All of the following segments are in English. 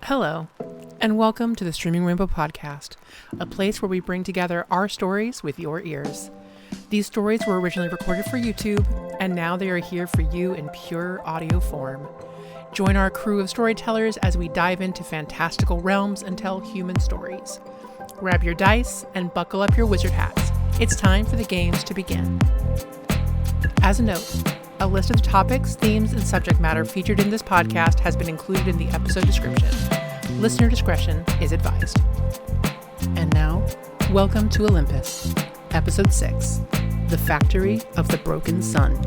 Hello, and welcome to the Streaming Rainbow Podcast, a place where we bring together our stories with your ears. These stories were originally recorded for YouTube, and now they are here for you in pure audio form. Join our crew of storytellers as we dive into fantastical realms and tell human stories. Grab your dice and buckle up your wizard hats. It's time for the games to begin. As a note, a list of the topics, themes, and subject matter featured in this podcast has been included in the episode description. Listener discretion is advised. And now, welcome to Olympus, Episode 6, The Factory of the Broken Sun.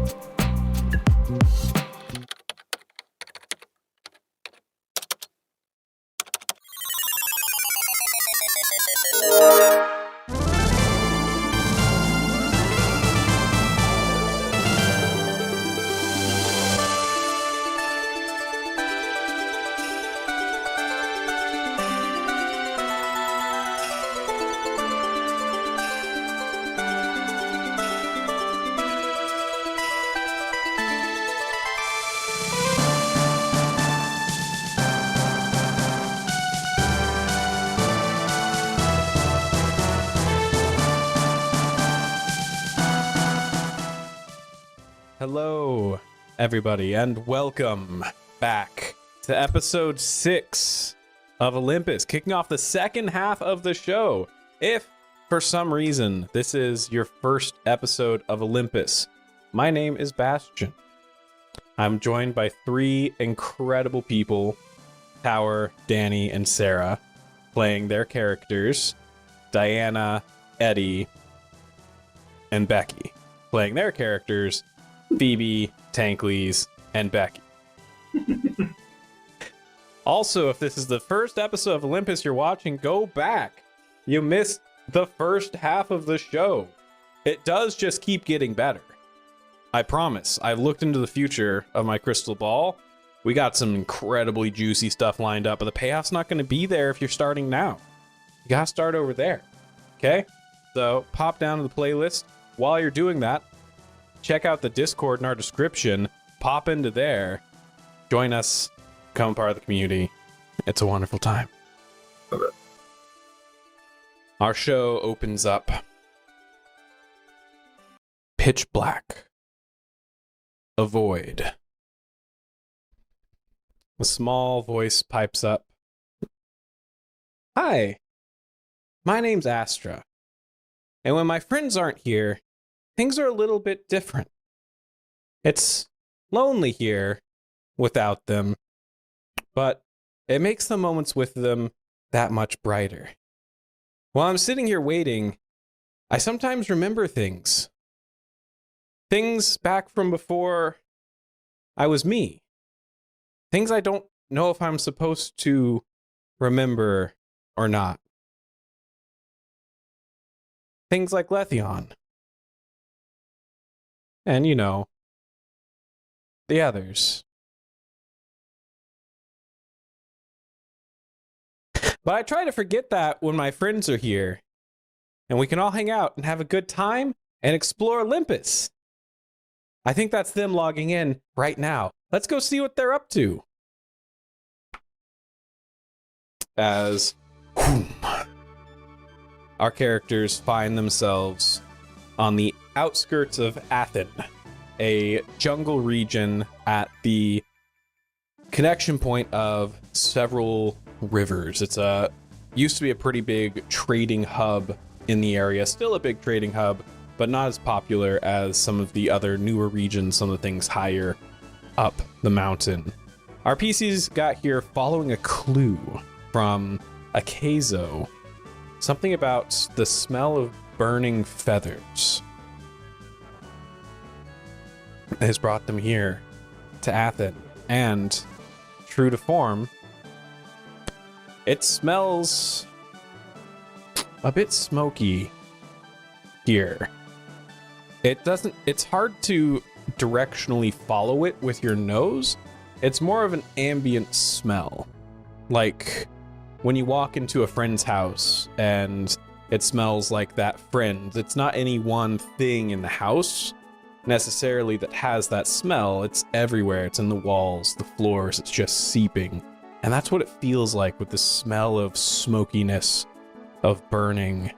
Hello, everybody, and welcome back to episode 6 of Olympus, kicking off the second half of the show. If, for some reason, this is your first episode of Olympus, my name is Bastion. I'm joined by 3 incredible people, Tower, Danny, and Sera, playing their characters, Diana, Eddie, and Becky, playing their characters, Phoebe, Tankleys, and Becky. Also, if this is the first episode of Olympus you're watching, go back. You missed the first half of the show. It does just keep getting better. I promise. I've looked into the future of my crystal ball. We got some incredibly juicy stuff lined up, but the payoff's not going to be there if you're starting now. You gotta start over there. Okay? So pop down to the playlist. While you're doing that, check out the Discord in our description. Pop into there. Join us. Become part of the community. It's a wonderful time. Our show opens up pitch black. A void. A small voice pipes up. Hi, my name's Astra. And when my friends aren't here, things are a little bit different. It's lonely here without them, but it makes the moments with them that much brighter. While I'm sitting here waiting, I sometimes remember things. Things back from before I was me. Things I don't know if I'm supposed to remember or not. Things like Letheon. And, you know, the others. But I try to forget that when my friends are here, and we can all hang out and have a good time and explore Olympus. I think that's them logging in right now. Let's go see what they're up to. As our characters find themselves on the outskirts of Athens, a jungle region at the connection point of several rivers. It's used to be a pretty big trading hub in the area, still a big trading hub, but not as popular as some of the other newer regions, some of the things higher up the mountain. Our PCs got here following a clue from Akazo, something about the smell of burning feathers. Has brought them here to Athens, and true to form, it smells a bit smoky here. It's hard to directionally follow it with your nose. It's more of an ambient smell. Like when you walk into a friend's house and it smells like that friend. It's not any one thing in the house necessarily that has that smell. It's everywhere. It's in the walls, the floors. It's just seeping And that's what it feels like with the smell of smokiness, of burning.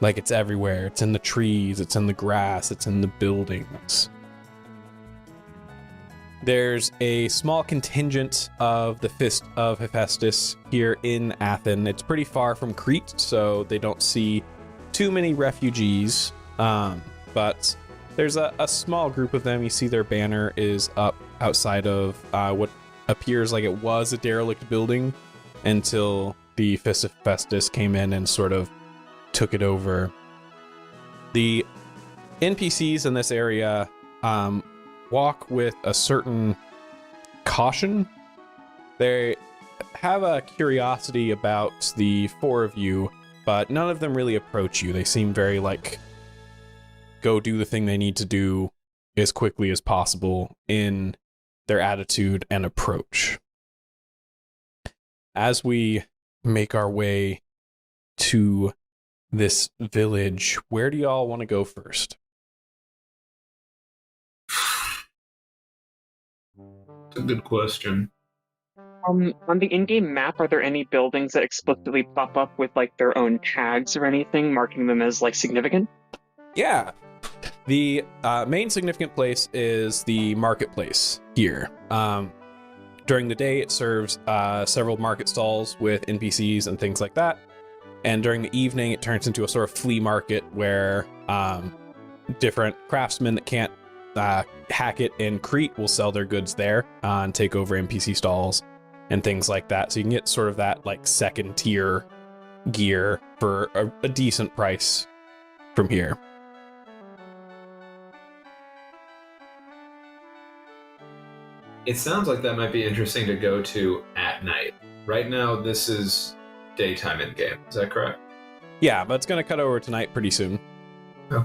Like it's everywhere. It's in the trees, it's in the grass, it's in the buildings. There's a small contingent of the Fist of Hephaestus here in Athens. It's pretty far from Crete, so they don't see too many refugees. But there's a small group of them. You see their banner is up outside of what appears like it was a derelict building until the Fist of Hephaestus came in and sort of took it over. The NPCs in this area walk with a certain caution. They have a curiosity about the four of you, but none of them really approach you. They seem very like, go do the thing they need to do as quickly as possible in their attitude and approach. As we make our way to this village, where do y'all want to go first? That's a good question. On the in-game map, are there any buildings that explicitly pop up with like their own tags or anything, marking them as like significant? Yeah. The main significant place is the marketplace here. During the day, it serves several market stalls with NPCs and things like that. And during the evening, it turns into a sort of flea market where different craftsmen that can't hack it in Crete will sell their goods there and take over NPC stalls and things like that. So you can get sort of that like second tier gear for a decent price from here. It sounds like that might be interesting to go to at night. Right now, this is daytime in game. Is that correct? Yeah, but it's going to cut over tonight pretty soon. Oh.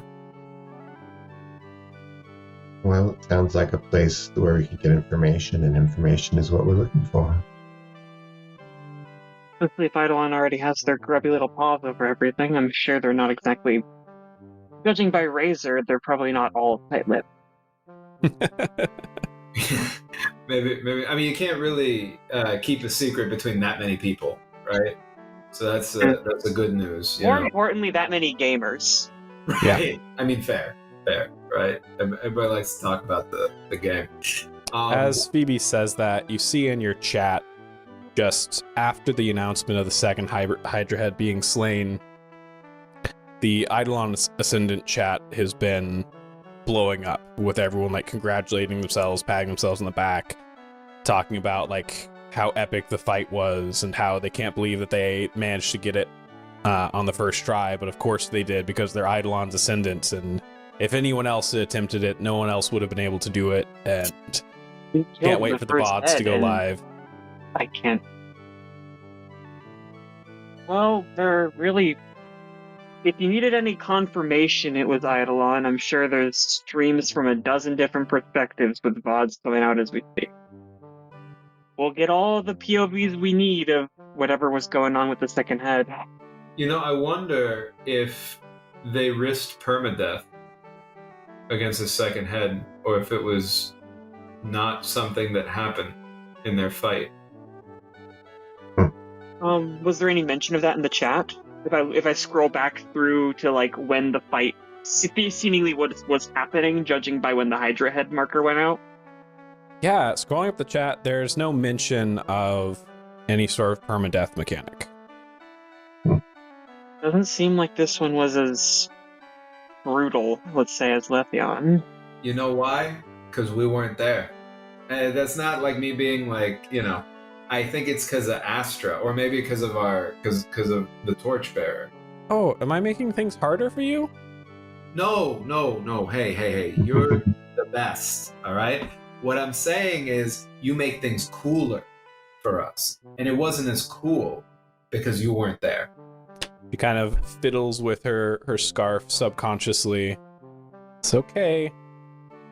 Well, it sounds like a place where we can get information, and information is what we're looking for. Especially if Eidolon already has their grubby little paws over everything, I'm sure they're not exactly... Judging by Razor, they're probably not all tight-lipped. maybe. I mean, you can't really keep a secret between that many people, right? So that's a good news. More importantly, that many gamers. Right? Yeah. I mean, fair, right? Everybody likes to talk about the game. As Phoebe says that, you see in your chat, just after the announcement of the second Hydra head being slain, the Eidolon Ascendant chat has been blowing up with everyone like congratulating themselves, patting themselves on the back, talking about like how epic the fight was and how they can't believe that they managed to get it on the first try, but of course they did because they're Eidolon's Ascendants, and if anyone else had attempted it, no one else would have been able to do it, and can't wait for the VODs to go live. I can't. Well, they're really... If you needed any confirmation it was Eidolon, I'm sure there's streams from a dozen different perspectives with VODs coming out as we speak. We'll get all the POVs we need of whatever was going on with the second head. You know, I wonder if they risked permadeath against the second head, or if it was not something that happened in their fight. Was there any mention of that in the chat? If I scroll back through to like when the fight seemingly was happening, judging by when the Hydra head marker went out? Yeah, scrolling up the chat, there's no mention of any sort of permadeath mechanic. Doesn't seem like this one was as brutal, let's say, as Letheon. You know why? Because we weren't there. And that's not like me being like, you know, I think it's because of Astra, or maybe because of because of the Torchbearer. Oh, am I making things harder for you? No. Hey, you're the best, all right? What I'm saying is you make things cooler for us. And it wasn't as cool because you weren't there. She kind of fiddles with her scarf subconsciously. It's okay.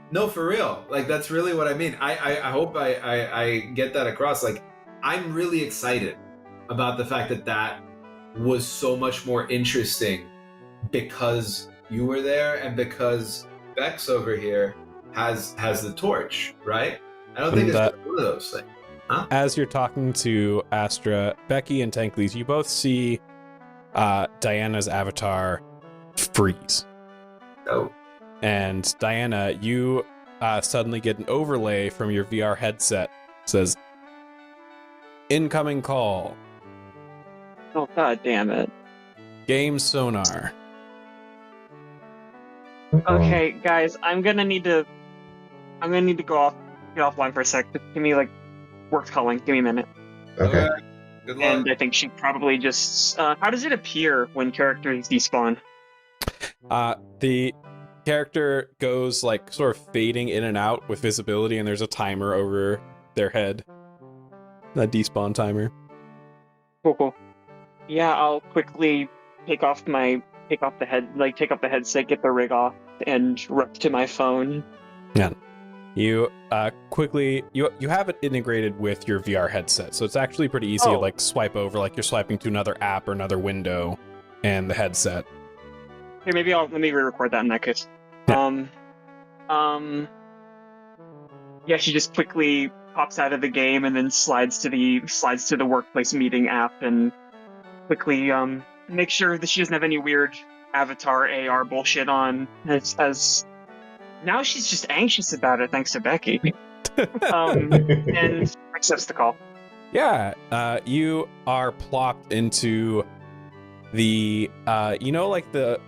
No, for real. Like, that's really what I mean. I hope I get that across. Like, I'm really excited about the fact that was so much more interesting because you were there and because Bex over here has the torch, right? I don't think it's one of those things. As you're talking to Astra, Becky, and Tankles, you both see Diana's avatar freeze. Oh. And Diana, you suddenly get an overlay from your VR headset. It says, incoming call. Oh, god damn it. Game sonar. Okay, guys, I'm gonna need to get offline for a sec. Just give me, like, work calling. Give me a minute. Okay. Good luck. And I think she probably just... how does it appear when characters despawn? The character goes like sort of fading in and out with visibility, and there's a timer over their head. A despawn timer. Cool. Yeah, I'll quickly take off the headset, get the rig off, and run to my phone. Yeah. You quickly you have it integrated with your VR headset, so it's actually pretty easy to like swipe over, like you're swiping to another app or another window, and the headset. Here, maybe let me re-record that in that case. Yeah. Yeah, she just quickly pops out of the game and then slides to the workplace meeting app and quickly make sure that she doesn't have any weird avatar AR bullshit on. As now she's just anxious about it, thanks to Becky. And accepts the call. Yeah, you are plopped into the like the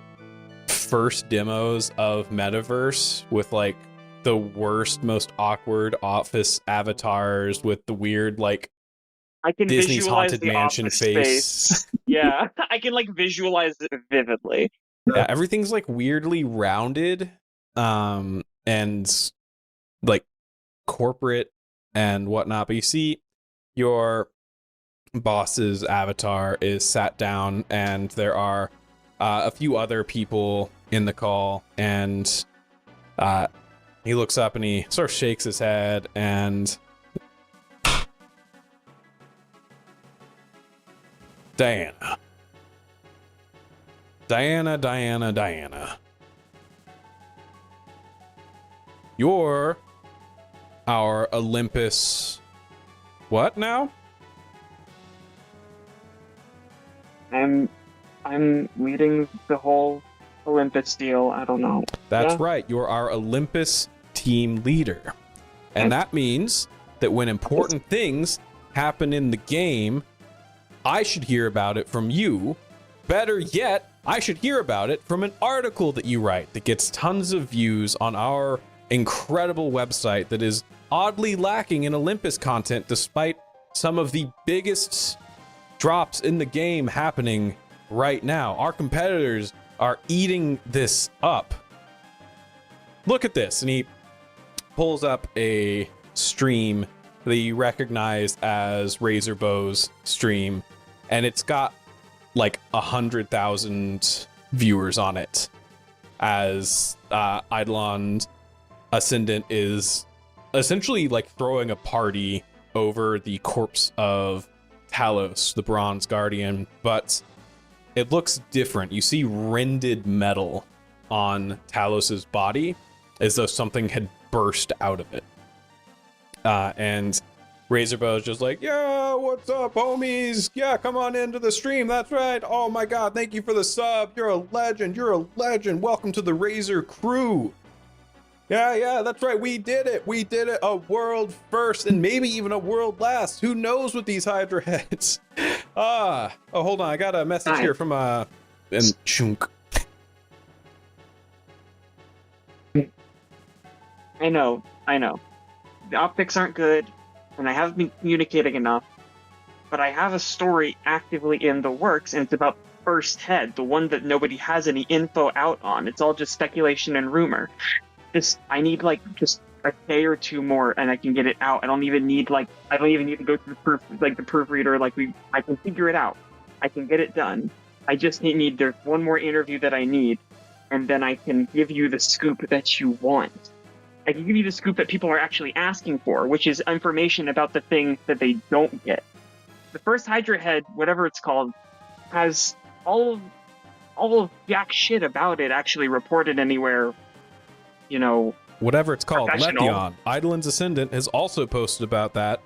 first demos of Metaverse with like the worst, most awkward office avatars with the weird like I can Disney's visualize Haunted the Mansion office face. space. Yeah, I can like visualize it vividly. Yeah, everything's like weirdly rounded, and like corporate and whatnot. But you see your boss's avatar is sat down, and there are a few other people in the call, and he looks up and he sort of shakes his head and Diana. You're our Olympus. What now? I'm leading the whole Olympus deal. I don't know. That's Yeah. right. You're our Olympus team leader. And that means that when important things happen in the game, I should hear about it from you. Better yet, I should hear about it from an article that you write that gets tons of views on our incredible website that is oddly lacking in Olympus content despite some of the biggest drops in the game happening right now. Our competitors are eating this up. Look at this. And he pulls up a stream that you recognize as Razorbow's stream, and it's got like 100,000 viewers on it as Eidolon Ascendant is essentially like throwing a party over the corpse of Talos, the Bronze Guardian, but it looks different. You see rended metal on Talos's body as though something had burst out of it. And Razorbow is just like, yeah, what's up, homies? Yeah, come on into the stream. That's right. Oh my God, thank you for the sub. You're a legend. You're a legend. Welcome to the Razor crew. Yeah, that's right. We did it. We did it. A world first and maybe even a world last. Who knows with these Hydra heads? Oh, hold on. I got a message here from and chunk. I know. The optics aren't good, and I haven't been communicating enough, but I have a story actively in the works, and it's about First Head, the one that nobody has any info out on. It's all just speculation and rumor. I need just a day or two more, and I can get it out. I don't even need to go through the proofreader. I can figure it out. I can get it done. I just need there's one more interview that I need, and then I can give you the scoop that you want. I can give you the scoop that people are actually asking for, which is information about the thing that they don't get. The first Hydra head, whatever it's called, has all of jack shit about it actually reported anywhere, Whatever it's called, professional. Letheon. Eidolon's Ascendant has also posted about that.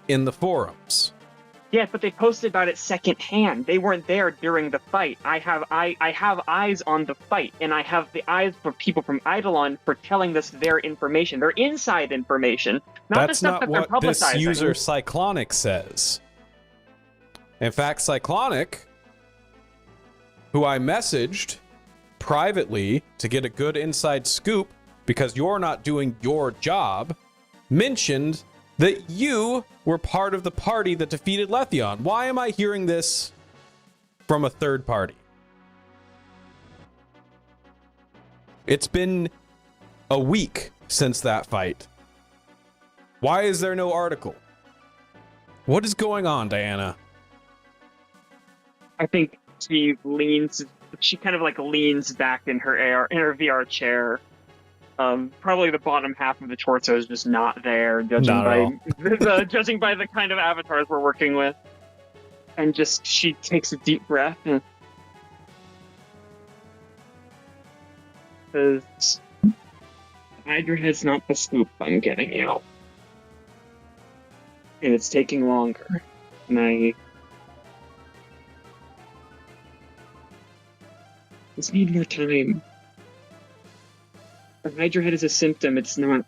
in the forums. Yeah, but they posted about it secondhand. They weren't there during the fight. I have eyes on the fight, and I have the eyes for people from Eidolon for telling us their information, their inside information, not the stuff that they're publicizing. That's not what this user Cyclonic says. In fact, Cyclonic, who I messaged privately to get a good inside scoop because you're not doing your job, mentioned that you were part of the party that defeated Letheon. Why am I hearing this from a third party? It's been a week since that fight. Why is there no article? What is going on, Diana? I think she kind of like leans back in her VR chair. Probably the bottom half of the torso is just not there, judging by the kind of avatars we're working with. And just she takes a deep breath and says, "Hydra Head's not the scoop I'm getting you, and it's taking longer. And I just need more time." The Hydra Head is a symptom, it's not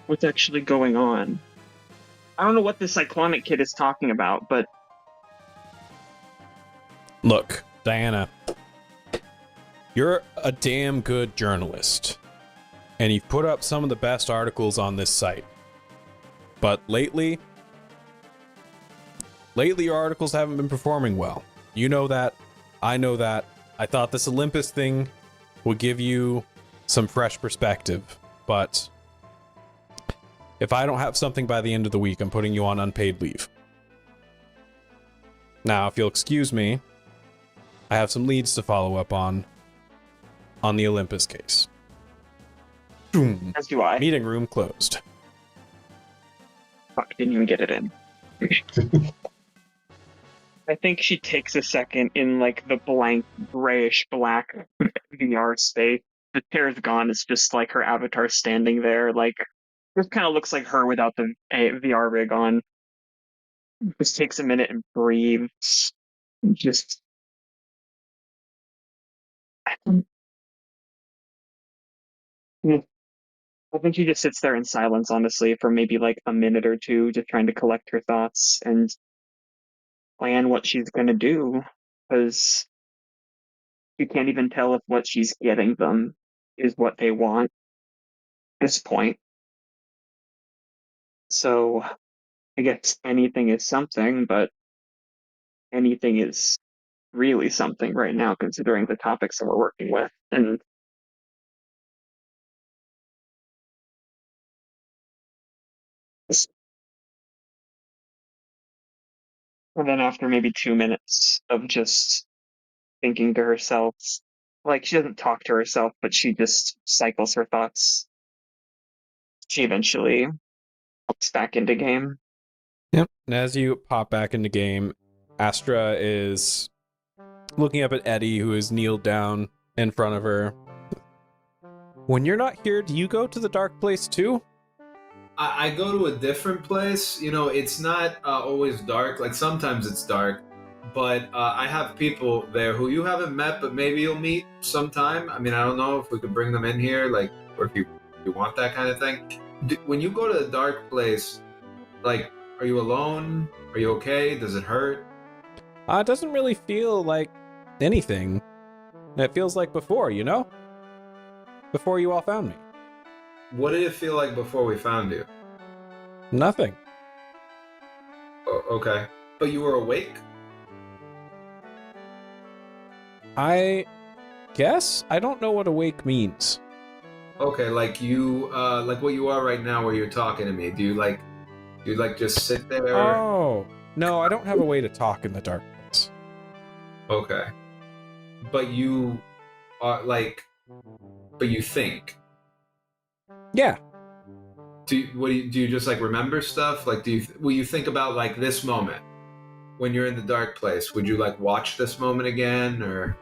what's actually going on. I don't know what the Cyclonic kid is talking about, but... Look, Diana, you're a damn good journalist, and you've put up some of the best articles on this site. But lately your articles haven't been performing well. You know that, I know that. I thought this Olympus thing would give you some fresh perspective, but if I don't have something by the end of the week, I'm putting you on unpaid leave. Now, if you'll excuse me, I have some leads to follow up on the Olympus case. As do I. Meeting room closed. Fuck, didn't even get it in. I think she takes a second in, like, the blank, grayish-black VR space. The chair's gone, it's just, like, her avatar standing there, like, this kind of looks like her without the VR rig on. Just takes a minute and breathes. Just... I think she just sits there in silence, honestly, for maybe, like, a minute or two, just trying to collect her thoughts, and plan what she's gonna do, because you can't even tell if what she's getting them is what they want at this point. So I guess anything is something, but anything is really something right now, considering the topics that we're working with. And then after maybe 2 minutes of just thinking to herself, like, she doesn't talk to herself, but she just cycles her thoughts, she eventually pops back into game. Yep. And as you pop back into game, Astra is looking up at Eddie, who is kneeled down in front of her. When you're not here, do you go to the dark place too? I go to a different place. You know, it's not always dark. Like, sometimes it's dark. But I have people there who you haven't met, but maybe you'll meet sometime. I mean, I don't know if we could bring them in here, like, or if you want that kind of thing. When you go to the dark place, like, are you alone? Are you okay? Does it hurt? It doesn't really feel like anything. It feels like before, you know? Before you all found me. What did it feel like before we found you? Nothing. Oh, okay. But you were awake? I guess? I don't know what awake means. Okay, like you, like what you are right now where you're talking to me. Do you just sit there? Oh, no, I don't have a way to talk in the darkness. Okay. But you are but you think. Yeah. Do you just like remember stuff? Like, will you think about like this moment when you're in the dark place? Would you like watch this moment again, or?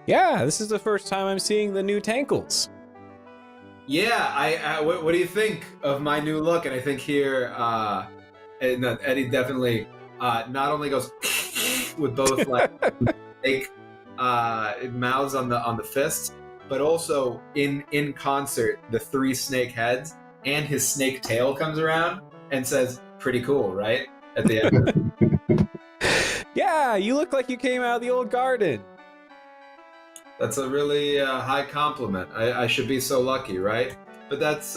Yeah, this is the first time I'm seeing the new Tankles. Yeah, what do you think of my new look? And I think here, Eddie definitely not only goes with both like snake mouths on the fists, but also in concert, the 3 snake heads and his snake tail comes around and says, "Pretty cool, right?" At the end. Yeah, you look like you came out of the old garden. That's a really high compliment. I should be so lucky, right? But that's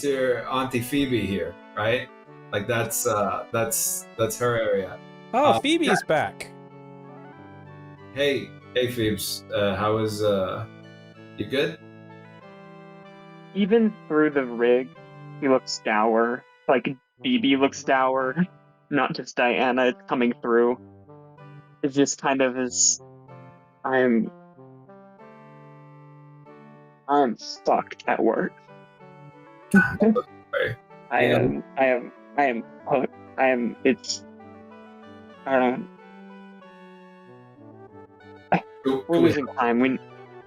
your Auntie Phoebe here, right? Like that's her area. Oh, Phoebe's back. Hey, Phoebes. How is you good? Even through the rig, he looks dour. Like Phoebe looks dour, not just Diana. It's coming through. It's just kind of as I'm fucked at work. I am. It's. I don't know. We're losing time.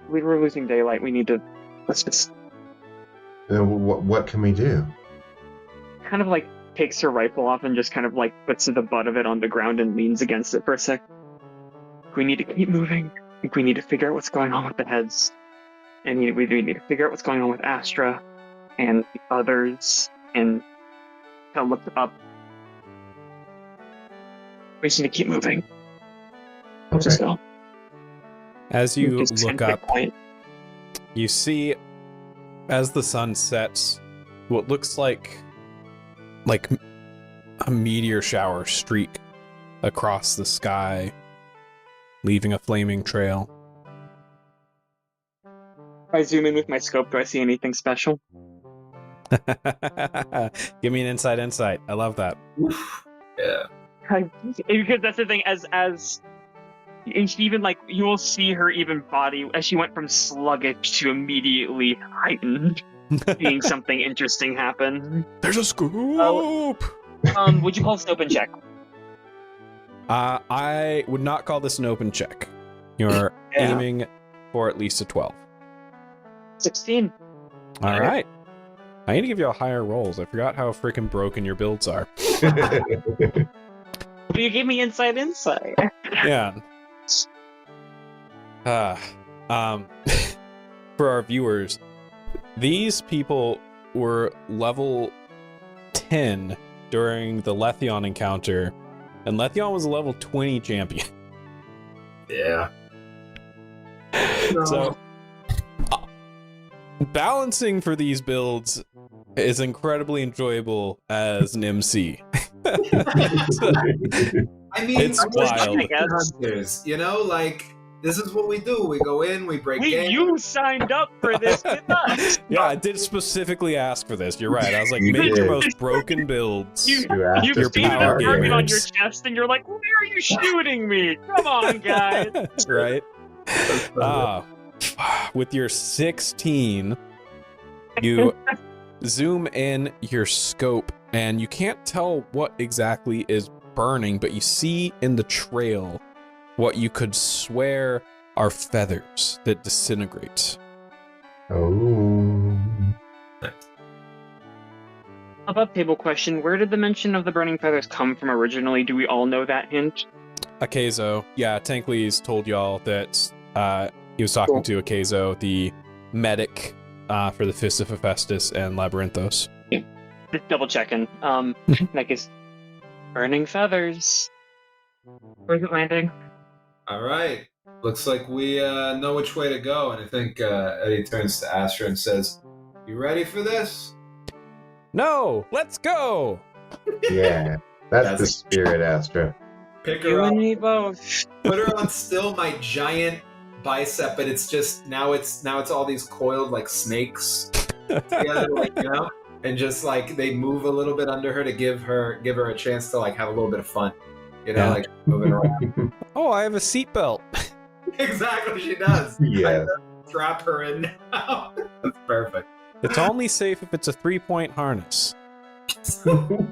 We're losing daylight. We need to. Let's just. What can we do? Kind of like takes her rifle off and just kind of like puts the butt of it on the ground and leans against it for a sec. We need to keep moving. I think we need to figure out what's going on with the heads. And we need to figure out what's going on with Astra and the others and kind of look up. We just need to keep moving. Okay. Just go. As you Just look kind of up, point. you see, as the sun sets, what looks like a meteor shower streak across the sky, leaving a flaming trail. If I zoom in with my scope, do I see anything special? Give me an insight. I love that. Yeah. Because that's the thing, as and she even, like, you will see her even body, as she went from sluggish to immediately heightened, seeing something interesting happen. There's a scoop! Would you call this an open check? I would not call this an open check. You're aiming for at least a 12. 16. All right. I need to give you a higher rolls. I forgot how freaking broken your builds are. You gave me insight. Yeah. For our viewers, these people were level 10 during the Letheon encounter, and Letheon was a level 20 champion. Yeah. So, balancing for these builds is incredibly enjoyable as an MC. I mean, It's wild. Hunters, you know, like, this is what we do. We go in, we break games. You signed up for this with us. Yeah, I did specifically ask for this. You're right. I was like, make your most broken builds. You asked your us see the power target on gamers. your chest, and you're like, "Where are you shooting me? Come on, guys!" Right? With your 16, you zoom in your scope, and you can't tell what exactly is burning, but you see in the trail what you could swear are feathers that disintegrate. Oh. Above table question: where did the mention of the burning feathers come from originally? Do we all know that hint? Akezo. Yeah, Tankleys told y'all that he was talking to Akezo, the medic for the Fist of Hephaestus and Labyrinthos. Just double checking. Like, is burning feathers? Where's it landing? All right. Looks like we know which way to go. And I think Eddie turns to Astra and says, "You ready for this?" No, let's go! Yeah, that's the spirit, Astra. Pick her You up, and me both. put her on still my giant bicep, but it's just now it's all these coiled like snakes together, like, you know, and just like they move a little bit under her to give her a chance to like have a little bit of fun, you know, Yeah. like moving around. Oh, I have a seatbelt. Exactly, she does. Yeah. Strap her in now. That's perfect. It's only safe if it's a 3-point harness. Move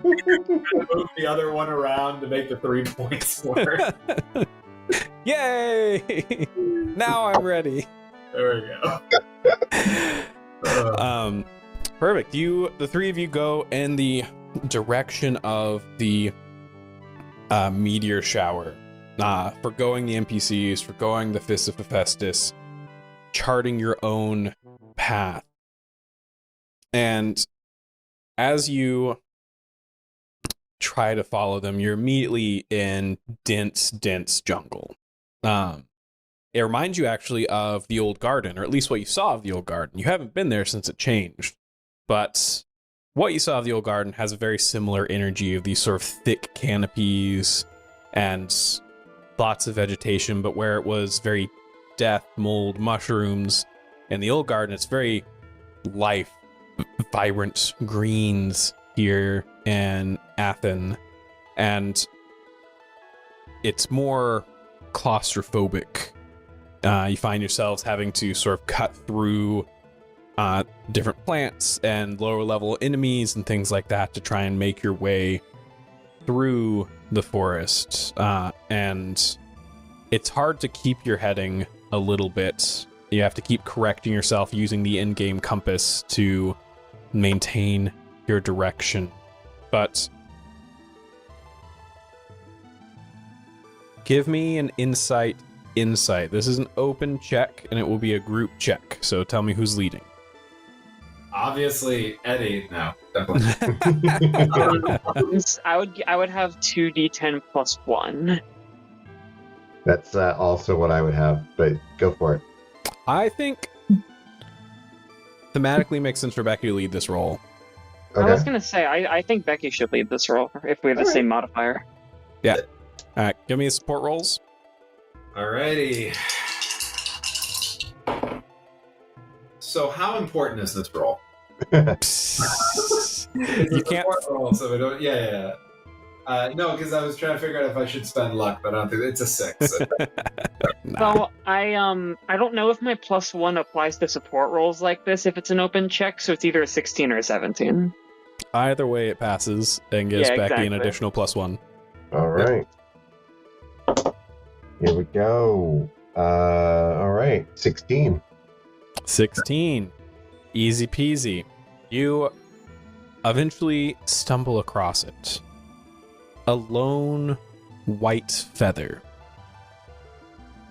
the other one around to make the 3 points work. Yay! Now I'm ready. There we go. Perfect. The three of you go in the direction of the meteor shower, forgoing the NPCs, forgoing the Fist of Hephaestus, charting your own path. And as you try to follow them, you're immediately in dense jungle. It reminds you actually of the old garden, or at least what you saw of the old garden. You haven't been there since it changed, but what you saw of the old garden has a very similar energy of these sort of thick canopies and lots of vegetation, but where it was very death, mold, mushrooms, in the old garden, it's very life, vibrant greens here in Athens, and it's more claustrophobic. You find yourselves having to sort of cut through different plants and lower level enemies and things like that to try and make your way through the forest. And it's hard to keep your heading a little bit. You have to keep correcting yourself using the in-game compass to maintain your direction. But give me an insight. This is an open check, and it will be a group check. So tell me who's leading. Obviously, Eddie. No, definitely. I would have 2d10 plus 1. That's also what I would have, but go for it. I think thematically makes sense for Becky to lead this role. Okay. I was gonna say I think Becky should lead this role if we have the same modifier. Yeah. All right. Give me the support rolls. Alrighty. So, how important is this role? You can't. Roll, so we don't. Yeah. No, because I was trying to figure out if I should spend luck, but I don't think it's a 6. So. Nah. So I don't know if my plus 1 applies to support roles like this if it's an open check, so it's either a 16 or a 17. Either way, it passes and gives Becky an additional plus 1. All right. Here we go. All right. 16. 16. Easy peasy. You eventually stumble across it. A lone white feather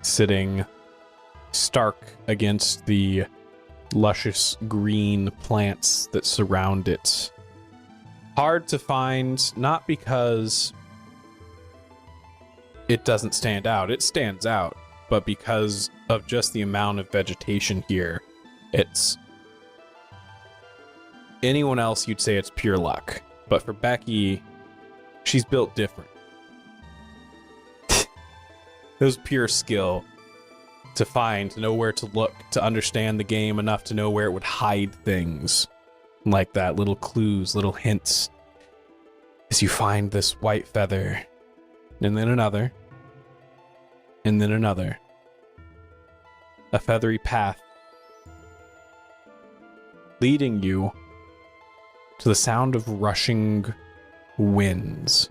sitting stark against the luscious green plants that surround it. Hard to find, not because it doesn't stand out. It stands out, but because of just the amount of vegetation here, it's... Anyone else, you'd say it's pure luck. But for Becky, she's built different. It was pure skill to find, to know where to look, to understand the game enough to know where it would hide things like that, little clues, little hints. As you find this white feather, and then another, and then another. A feathery path leading you to the sound of rushing winds.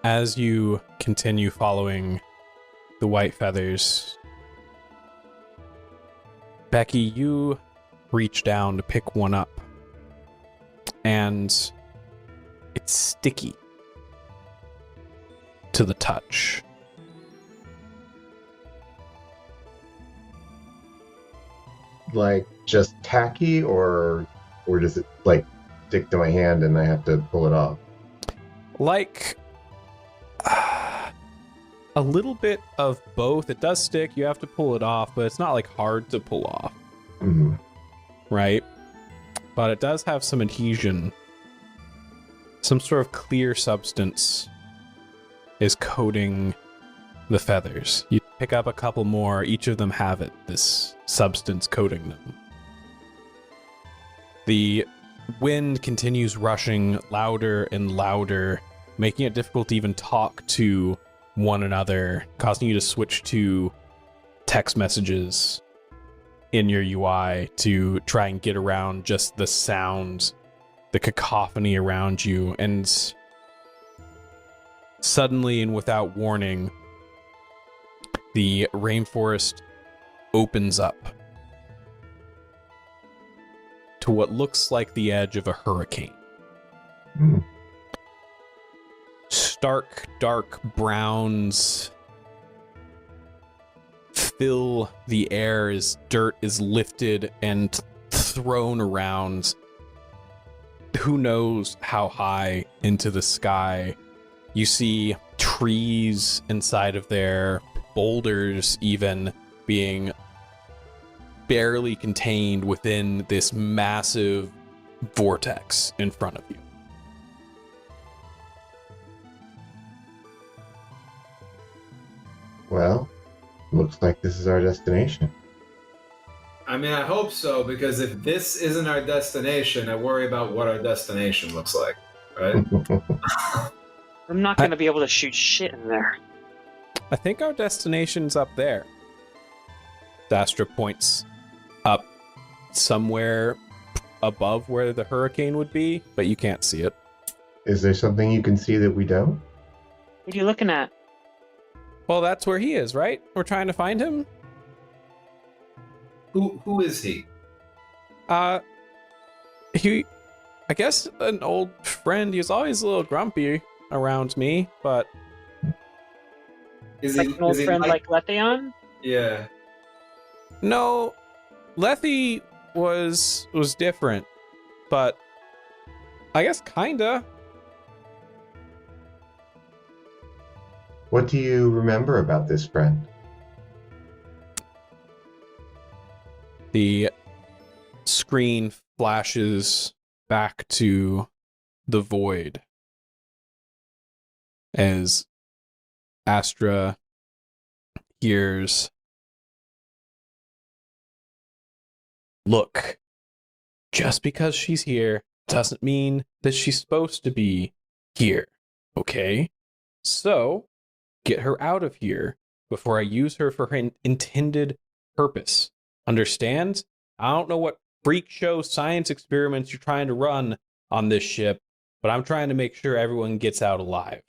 As you continue following the white feathers, Becky, you reach down to pick one up, and it's sticky to the touch. Like just tacky, or does it like stick to my hand and I have to pull it off? Like a little bit of both. It does stick. You have to pull it off, but it's not like hard to pull off. Mm-hmm. Right? But it does have some adhesion. Some sort of clear substance is coating the feathers. You pick up a couple more. Each of them have it, this substance coating them. The wind continues rushing louder and louder, making it difficult to even talk to one another, causing you to switch to text messages in your UI to try and get around just the sound, the cacophony around you. And suddenly and without warning, the rainforest opens up to what looks like the edge of a hurricane. Hmm. Stark, dark browns fill the air as dirt is lifted and thrown around. Who knows how high into the sky. You see trees inside of there, boulders even being barely contained within this massive vortex in front of you. Well, looks like this is our destination. I mean, I hope so, because if this isn't our destination, I worry about what our destination looks like, right? I'm not going to be able to shoot shit in there. I think our destination's up there. Dastra points up somewhere above where the hurricane would be, but you can't see it. Is there something you can see that we don't? What are you looking at? Well, that's where he is, right? We're trying to find him? Who is he? He, I guess an old friend. He was always a little grumpy around me, but... Is Like he an old friend like Letheon? Yeah. No, Lethy was different, but I guess kinda. What do you remember about this friend? The screen flashes back to the void as Astra hears, "Look, just because she's here doesn't mean that she's supposed to be here, okay? So, get her out of here before I use her for her intended purpose. Understand? I don't know what freak show science experiments you're trying to run on this ship, but I'm trying to make sure everyone gets out alive."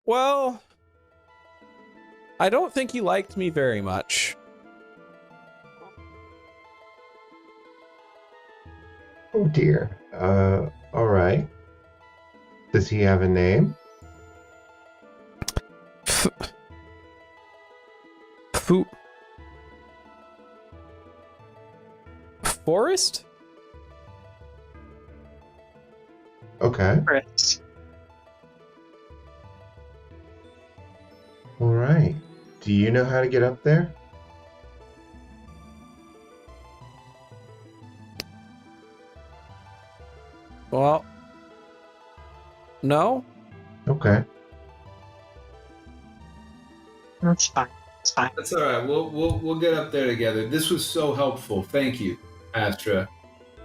Well, I don't think he liked me very much. Oh dear. All right. Does he have a name? Forest? Okay. Chris. All right. Do you know how to get up there? Well, no. Okay. That's fine. It's fine. That's all right. We'll get up there together. This was so helpful. Thank you, Astra.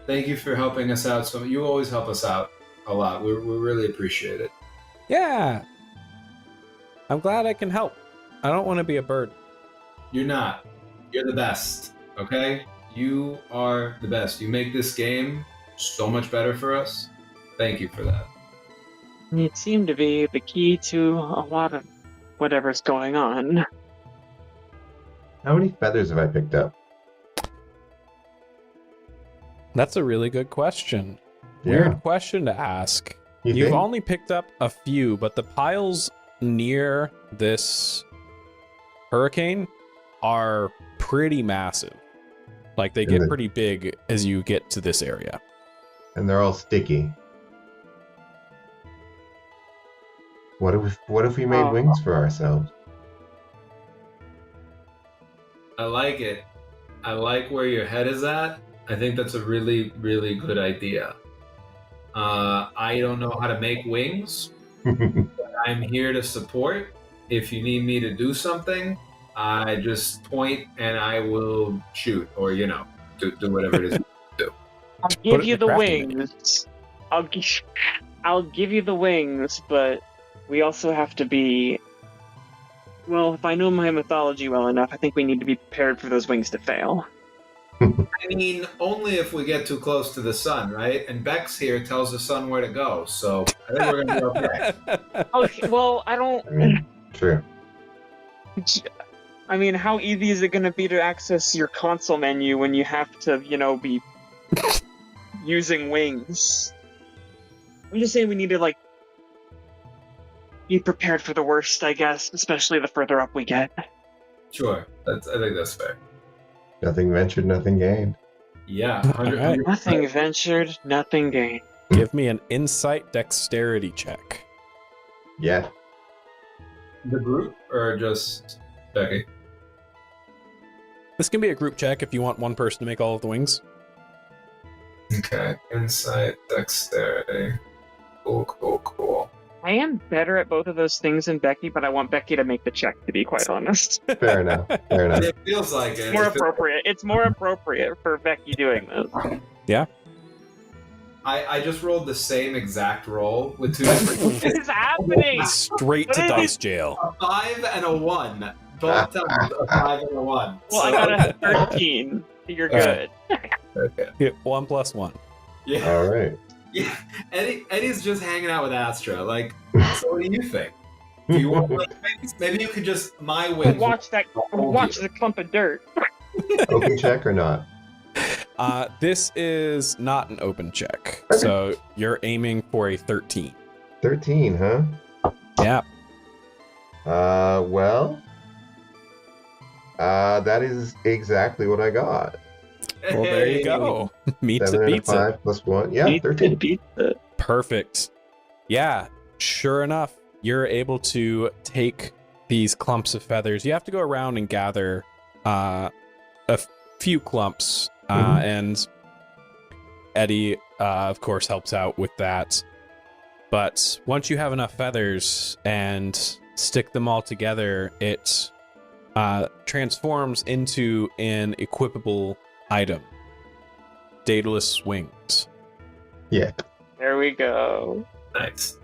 Thank you for helping us out. So you always help us out a lot. We really appreciate it. Yeah. I'm glad I can help. I don't want to be a burden. You're not. You're the best. Okay? You are the best. You make this game so much better for us. Thank you for that. It seemed to be the key to a lot of whatever's going on. How many feathers have I picked up? That's a really good question. Yeah. Weird question to ask. You've think? only picked up a few, but the piles near this hurricane are pretty massive. Like, they get pretty big as you get to this area. And they're all sticky. What if we made wings for ourselves? I like it. I like where your head is at. I think that's a really, really good idea. I don't know how to make wings. I'm here to support. If you need me to do something, I just point and I will shoot, or do whatever it is. I'll give you the wings. I'll give you the wings, but we also have to be. Well, if I know my mythology well enough, I think we need to be prepared for those wings to fail. I mean, only if we get too close to the sun, right? And Bex here tells the sun where to go, so I think we're gonna be okay. Okay, well, I don't. I mean, true. I mean, how easy is it going to be to access your console menu when you have to, be using wings? I'm just saying we need to, be prepared for the worst, I guess, especially the further up we get. Sure, I think that's fair. Nothing ventured, nothing gained. Yeah, All right. Nothing ventured, nothing gained. Give me an insight dexterity check. Yeah. The group or just Becky? This can be a group check if you want one person to make all of the wings. Okay, insight, dexterity. Cool. I am better at both of those things than Becky, but I want Becky to make the check, to be quite honest. Fair enough. Fair enough. It feels like it. More appropriate. It's more appropriate for Becky doing this. Yeah. I just rolled the same exact roll with two different. What is happening? Straight to dice jail. A 5 and a 1. Both times a 5 and a 1. Well, I got a 13. You're good. Okay. Hit 1 + 1. Yeah. All right. Yeah. Eddie's just hanging out with Astra. Like, so what do you think? Do you want maybe you could just my wings? Watch the clump of dirt. Open check or not? This is not an open check, Okay. so you're aiming for a 13. 13, huh? Yeah. Well, that is exactly what I got. Well, there you go. Meets 7 it, and a beats it. 5 plus 1. Yeah, 13. Perfect. Yeah, sure enough, you're able to take these clumps of feathers. You have to go around and gather a few clumps, and Eddie, of course, helps out with that. But once you have enough feathers and stick them all together, it transforms into an equipable item. Daedalus wings. Yeah. There we go. Nice.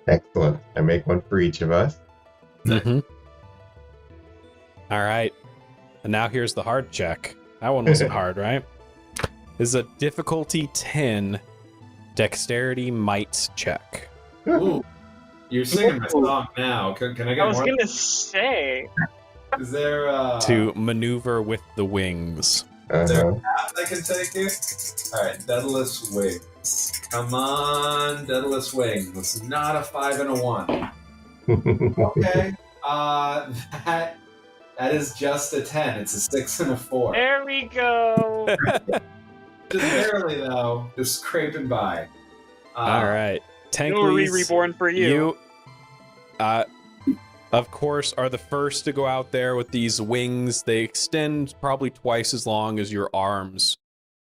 Excellent. I make one for each of us. All right. And now here's the hard check. That one wasn't hard, right? This is a difficulty 10 dexterity might check. Ooh, you're singing my song now. Can I I get was more? gonna say. Is there To maneuver with the wings. is there Uh-huh. a path I can take here? All right, Daedalus wings. Come on, Daedalus wings. This is not a 5 and a 1. Okay. That is just a 10. It's a 6 and a 4. There we go. Just barely though. Just scraping by. All right. Jewelry Tankleys, reborn for you. of course, are the first to go out there with these wings. They extend probably twice as long as your arms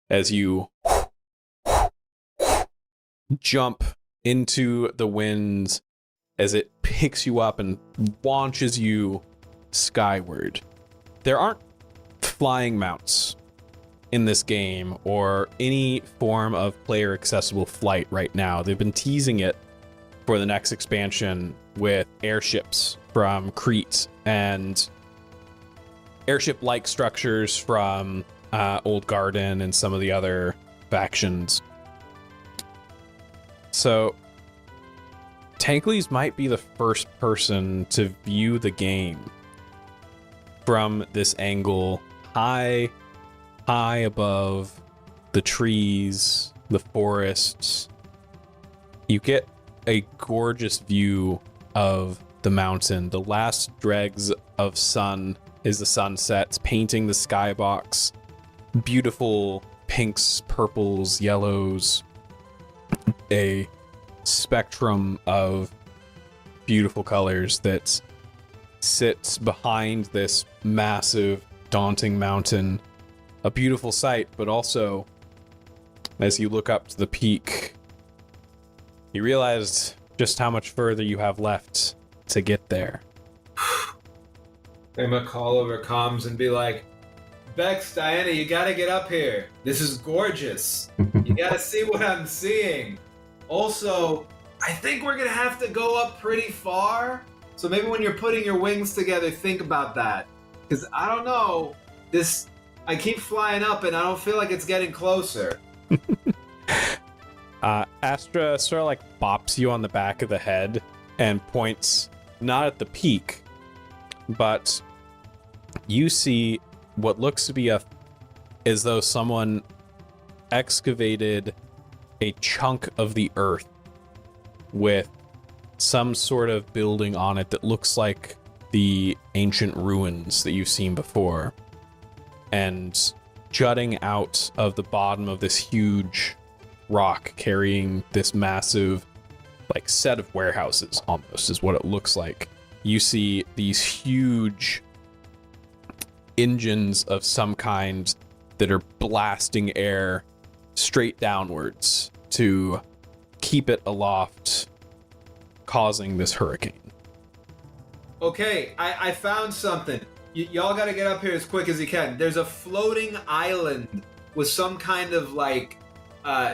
as you jump into the wind as it picks you up and launches you skyward. There aren't flying mounts in this game or any form of player accessible flight right now. They've been teasing it for the next expansion with airships from Crete and airship-like structures from Old Garden and some of the other factions. So Tankleys might be the first person to view the game from this angle, high above the trees, the forests. You get a gorgeous view of the mountain. The last dregs of sun is the sunsets painting the skybox. Beautiful pinks, purples, yellows. A spectrum of beautiful colors that sits behind this massive, daunting mountain. A beautiful sight, but also, as you look up to the peak, you realize just how much further you have left to get there. I'm gonna call over comms and be like, Bex, Diana, you gotta get up here. This is gorgeous. You gotta see what I'm seeing. Also, I think we're gonna have to go up pretty far. So maybe when you're putting your wings together, think about that. Because I don't know, this I keep flying up, and I don't feel like it's getting closer. Astra sort of like bops you on the back of the head and points not at the peak, but you see what looks to be as though someone excavated a chunk of the earth with some sort of building on it that looks like the ancient ruins that you've seen before. And jutting out of the bottom of this huge rock, carrying this massive like set of warehouses, almost is what it looks like. You see these huge engines of some kind that are blasting air straight downwards to keep it aloft, causing this hurricane. Okay, I found something. Y'all gotta get up here as quick as you can. There's a floating island with some kind of like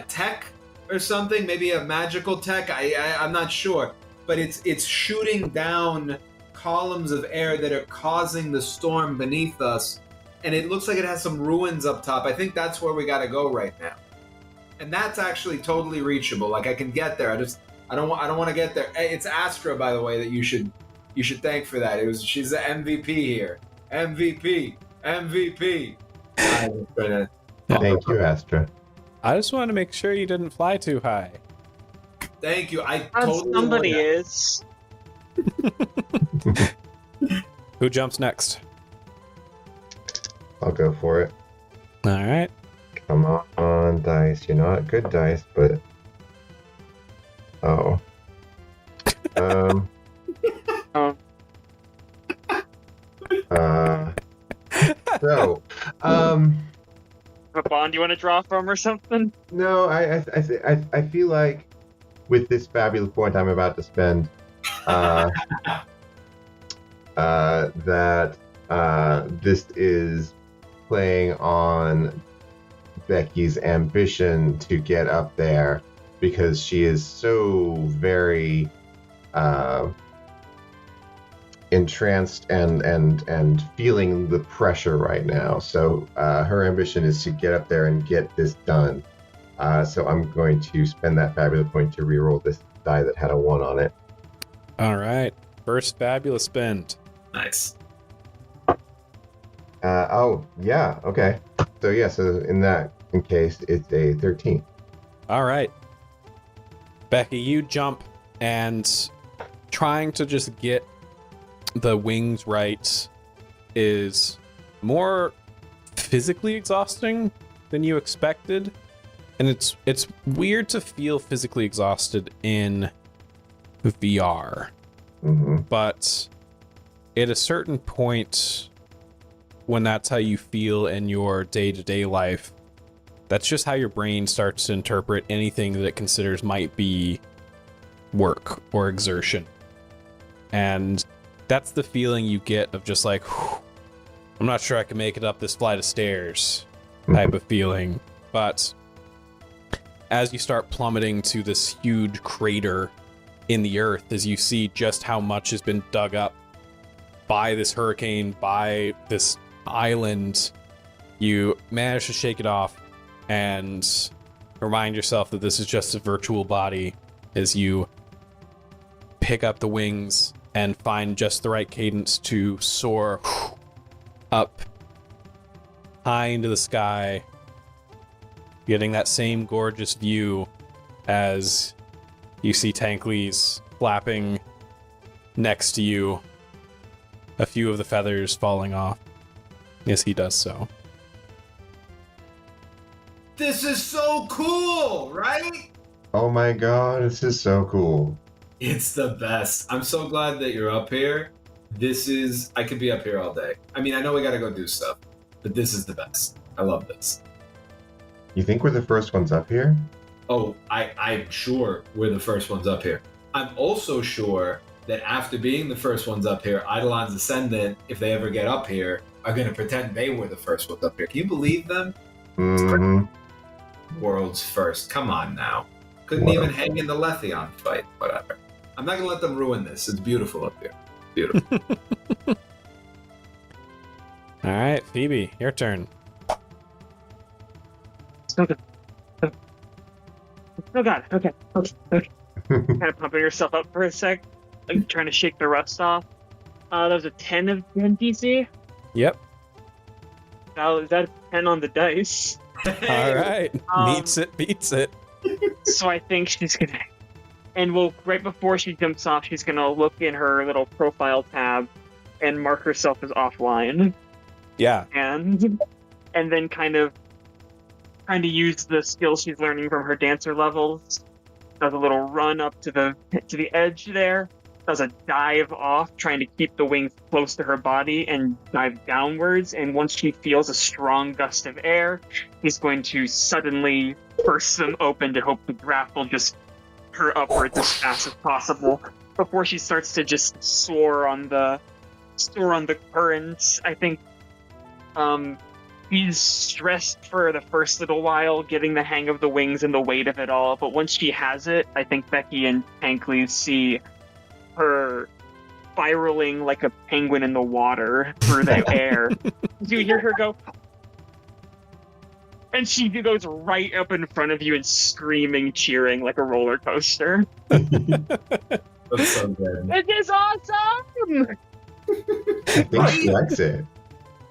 tech or something, maybe a magical tech. I'm not sure, but it's shooting down columns of air that are causing the storm beneath us, and it looks like it has some ruins up top. I think that's where we gotta go right now, and that's actually totally reachable. Like I can get there. I don't want to get there. Hey, it's Astra, by the way, that you should thank for that. She's the MVP here. MVP. Thank you, Astra. I just wanted to make sure you didn't fly too high. Thank you. I totally somebody is. Who jumps next? I'll go for it. All right. Come on, dice. You're not good dice, but... Oh. Oh. So, A bond you want to draw from or something? no, I feel like with this fabulous point I'm about to spend, that this is playing on Becky's ambition to get up there because she is so very entranced and feeling the pressure right now. So her ambition is to get up there and get this done. So I'm going to spend that fabulous point to reroll this die that had a 1 on it. All right. First fabulous spend. Nice. Oh, yeah, okay. So yeah, so in case, it's a 13. All right. Becky, you jump and trying to just get the wings right is more physically exhausting than you expected. And it's weird to feel physically exhausted in VR. Mm-hmm. But at a certain point, when that's how you feel in your day-to-day life, that's just how your brain starts to interpret anything that it considers might be work or exertion. And that's the feeling you get of just like, I'm not sure I can make it up this flight of stairs type of feeling. But as you start plummeting to this huge crater in the earth, as you see just how much has been dug up by this hurricane, by this island, you manage to shake it off and remind yourself that this is just a virtual body as you pick up the wings and find just the right cadence to soar up high into the sky, getting that same gorgeous view as you see Tankleys flapping next to you, a few of the feathers falling off as he does so. This is so cool, right? Oh my god, this is so cool. It's the best. I'm so glad that you're up here. I could be up here all day. I mean, I know we gotta go do stuff, but this is the best. I love this. You think we're the first ones up here? Oh, I'm sure we're the first ones up here. I'm also sure that after being the first ones up here, Eidolon's Ascendant, if they ever get up here, are gonna pretend they were the first ones up here. Can you believe them? Mm-hmm. World's first. Come on now. Couldn't even hang in the Letheon fight. Whatever. I'm not gonna let them ruin this. It's beautiful up here. Beautiful. All right, Phoebe, your turn. okay. Oh god, okay. Kind of pumping yourself up for a sec, like trying to shake the rust off. That was a 10 of 10 DC. Yep. Now is that a 10 on the dice? All right. Meets it, beats it. So I think she's gonna, and right before she jumps off, she's gonna look in her little profile tab and mark herself as offline. Yeah. And then kind of use the skills she's learning from her dancer levels. Does a little run up to the edge there. Does a dive off, trying to keep the wings close to her body, and dive downwards. And once she feels a strong gust of air, he's going to suddenly burst them open to hope to grapple just her upwards as fast as possible before she starts to just soar on the currents. I think he's stressed for the first little while, getting the hang of the wings and the weight of it all, but once she has it, I think Becky and Tankley see her spiraling like a penguin in the water through the air. You hear her go, and she goes right up in front of you and screaming, cheering like a roller coaster. That's so good. It is awesome! I think she likes it.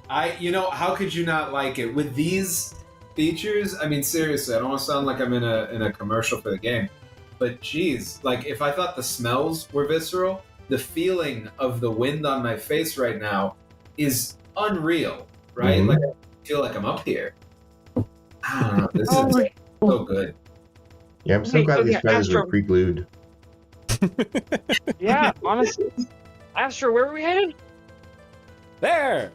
How could you not like it with these features? I mean, seriously, I don't want to sound like I'm in a commercial for the game, but geez, like if I thought the smells were visceral, the feeling of the wind on my face right now is unreal, right? Mhm. Like I feel like I'm up here. I don't know. This is so good. Yeah, I'm so Wait, glad these okay, feathers were Astro. pre-glued. Yeah, honestly. Astro, where are we headed? There!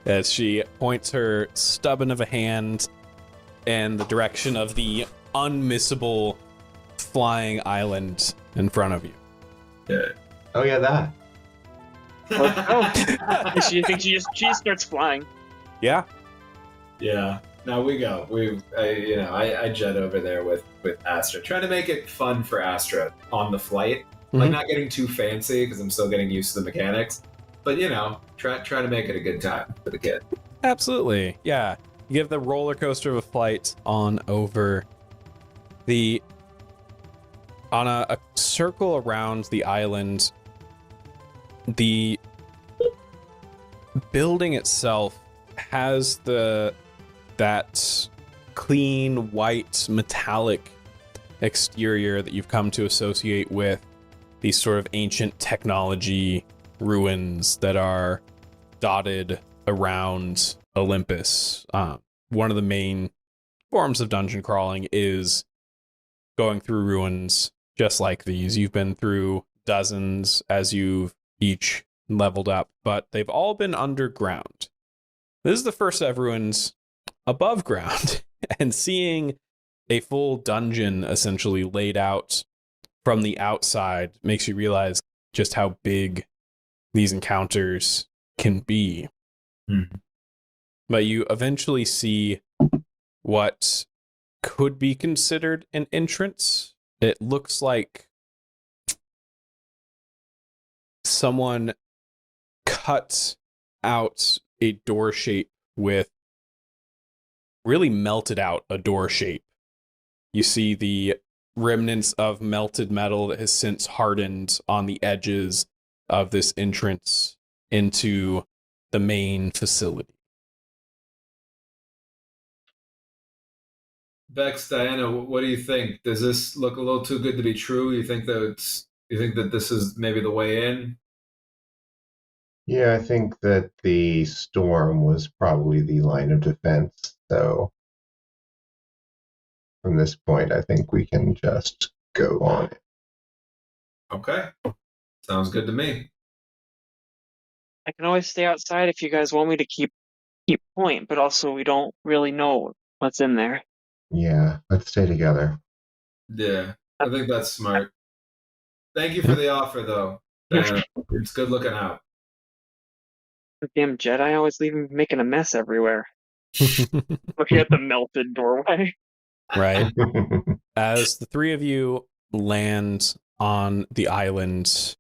As she points her stubborn of a hand in the direction of the unmissable flying island in front of you. Yeah. Oh yeah, that. Oh, she thinks she just starts flying. Yeah? Yeah. Now we go. I jet over there with Astra, trying to make it fun for Astra on the flight. Like Mhm. not getting too fancy because I'm still getting used to the mechanics, but try to make it a good time for the kid. Absolutely. Yeah. You give the roller coaster of a flight on over on a circle around the island. The building itself has that clean white metallic exterior that you've come to associate with these sort of ancient technology ruins that are dotted around Olympus. One of the main forms of dungeon crawling is going through ruins just like these. You've been through dozens as you've each leveled up, but they've all been underground. This is the first set of ruins above ground, and seeing a full dungeon essentially laid out from the outside makes you realize just how big these encounters can be. Mm-hmm. But you eventually see what could be considered an entrance. It looks like someone cut out a door shape with really melted out a door shape. You see the remnants of melted metal that has since hardened on the edges of this entrance into the main facility. Bex, Diana, what do you think? Does this look a little too good to be true? You think that this is maybe the way in? Yeah, I think that the storm was probably the line of defense. So from this point, I think we can just go on it. Okay. Sounds good to me. I can always stay outside if you guys want me to keep point, but also we don't really know what's in there. Yeah, let's stay together. Yeah, I think that's smart. Thank you for the offer, though, Diana. It's good looking out. The damn Jedi always making a mess everywhere. Looking at the melted doorway. Right. As the three of you land on the island,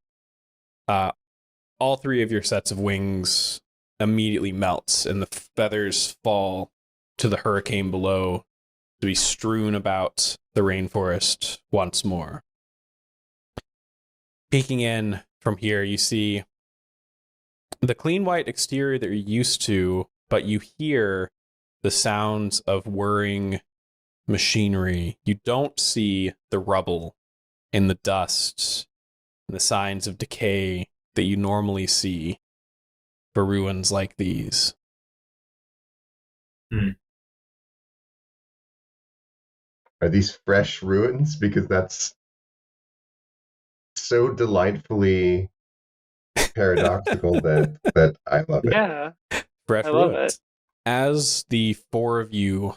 all three of your sets of wings immediately melts and the feathers fall to the hurricane below, to be strewn about the rainforest once more. Peeking in from here, you see the clean white exterior that you're used to, but you hear the sounds of whirring machinery. You don't see the rubble and the dust and the signs of decay that you normally see for ruins like these. Are these fresh ruins? Because that's so delightfully paradoxical that I love it. Yeah, Fresh I love ruins. it. As the four of you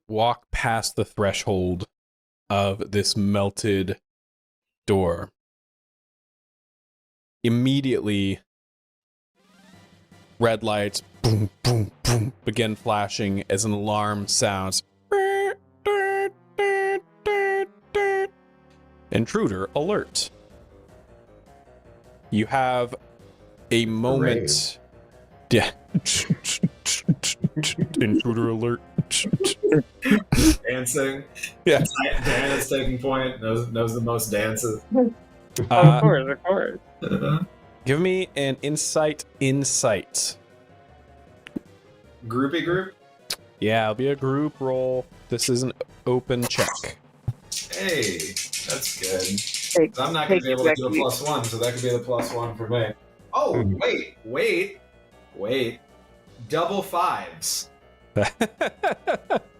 walk past the threshold of this melted door, immediately red lights boom, boom, boom begin flashing as an alarm sounds. Intruder alert. You have a moment. Yeah. Intruder alert. Dancing. Yeah. Dan is taking point. Knows the most dances. Of course. Give me an insight. Groupie group. Yeah, it'll be a group roll. This is an open check. Hey, that's good. So I'm not going to be able to do a +1, so that could be the +1 for me. Oh, wait. Double fives.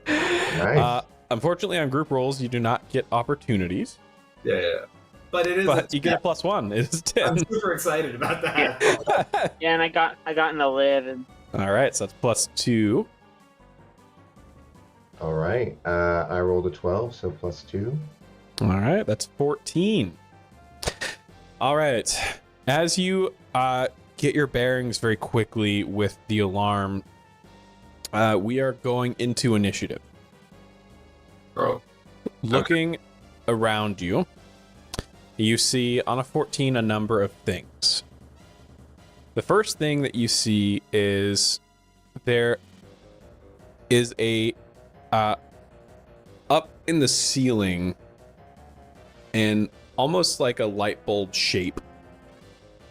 Nice. Unfortunately, on group rolls, you do not get opportunities. Yeah. But it is. But you get a +1. It is 10. I'm super excited about that. Yeah, and I got an 11. All right, so that's +2. All right. I rolled a 12, so +2. All right, that's 14. All right. As you get your bearings very quickly with the alarm, we are going into initiative. Bro. Looking around you, you see on a 14 a number of things. The first thing that you see is there is a up in the ceiling in almost like a light bulb shape.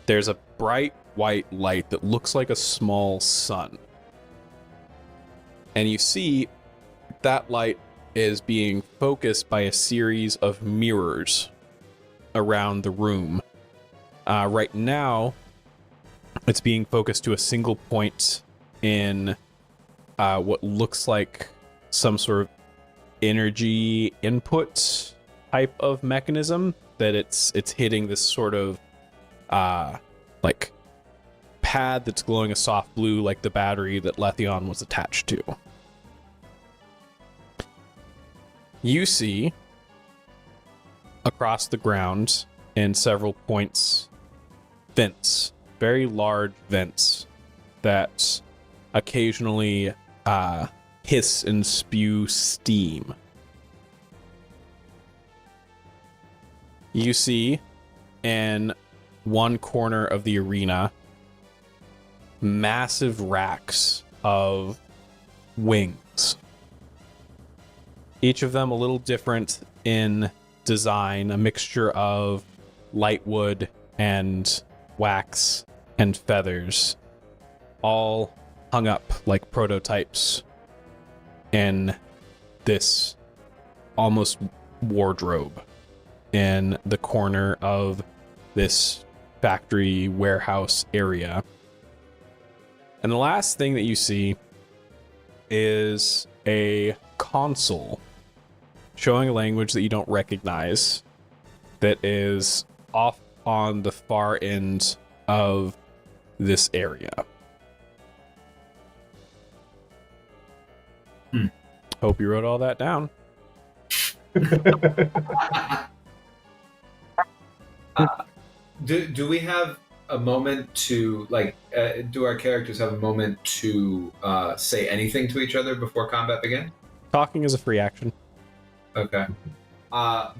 There's a bright white light that looks like a small sun. And you see that light is being focused by a series of mirrors around the room. Right now, it's being focused to a single point in what looks like some sort of energy input type of mechanism that it's hitting this sort of like pad that's glowing a soft blue, like the battery that Letheon was attached to. You see across the ground in several points vents, very large vents that occasionally hiss and spew steam. You see in one corner of the arena massive racks of wings. Each of them a little different in design, a mixture of light wood and wax and feathers, all hung up like prototypes in this almost wardrobe in the corner of this factory warehouse area. And the last thing that you see is a console showing a language that you don't recognize that is off on the far end of this area. Hope you wrote all that down. Do we have a moment to, like, do our characters have a moment to say anything to each other before combat begins? Talking is a free action. Okay.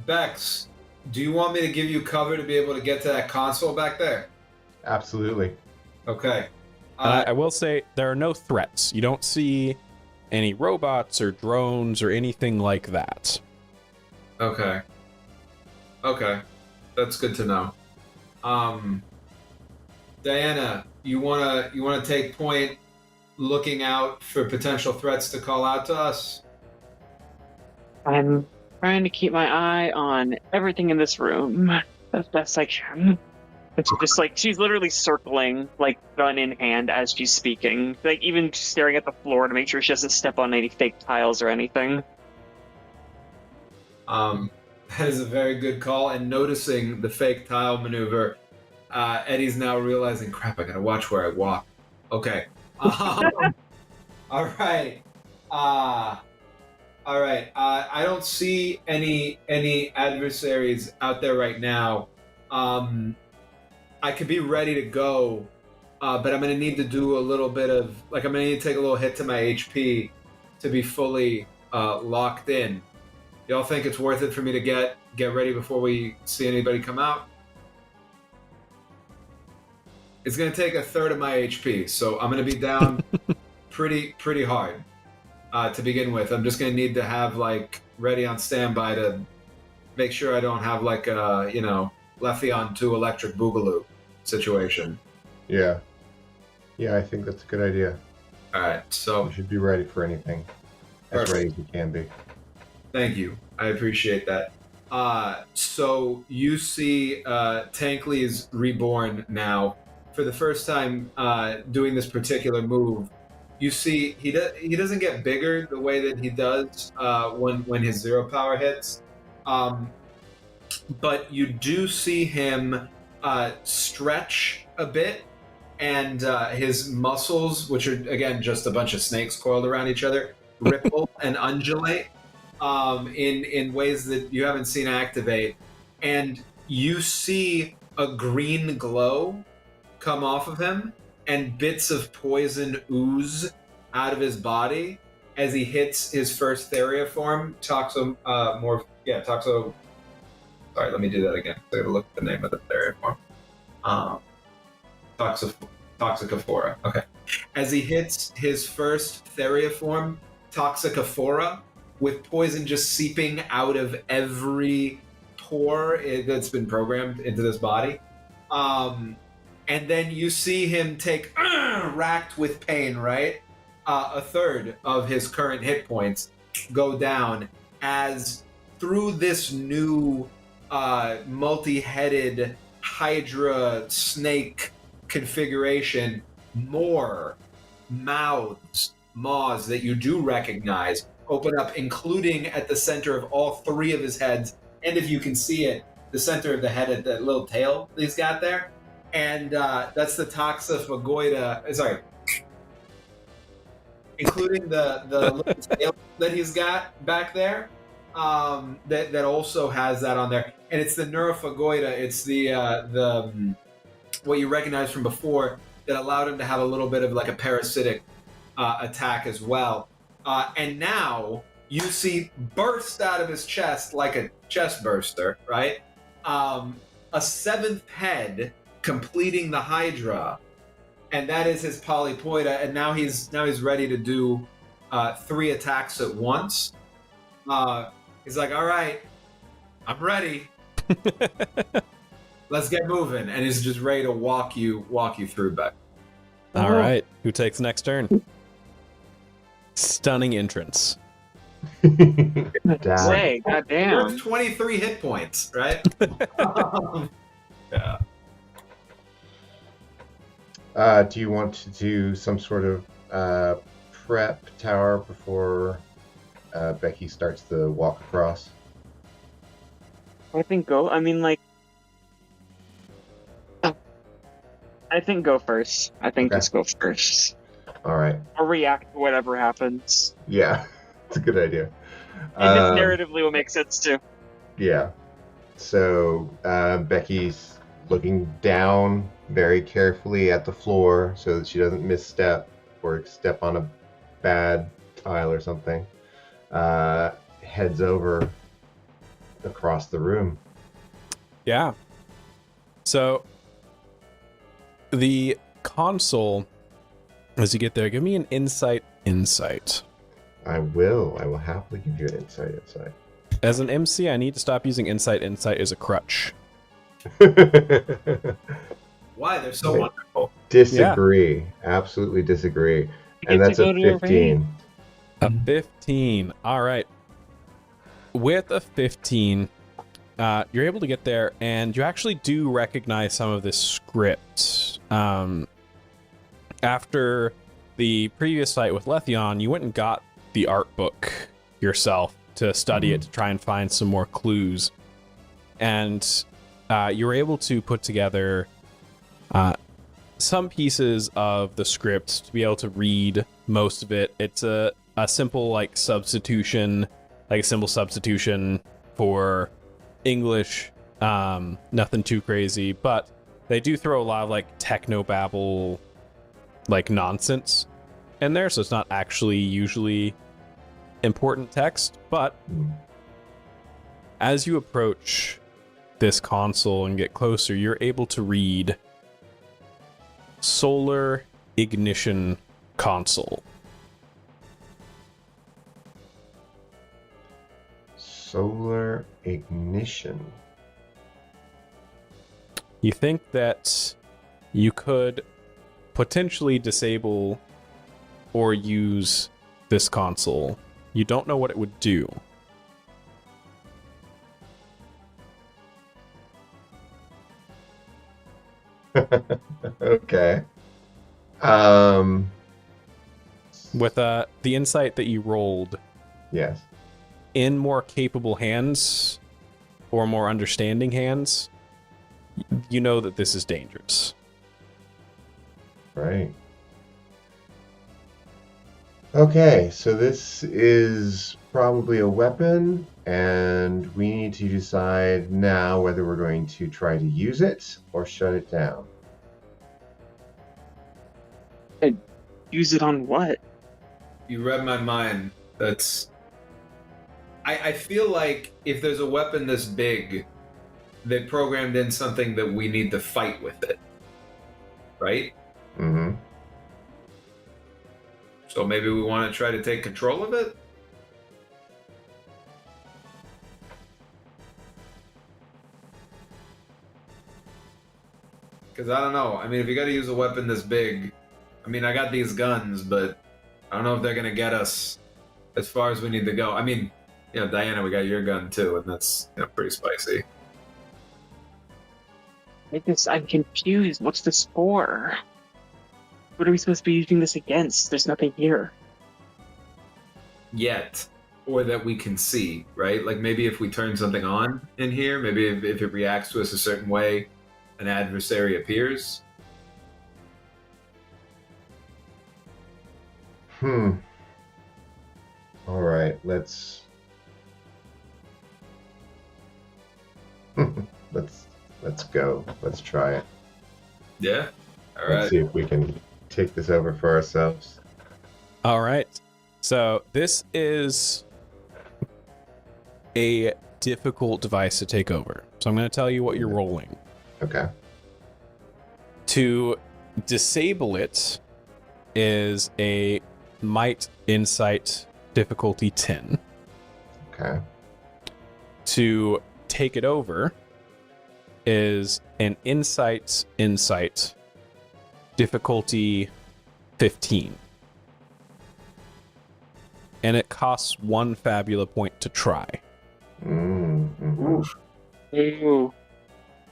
Bex, do you want me to give you cover to be able to get to that console back there? Absolutely. Okay. I will say there are no threats. You don't see any robots or drones or anything like that. Okay. Okay. That's good to know. Diana, you wanna take point looking out for potential threats to call out to us? I'm trying to keep my eye on everything in this room as best I can. It's just like she's literally circling, like gun in hand as she's speaking, like even staring at the floor to make sure she doesn't step on any fake tiles or anything. That is a very good call. And noticing the fake tile maneuver, Eddie's now realizing, crap, I gotta watch where I walk. Okay. All right. All right. I don't see any adversaries out there right now. I could be ready to go, but I'm gonna need to do a little bit of I'm gonna need to take a little hit to my HP to be fully locked in. Y'all think it's worth it for me to get ready before we see anybody come out? It's gonna take a third of my HP, so I'm gonna be down pretty hard to begin with. I'm just gonna need to have ready on standby to make sure I don't have Letheon 2 Electric Boogaloo situation. Yeah, I think that's a good idea. All right, so You should be ready for anything. As Perfect. ready as you can be. Thank you. I appreciate that. So you see Tankley's reborn now. For the first time doing this particular move, you see he doesn't get bigger the way that he does when his zero power hits. But you do see him stretch a bit, and his muscles, which are, again, just a bunch of snakes coiled around each other, ripple and undulate in ways that you haven't seen activate. And you see a green glow come off of him, and bits of poison ooze out of his body as he hits his first Theria form, Toxo. Sorry, let me do that again. I gotta look at the name of the Theria form. Toxicophora. Okay. As he hits his first Theria form, Toxicophora, with poison just seeping out of every pore that's been programmed into this body. And then you see him take, racked with pain, right? A third of his current hit points go down as through this new multi-headed Hydra snake configuration, more maws that you do recognize open up, including at the center of all three of his heads. And if you can see it, the center of the head at that little tail that he's got there. And that's the Toxophagoida, sorry, including the little tail that he's got back there, that also has that on there. And it's the Neurophagoida, it's the what you recognize from before that allowed him to have a little bit of a parasitic attack as well. And now you see burst out of his chest like a chest burster, right? A seventh head completing the Hydra, and that is his Polypoida, and now he's ready to do 3 attacks at once. He's like, all right, I'm ready. Let's get moving, and he's just ready to walk you through, Beck. All right, who takes next turn? Stunning entrance. Say, goddamn. First 23 hit points, right? Yeah. Do you want to do some sort of prep tower before Becky starts the walk across? I think go. I mean, I think go first. I think Okay. just go first. All right. Or react to whatever happens. Yeah, it's a good idea. And this narratively will make sense too. Yeah. So Becky's looking down very carefully at the floor so that she doesn't misstep or step on a bad tile or something. Heads over across the room. Yeah. So the console, as you get there, give me an insight. I will happily give you an insight. As an MC, I need to stop using insight. Insight is a crutch. Why? They're so Wait. wonderful. Disagree. Absolutely disagree. And get to that's a go to a 15. A 15. All right. With a 15, you're able to get there, and you actually do recognize some of this script. After the previous fight with Letheon, you went and got the art book yourself to study it, to try and find some more clues. And you were able to put together some pieces of the script to be able to read most of it. It's a simple like substitution, like a simple substitution for English. Nothing too crazy, but they do throw a lot of like technobabble, like nonsense in there, so it's not actually usually important text. But as you approach this console and get closer, you're able to read Solar Ignition Console. Solar Ignition. You think that you could potentially disable or use this console. You don't know what it would do. Okay. With the insight that you rolled, Yes. in more capable hands or more understanding hands, you know that this is dangerous. Right. Okay, so this is probably a weapon, and we need to decide now whether we're going to try to use it or shut it down. Use it on what? You read my mind. I feel like if there's a weapon this big, they programmed in something that we need to fight with it. Right? Mm-hmm. So maybe we want to try to take control of it? Because I don't know. I mean, if you got to use a weapon this big, I mean, I got these guns, but I don't know if they're going to get us as far as we need to go. I mean, Diana, we got your gun too, and that's pretty spicy. I'm confused. What's this for? What are we supposed to be using this against? There's nothing here. Yet. Or that we can see, right? Like maybe if we turn something on in here, maybe if it reacts to us a certain way, an adversary appears. All right, let's go. Let's try it. Yeah. All Let's right. see if we can take this over for ourselves. All right. So this is a difficult device to take over. So I'm going to tell you what you're rolling. Okay. To disable it is a Might Insight difficulty 10. Okay. To take it over is an Insight difficulty 15. And it costs 1 Fabula point to try. Mm-hmm. Ooh.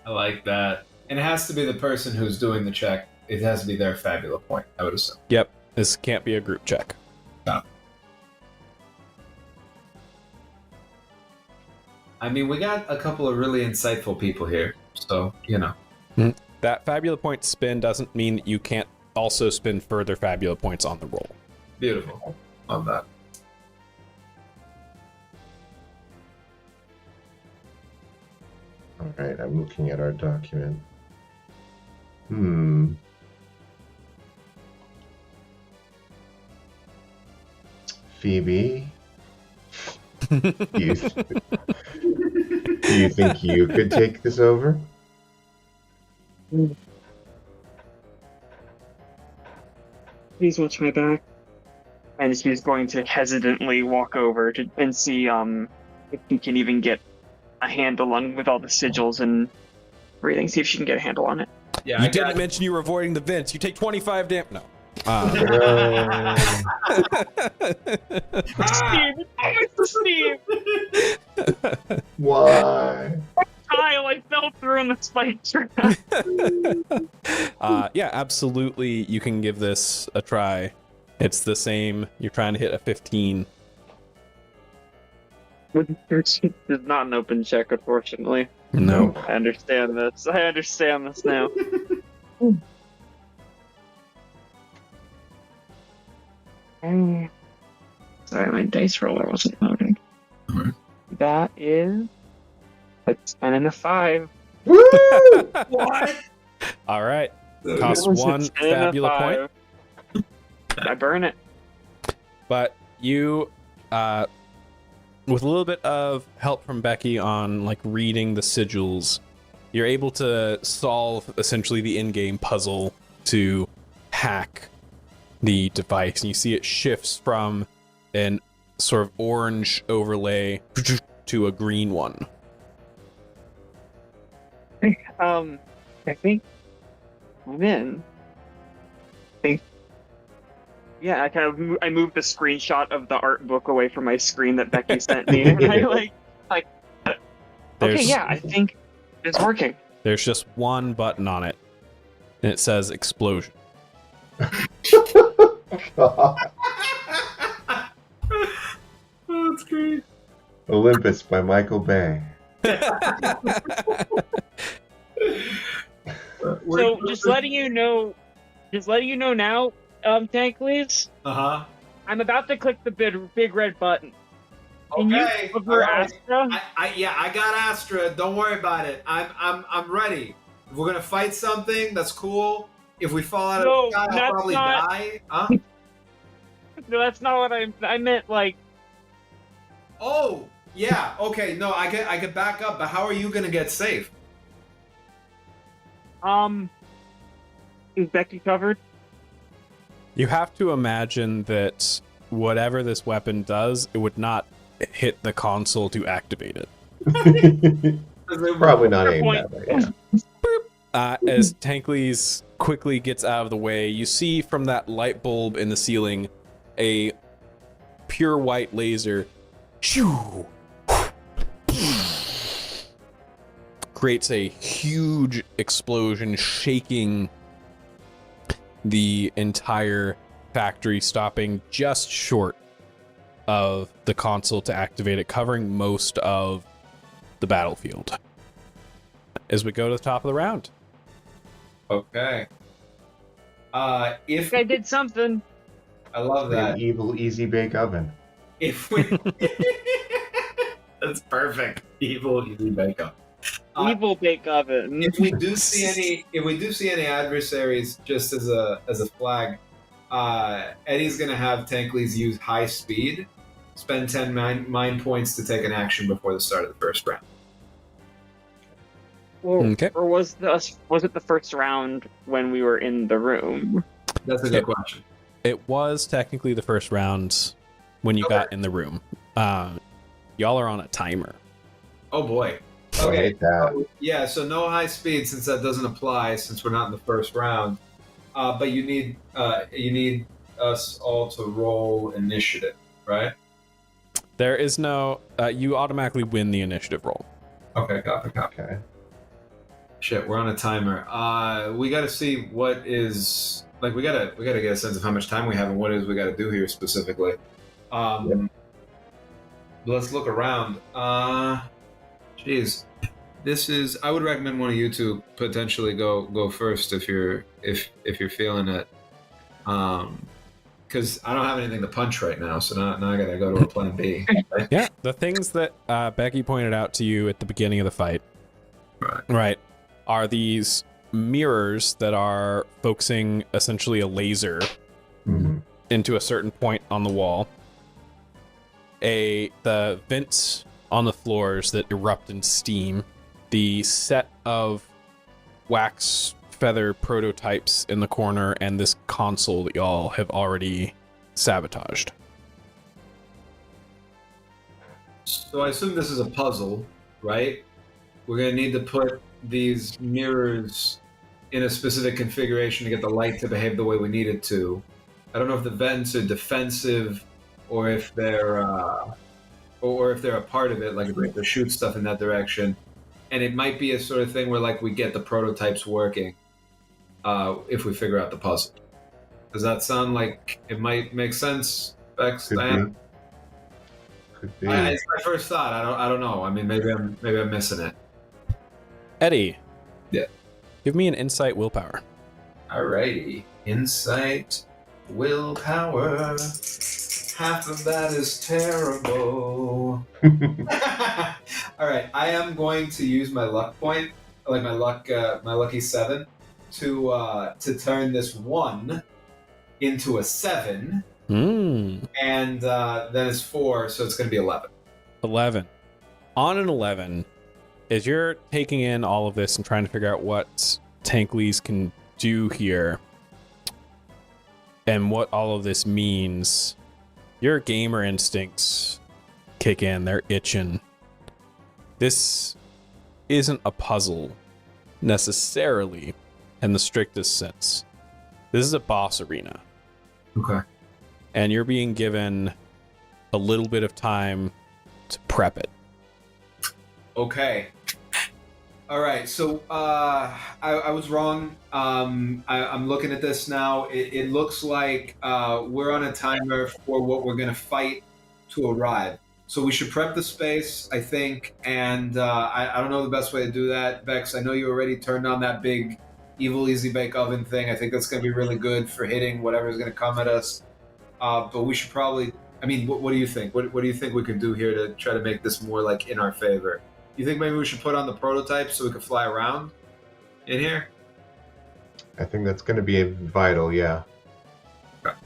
I like that. And it has to be the person who's doing the check. It has to be their Fabula point, I would assume. Yep, this can't be a group check. No. I mean, we got a couple of really insightful people here, so, That Fabula point spin doesn't mean that you can't also spin further Fabula points on the roll. Beautiful. Love that. All right, I'm looking at our document. Phoebe, do you think you could take this over? Please watch my back. and she's going to hesitantly walk over and see if she can even get a handle on with all the sigils and everything. See if she can get a handle on it. Yeah, You didn't mention you were avoiding the vents. You take 25 damage. No. Steve, it's Steve. Why? Kyle, I fell through in the spike trap. Yeah, absolutely. You can give this a try. It's the same. You're trying to hit a 15. It's not an open check, unfortunately. No. I understand this. I understand this now. Sorry, my dice roller wasn't loading. Alright. That is a 10 and a 5. Woo! What? All right. That Cost It was a 1 10 and a Fabula 5. point. I burn it. But you, with a little bit of help from Becky on like reading the sigils, you're able to solve essentially the in-game puzzle to hack the device. And you see it shifts from an sort of orange overlay to a green one. I think I'm in. Yeah, I moved the screenshot of the art book away from my screen that Becky sent me, and I okay, yeah, I think it's working. There's just one button on it, and it says explosion. God. Oh, that's great. Olympus by Michael Bay. So just letting you know now, Tankleys, Uh-huh. I'm about to click the big red button. Can Okay. you cover alright. Astra? I got Astra. Don't worry about it. I'm ready. If we're gonna fight something, that's cool. If we fall out No, of the sky, I'll that's probably not- die. Huh? No, that's not what I meant. Like, Oh, yeah. Okay. No, I could back up. But how are you gonna get safe? is Becky covered? You have to imagine that whatever this weapon does, it would not hit the console to activate it. Probably not Fair aimed point. that way. Yeah. As Tankleys quickly gets out of the way, you see from that light bulb in the ceiling a pure white laser shoo, creates a huge explosion, shaking the entire factory, stopping just short of the console to activate it, covering most of the battlefield. As we go to the top of the round. Okay. If I did something. I love An that. evil easy bake oven. If we That's perfect. Evil easy bake up. Evil bake oven. If we do see any adversaries, just as a flag, Eddie's gonna have Tankleys use high speed, spend 10 mind points to take an action before the start of the first round. Okay. Or was it the first round when we were in the room? That's a good question. It was technically the first round when you got in the room. Y'all are on a timer. Oh boy. I Okay. hate that. Yeah, so no high speed since that doesn't apply since we're not in the first round. But you need us all to roll initiative, right? There is no. You automatically win the initiative roll. Okay, copy. Okay. Shit, we're on a timer. We got to see what is like. We gotta get a sense of how much time we have and what it is we got to do here specifically. Let's look around. Jeez, this is. I would recommend one of you two potentially go first if you're feeling it. Because I don't have anything to punch right now, so now I gotta go to a plan B. Right? Yeah, the things that Becky pointed out to you at the beginning of the fight, right, are these mirrors that are focusing essentially a laser Mhm. into a certain point on the wall. The vents on the floors that erupt in steam, the set of wax feather prototypes in the corner, and this console that y'all have already sabotaged. So I assume this is a puzzle, right? We're going to need to put these mirrors in a specific configuration to get the light to behave the way we need it to. I don't know if the vents are defensive or if they're a part of it, like if we have to shoot stuff in that direction. And it might be a sort of thing where like we get the prototypes working if we figure out the puzzle. Does that sound like it might make sense, Bex? Could be. It's my first thought. I don't know. I mean, maybe I'm missing it. Eddie. Yeah. Give me an insight willpower. Alrighty. Insight, willpower. Half of that is terrible. All right. I am going to use my luck point, like my lucky 7, to turn this 1 into a 7. And then it's 4, so it's going to be 11. 11. On an 11, as you're taking in all of this and trying to figure out what Tankleys can do here and what all of this means, your gamer instincts kick in. They're itching. This isn't a puzzle necessarily in the strictest sense. This is a boss arena. Okay. And you're being given a little bit of time to prep it. Okay. All right. So I was wrong. I'm looking at this now. It looks like we're on a timer for what we're going to fight to arrive. So we should prep the space, I think. And I don't know the best way to do that, Vex. I know you already turned on that big evil easy bake oven thing. I think that's going to be really good for hitting whatever's going to come at us. But we should probably, I mean, what do you think? What do you think we can do here to try to make this more like in our favor? You think maybe we should put on the prototype so we can fly around in here? I think that's going to be vital, yeah. Okay.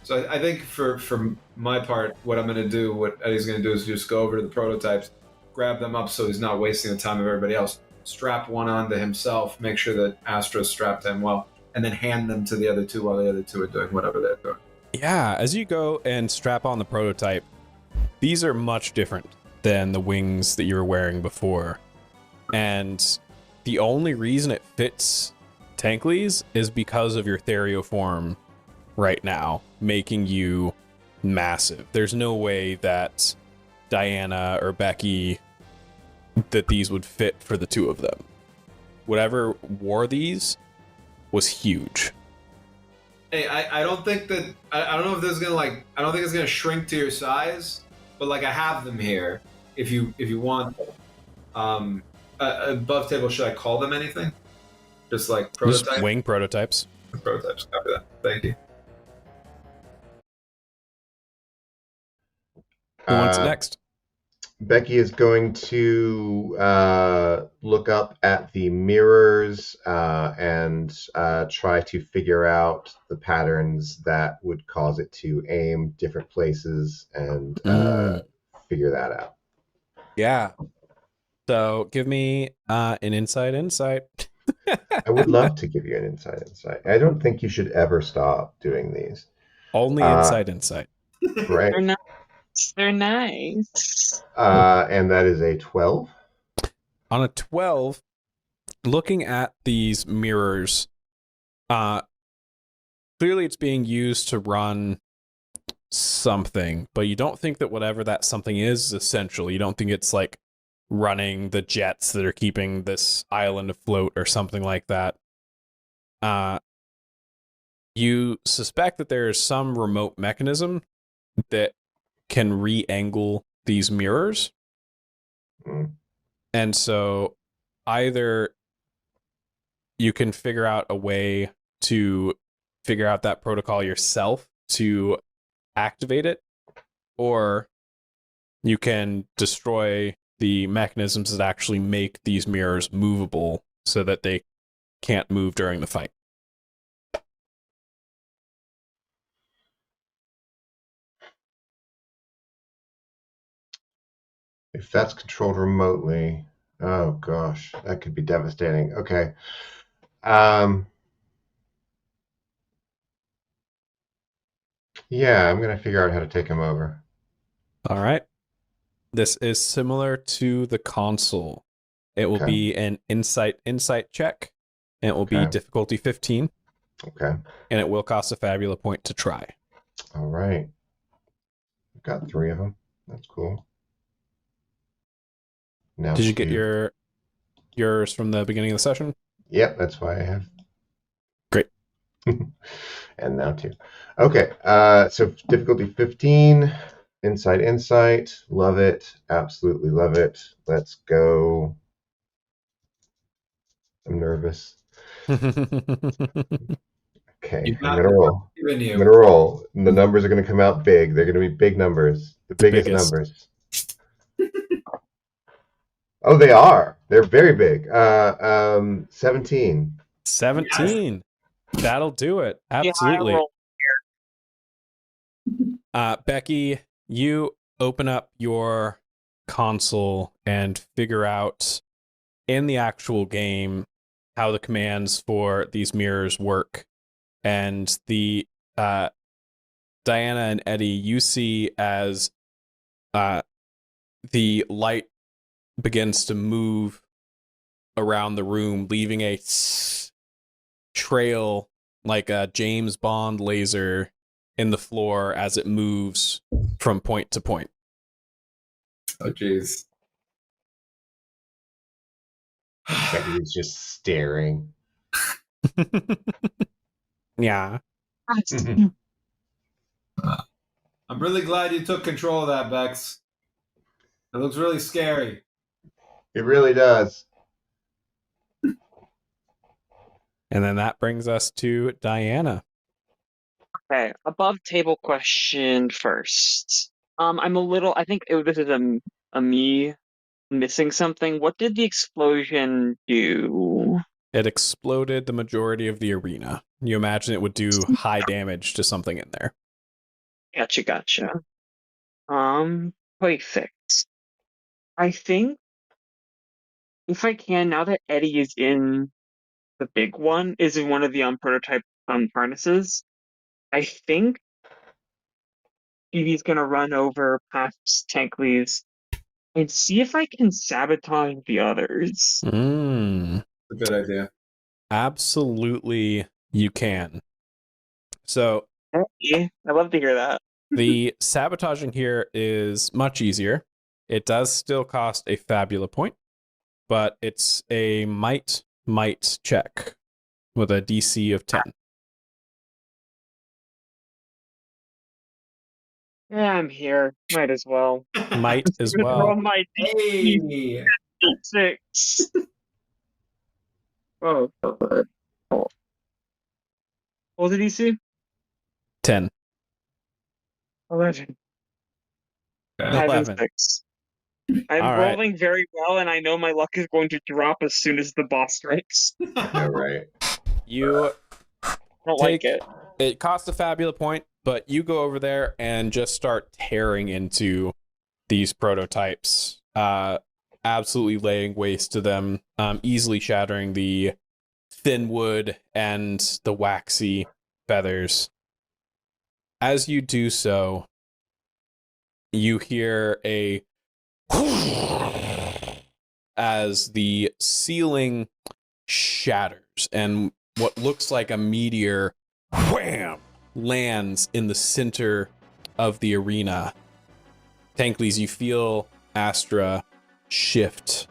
So I think for my part, what I'm going to do, what Eddie's going to do is just go over to the prototypes, grab them up so he's not wasting the time of everybody else, strap one onto himself, make sure that Astra's strapped him well, and then hand them to the other two while the other two are doing whatever they're doing. Yeah, as you go and strap on the prototype, these are much different than the wings that you were wearing before. And the only reason it fits Tankleys is because of your therioform right now, making you massive. There's no way that Diana or Becky, that these would fit for the two of them. Whatever wore these was huge. Hey, I don't think that I don't know if this is gonna like I don't think it's gonna shrink to your size, but like I have them here if you want. Above table, should I call them anything? Just like prototypes? Just wing prototypes. Prototypes, copy that. Thank you. Who wants it next? Becky is going to look up at the mirrors and try to figure out the patterns that would cause it to aim different places and figure that out. Yeah. So give me an insight. I would love to give you an insight. I don't think you should ever stop doing these. Only insight. Right. They're nice. And that is a 12. On a 12, looking at these mirrors, clearly it's being used to run something, but you don't think that whatever that something is essential. You don't think it's like running the jets that are keeping this island afloat or something like that. You suspect that there is some remote mechanism that can re-angle these mirrors. And so either you can figure out a way to figure out that protocol yourself to activate it, or you can destroy the mechanisms that actually make these mirrors movable so that they can't move during the fight. If that's controlled remotely, oh gosh, that could be devastating. Okay. Yeah, I'm gonna figure out how to take him over. All right. This is similar to the console. It will Okay. be an insight check, and it will be Okay. difficulty 15, Okay. and it will cost a Fabula point to try. All right. Got 3 of them. That's cool. Now Did you get 2. yours from the beginning of the session? Yep, that's why I have. Great. And now 2. Okay, so difficulty 15, insight. Love it. Absolutely love it. Let's go. I'm nervous. Okay, You I'm got gonna the roll. given you. I'm gonna roll. And the numbers are gonna come out big. They're gonna be big numbers. The biggest numbers. Oh, they are. They're very big. 17. 17. Yes. That'll do it. Yeah, Absolutely. I roll. Becky, you open up your console and figure out in the actual game how the commands for these mirrors work. And the Diana and Eddie, you see as the light begins to move around the room, leaving a trail like a James Bond laser in the floor as it moves from point to point. Oh, jeez. Becky's just staring. Yeah. I'm really glad you took control of that, Bex. It looks really scary. It really does. And then that brings us to Diana. Okay, above table question first. I'm a little. I think this is a me missing something. What did the explosion do? It exploded the majority of the arena. You imagine it would do high damage to something in there. Gotcha. Perfect. I think if I can, now that Eddie is in the big one, is in one of the prototype harnesses, I think Evie's gonna run over past Tankley's and see if I can sabotage the others. A good idea. Absolutely, you can. So, Yeah, I love to hear that. the sabotaging here is much easier. It does still cost a Fabula point, but it's a might check with a DC of 10. Yeah, I'm here. Might as well. Might as well. Roll my Hey! 6. Oh. What did he see? 10. 11. Okay. 11. 6. I'm All right. rolling very well, and I know my luck is going to drop as soon as the boss strikes. Yeah, right. You Don't like it. It costs a Fabula point, but you go over there and just start tearing into these prototypes, absolutely laying waste to them, easily shattering the thin wood and the waxy feathers. As you do so, you hear a as the ceiling shatters and what looks like a meteor wham lands in the center of the arena. Tankley's, you feel Astra shift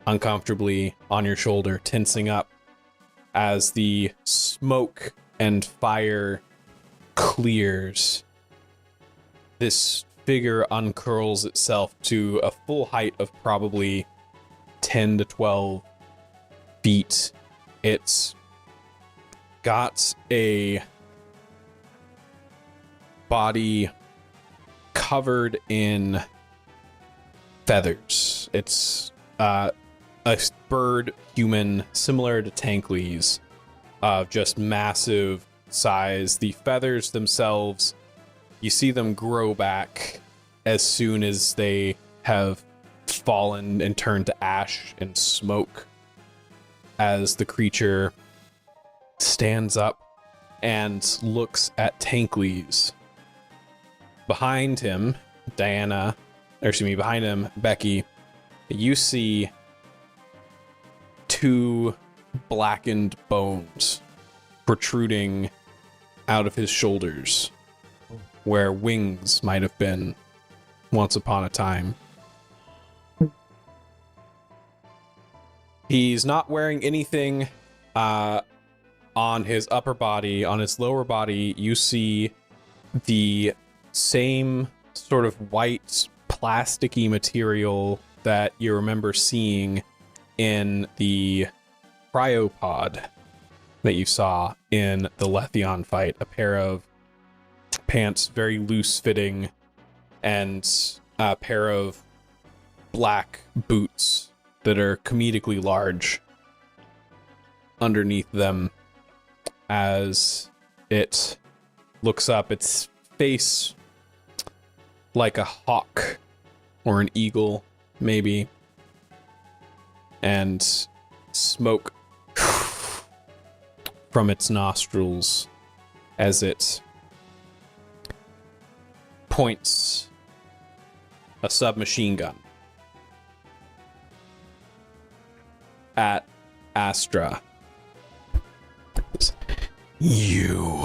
uncomfortably on your shoulder, tensing up as the smoke and fire clears. This figure uncurls itself to a full height of probably 10 to 12 feet. It's got a body covered in feathers. It's a bird human similar to Tankley's, of just massive size. The feathers themselves, you see them grow back as soon as they have fallen and turned to ash and smoke, as the creature stands up and looks at Tankleys. Behind him, behind him, Becky, you see 2 blackened bones protruding out of his shoulders, where wings might have been once upon a time. He's not wearing anything on his upper body. On his lower body, you see the same sort of white plasticky material that you remember seeing in the cryopod that you saw in the Letheon fight. A pair of pants, very loose fitting, and a pair of black boots that are comedically large underneath them. As it looks up, its face like a hawk or an eagle, maybe, and smoke from its nostrils as it points a submachine gun at Astra. You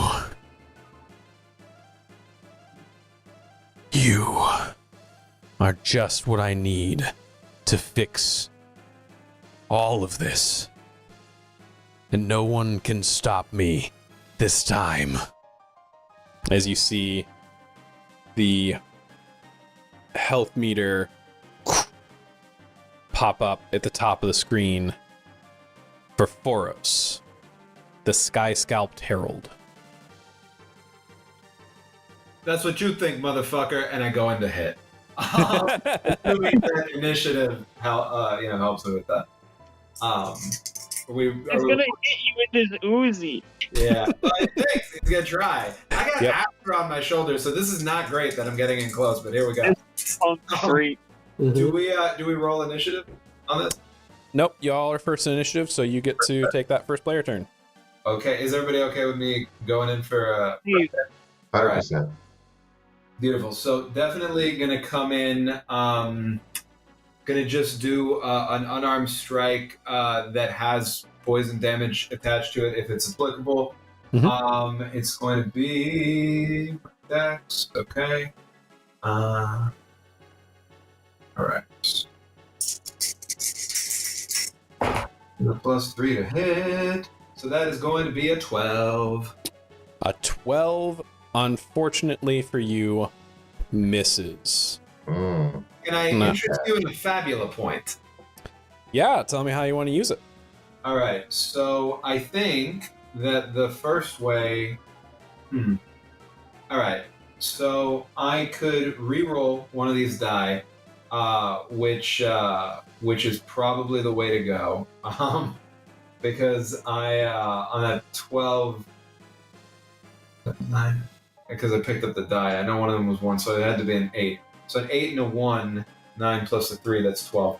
are just what I need to fix all of this. And no one can stop me this time. As you see the health meter pop up at the top of the screen for Foros, the Sky-Scalped Herald. That's what you think, motherfucker, and I go into hit. Doing that initiative helps me with that. He's gonna hit you with his Uzi. Yeah, well, thanks. He's gonna try. I got Astra on my shoulder, so this is not great that I'm getting in close. But here we go. Great. Do we roll initiative on this? Nope, y'all are first in initiative, so you get to take that first player turn. Okay, is everybody okay with me going in for 100%. Beautiful. So definitely gonna come in. Gonna just do an unarmed strike that has poison damage attached to it if it's applicable. Mm-hmm. It's going to be Dex. Okay. All right. The +3 to hit. So that is going to be a 12. A 12, unfortunately for you, misses. Mm. Can I interest you in a Fabula point? Yeah, tell me how you want to use it. All right, so I think that the first way... All right, so I could re-roll one of these die, which is probably the way to go, because I on that 12... 9, because I picked up the die. I know one of them was 1, so it had to be an 8. So an 8 and a 1, 9 plus a 3, that's 12.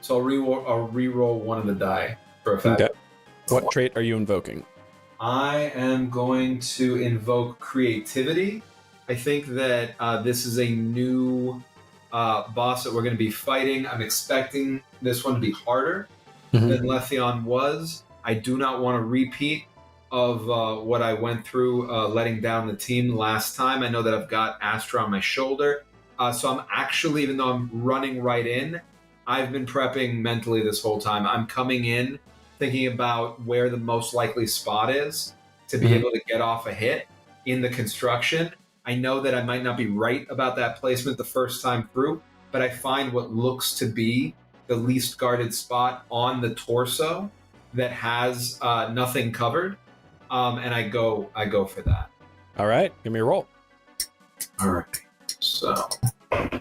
So I'll re-roll one of the die for a fact. Okay. What trait are you invoking? I am going to invoke creativity. I think that this is a new boss that we're going to be fighting. I'm expecting this one to be harder than Letheon was. I do not want to repeat of what I went through letting down the team last time. I know that I've got Astra on my shoulder. So I'm actually, even though I'm running right in, I've been prepping mentally this whole time. I'm coming in thinking about where the most likely spot is to be able to get off a hit in the construction. I know that I might not be right about that placement the first time through, but I find what looks to be the least guarded spot on the torso that has nothing covered. And I go for that. All right, give me a roll. All right, so okay,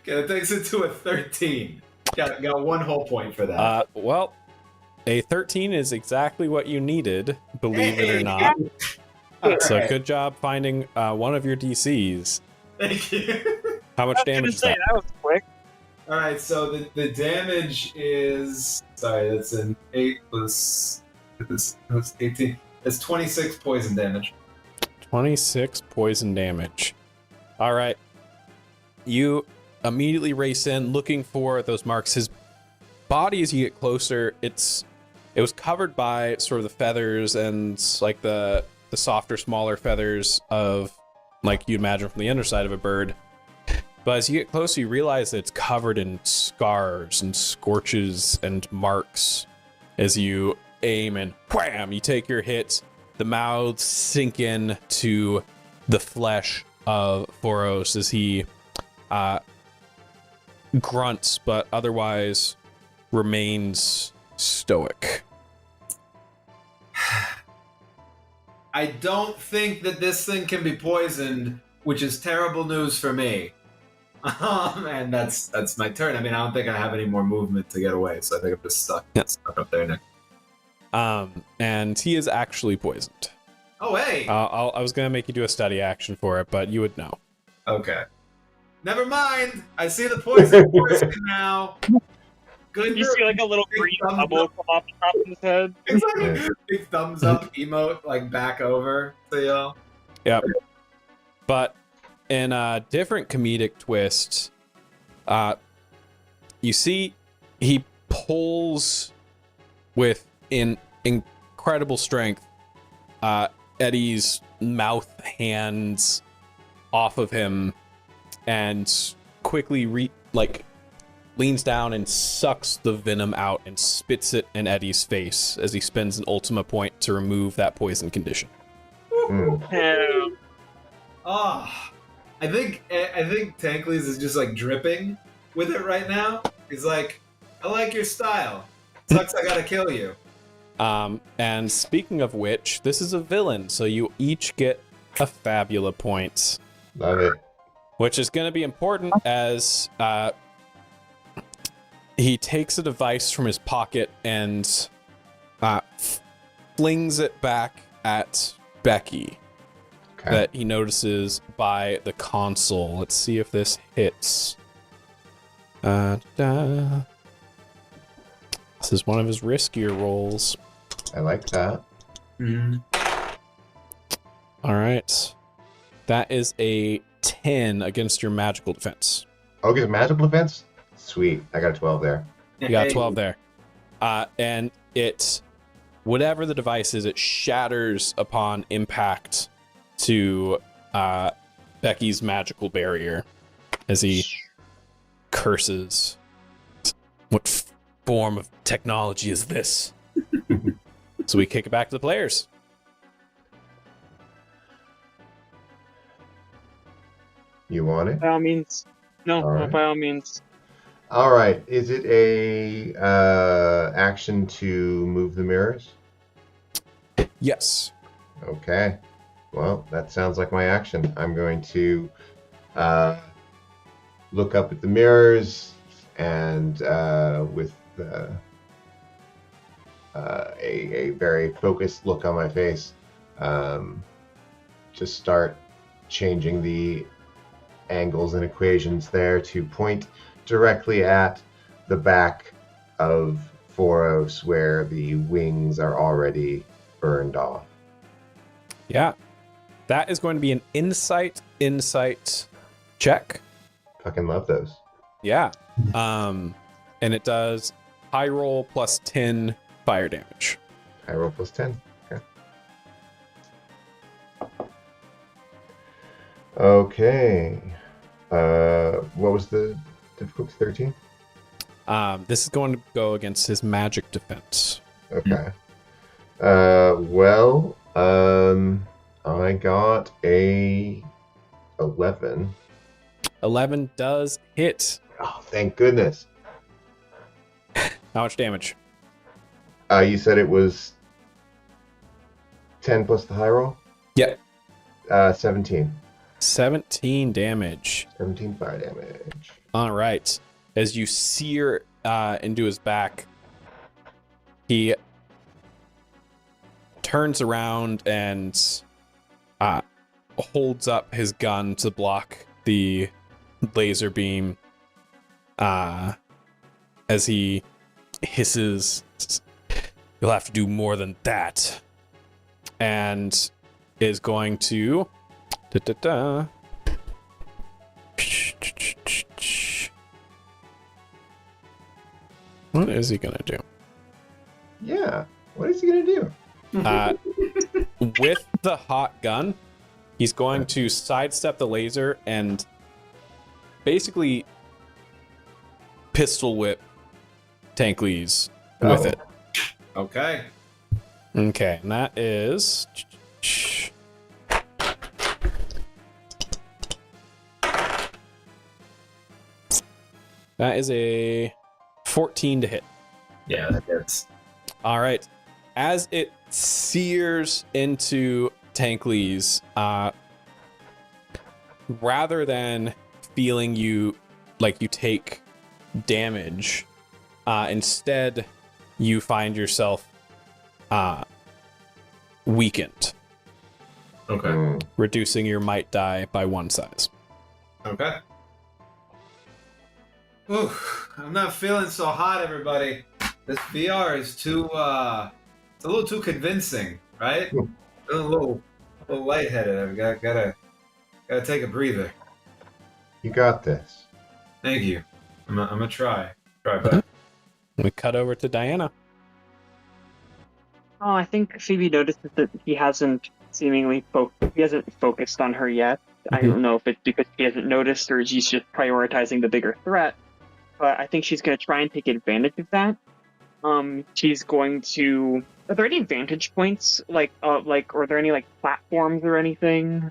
that takes it to a 13. Got 1 whole point for that. Well, a 13 is exactly what you needed, believe it or not. So good job finding one of your DCs. Thank you. How much damage is that? That was quick. All right, so the damage is... Sorry, that's an 8 plus It was 18. It's 26 poison damage. 26 poison damage. All right. You immediately race in looking for those marks. His body, as you get closer, it was covered by sort of the feathers and like the softer, smaller feathers of like you'd imagine from the underside of a bird. But as you get closer, you realize that it's covered in scars and scorches and marks. As you aim and wham, you take your hit. The mouths sink in to the flesh of Foros as he grunts, but otherwise remains stoic. I don't think that this thing can be poisoned, which is terrible news for me. And that's my turn. I mean, I don't think I have any more movement to get away, so I think I'm just stuck up there now. And he is actually poisoned. Oh, hey! I was gonna make you do a study action for it, but you would know. Okay. Never mind. I see the poison now. Good. You see like a little green bubble come off the top of his head. It's like a big thumbs up emote, like back over to y'all. Yep. But in a different comedic twist, you see he pulls with incredible strength Eddie's mouth hands off of him and quickly leans down and sucks the venom out and spits it in Eddie's face as he spends an Ultima point to remove that poison condition. Oh, I think Tankleys is just like dripping with it right now. He's like, I like your style. Sucks I gotta kill you. And speaking of which, this is a villain, so you each get a Fabula point. Love it. Which is going to be important as he takes a device from his pocket and flings it back at Becky. Okay. That he notices by the console. Let's see if this hits. This is one of his riskier rolls. I like that. Mm-hmm. All right. That is a 10 against your magical defense. Oh, get a magical defense? Sweet. I got a 12 there. You got 12 there. And it, whatever the device is, it shatters upon impact to Becky's magical barrier as he curses. What form of technology is this? So we kick it back to the players. You want it? By all means. No, All right. by all means. All right. Is it a action to move the mirrors? Yes. Okay. Well, that sounds like my action. I'm going to look up at the mirrors and with a very focused look on my face, just start changing the angles and equations there to point directly at the back of Foros where the wings are already burned off. Yeah. That is going to be an insight check. Fucking love those. Yeah. And it does high roll plus 10 fire damage. I roll plus 10. Okay. What was the difficulty? 13? This is going to go against his magic defense. Okay. I got a 11. 11 does hit. Oh, thank goodness. How much damage? You said it was 10 plus the high roll? Yeah. 17. 17 damage. 17 fire damage. All right. As you sear into his back, he turns around and holds up his gun to block the laser beam as he hisses, You'll have to do more than that. And is going to... What is he gonna do? Yeah. What is he gonna do? With the hot gun, he's going to sidestep the laser and basically pistol whip Tankleys with it. Okay. Okay, and that is... That is a 14 to hit. Yeah, that hits. All right. As it sears into Tankleys, rather than feeling you take damage, instead you find yourself weakened, Okay. reducing your might die by 1 size. Okay. Ooh, I'm not feeling so hot, everybody. This VR is too, it's a little too convincing, right? A little lightheaded. I've gotta take a breather. You got this. Thank you. I'm gonna try. Try back. We cut over to Diana. Oh, I think Phoebe notices that he hasn't focused on her yet. I don't know if it's because he hasn't noticed or he's just prioritizing the bigger threat. But I think she's going to try and take advantage of that. She's going to... Are there any vantage points? Are there any, platforms or anything?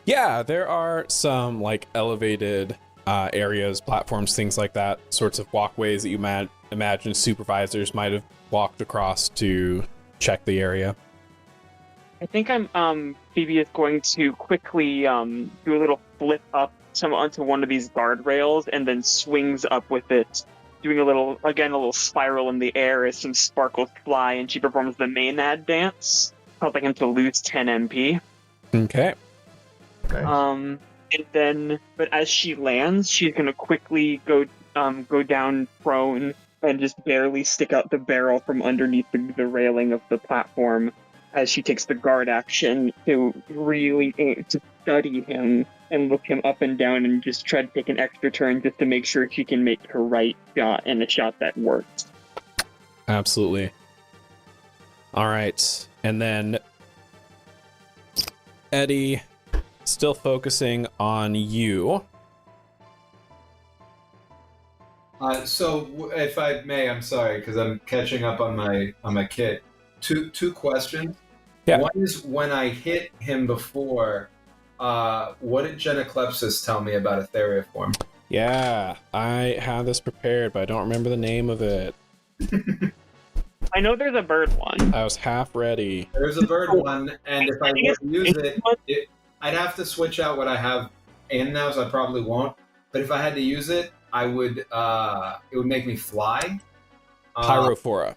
Yeah, there are some, elevated areas, platforms, things like that. Sorts of walkways that you imagine supervisors might have walked across to check the area. I think Phoebe is going to quickly do a little flip up onto one of these guardrails and then swings up with it, doing a little spiral in the air as some sparkles fly, and she performs the Maenad dance, helping him to lose 10 MP. Okay. Nice. And then, but as she lands, she's gonna quickly go down prone and just barely stick out the barrel from underneath the railing of the platform as she takes the guard action to really to study him and look him up and down and just try to take an extra turn just to make sure she can make her right shot and a shot that works. Absolutely. All right. And then Eddie, still focusing on you. So if I may, I'm sorry because I'm catching up on my kit. Two questions. Yeah. One is when I hit him before, what did Geneclepsis tell me about Etheriaform? Yeah, I have this prepared, but I don't remember the name of it. I know there's a bird one. I was half ready. There's a bird one, and if I were to use it, I'd have to switch out what I have in now, so I probably won't. But if I had to use it, I would. It would make me fly. Pyrophora.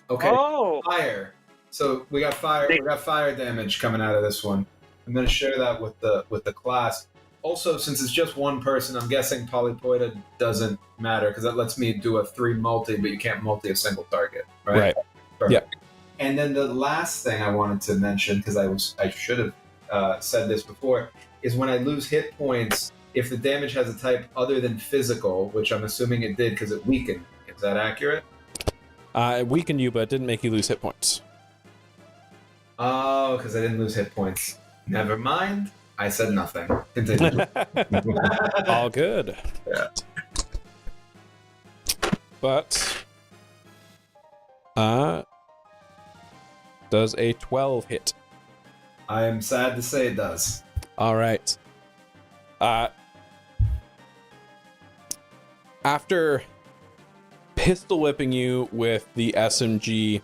Okay. Oh! Fire. So we got fire. We got fire damage coming out of this one. I'm going to share that with the class. Also, since it's just one person, I'm guessing Polypoida doesn't matter because that lets me do a 3 multi, but you can't multi a single target, right? Right. Yeah. And then the last thing I wanted to mention, because I should have said this before, is when I lose hit points, if the damage has a type other than physical, which I'm assuming it did because it weakened. Is that accurate? It weakened you, but it didn't make you lose hit points. Oh, because I didn't lose hit points. Never mind. I said nothing. Continue. All good. Yeah. But does a 12 hit? I am sad to say it does. All right. After pistol whipping you with the SMG,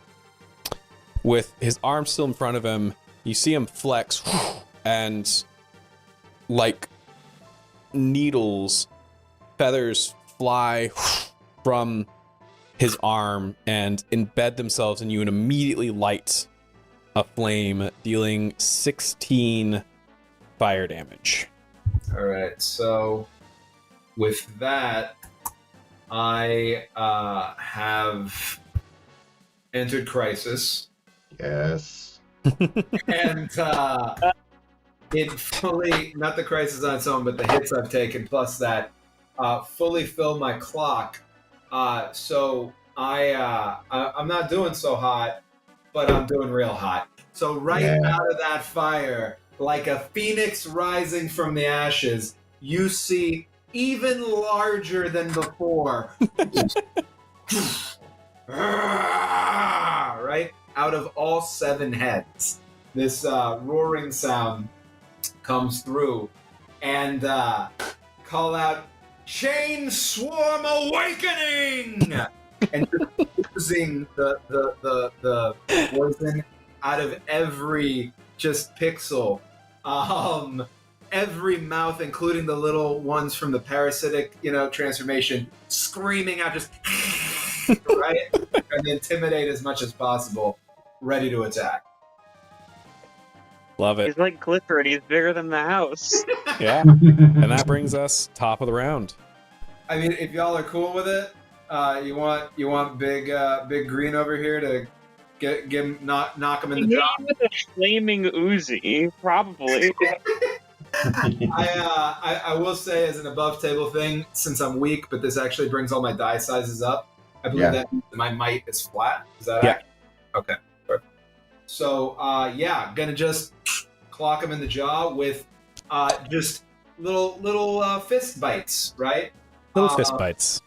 with his arm still in front of him, you see him flex and like needles, feathers fly from his arm and embed themselves in you and immediately light a flame, dealing 16 fire damage. All right. So with that, I have entered Crisis, Yes. and it fully, not the Crisis on its own, but the hits I've taken, plus that, fully fill my clock. So I'm not doing so hot, but I'm doing real hot. So out of that fire, like a phoenix rising from the ashes, you see even larger than before. Right? Out of all 7 heads, this roaring sound comes through, and call out, "Chain Swarm Awakening!" And just using the poison out of every just pixel, every mouth, including the little ones from the parasitic, transformation, screaming out, just right, and intimidate as much as possible, ready to attack. Love it. He's like Clifford. He's bigger than the house. Yeah. And that brings us top of the round. I mean, if y'all are cool with it, you want big green over here to knock him in the jaw. With a flaming Uzi, probably. I will say, as an above table thing, since I'm weak, but this actually brings all my die sizes up. I believe that my might is flat. Is that accurate? Okay. Perfect. So gonna just clock him in the jaw with just little fist bites, right? Little fist bites.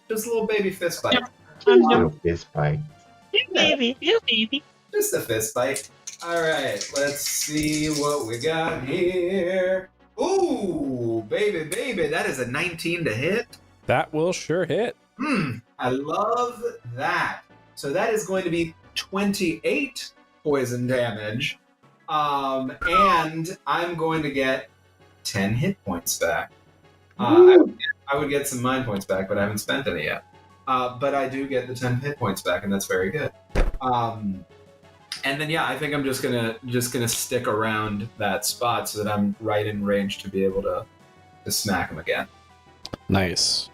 Just little baby fist bites. Little fist bite. Baby. Just a fist bite. All right, let's see what we got here. Ooh, baby, that is a 19 to hit. That will sure hit. I love that. So that is going to be 28 poison damage. And I'm going to get 10 hit points back. I would get some mind points back, but I haven't spent any yet. But I do get the 10 hit points back, and that's very good. And then I think I'm just gonna stick around that spot so that I'm right in range to be able to smack him again. Nice.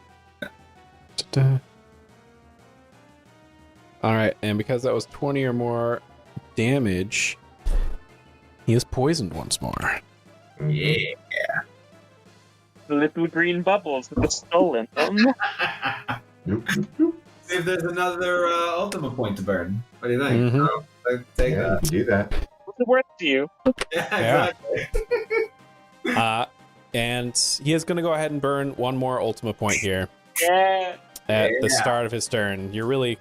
Ta-da. All right, and because that was 20 or more damage, he is poisoned once more. Yeah. Little green bubbles with a skull in them. See if there's another Ultima point to burn. What do you think? Mm-hmm. Take You that. can do that. What's it worth to you? Yeah, exactly. And he is going to go ahead and burn one more Ultima point here at the start of his turn. You're really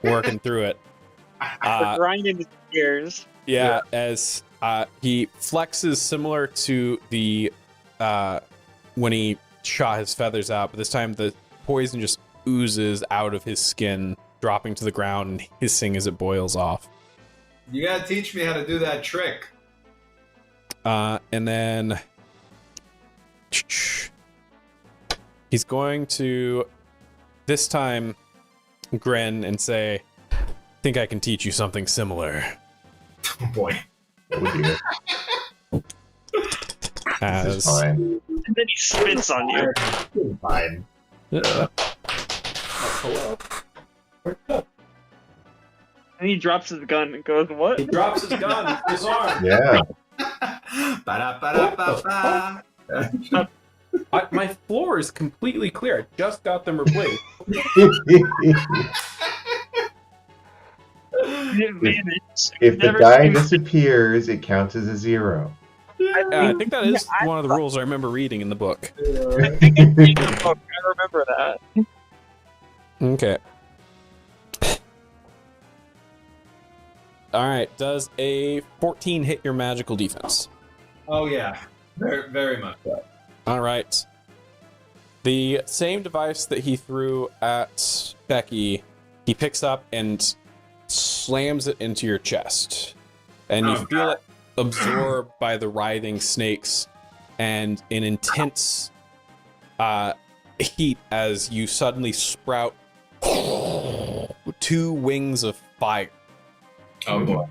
working through it. Grinding his gears. Yeah, as he flexes similar to the when he shot his feathers out, but this time the poison just oozes out of his skin, dropping to the ground and hissing as it boils off. You gotta teach me how to do that trick. And then he's going to this time grin and say, "I think I can teach you something similar." Oh boy. Oh dear. This is fine. And then he spits on you. Fine. Hello. And he drops his gun and goes, "What?" He drops his gun, his arm. Yeah. Ba-da-ba-da-ba-ba. My floor is completely clear. I just got them replaced. If the die disappears, it counts as a 0. I think that is one of the rules I remember reading in the book. I think it's in the book. I remember that. Okay. Alright, does a 14 hit your magical defense? Oh yeah, very, very much so. Alright. The same device that he threw at Becky, he picks up and slams it into your chest. And you feel it absorbed by the writhing snakes and an intense heat as you suddenly sprout 2 wings of fire. Oh boy.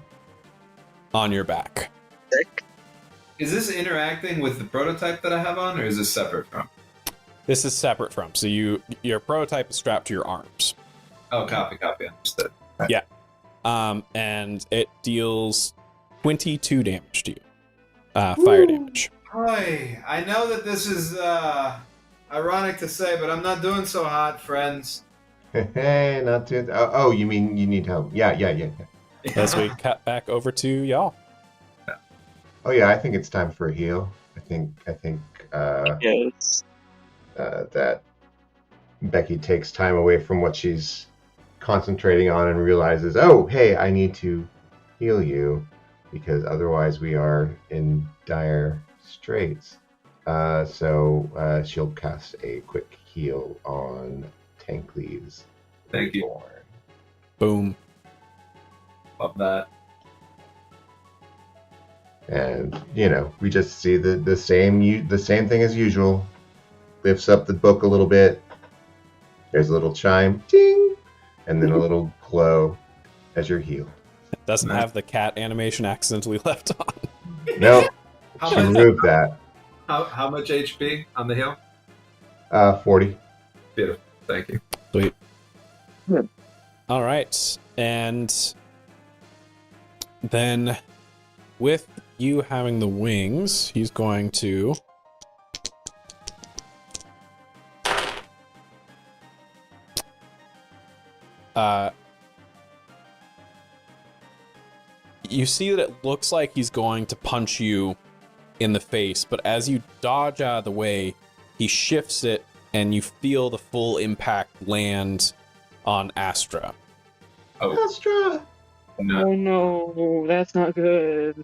On your back. Is this interacting with the prototype that I have on, or is this separate from? This is separate from. So your prototype is strapped to your arms. Oh, copy, understood. Yeah. And it deals 22 damage to you. Fire damage. Boy, I know that this is ironic to say, but I'm not doing so hot, friends. Hey, not too. Oh, you mean you need help? Yeah. As we cut back over to y'all. Oh yeah, I think it's time for a heal. I think Yes. that Becky takes time away from what she's concentrating on and realizes, oh, hey, I need to heal you because otherwise we are in dire straits. So she'll cast a quick heal on Tanklee's. Thank you. Born. Boom. Love that. And we just see the same thing as usual. Lifts up the book a little bit. There's a little chime, ding, and then a little glow as you're healed. It doesn't have the cat animation accidentally left on. Nope, How she much, removed that. how much HP on the hill? 40. Beautiful. Thank you. Sweet. Good. All right. And then with you having the wings, he's going to you see that it looks like he's going to punch you in the face, but as you dodge out of the way, he shifts it and you feel the full impact land on Astra. Astra! No. Oh no, that's not good.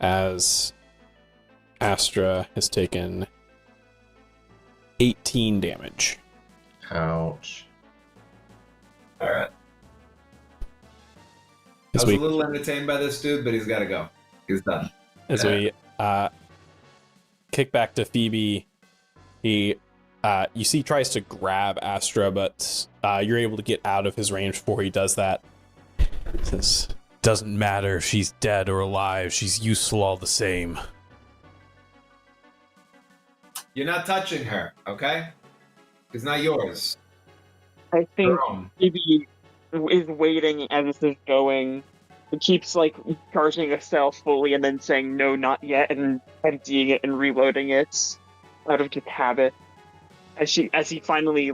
As Astra has taken 18 damage. Ouch. All right. I As was we a little entertained by this dude, but he's got to go. He's done. we kick back to Phoebe, he you see tries to grab Astra, but you're able to get out of his range before he does that. He says, "Doesn't matter if she's dead or alive, she's useful all the same." You're not touching her, okay? It's not yours. I think Her own. Phoebe is waiting as this is going. It keeps charging herself fully and then saying no, not yet, and emptying it and reloading it out of just habit. As he finally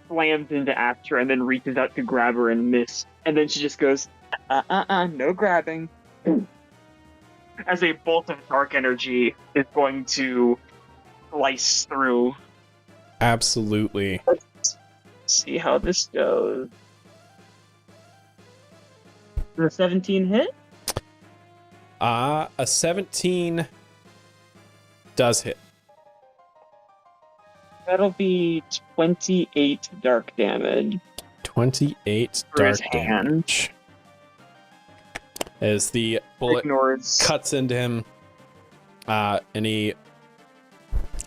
slams into Astra and then reaches out to grab her and miss, and then she just goes, no grabbing. As a bolt of dark energy is going to slice through. Absolutely. Let's see how this goes. The 17 hit? A 17 does hit. That'll be 28 dark damage. 28 For his dark hand. damage. As the bullet Ignores. cuts into him, and he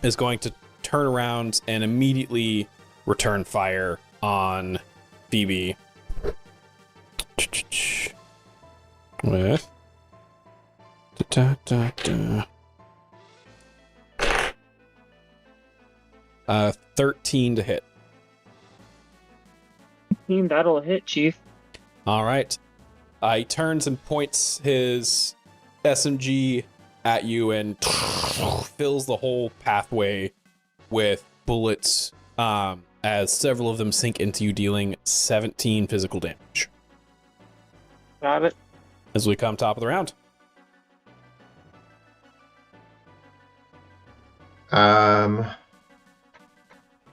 is going to turn around and immediately return fire on Phoebe. With 13 to hit. That'll hit, Chief. All right. He turns and points his SMG at you and fills the whole pathway with bullets, as several of them sink into you, dealing 17 physical damage. Got it. As we come top of the round.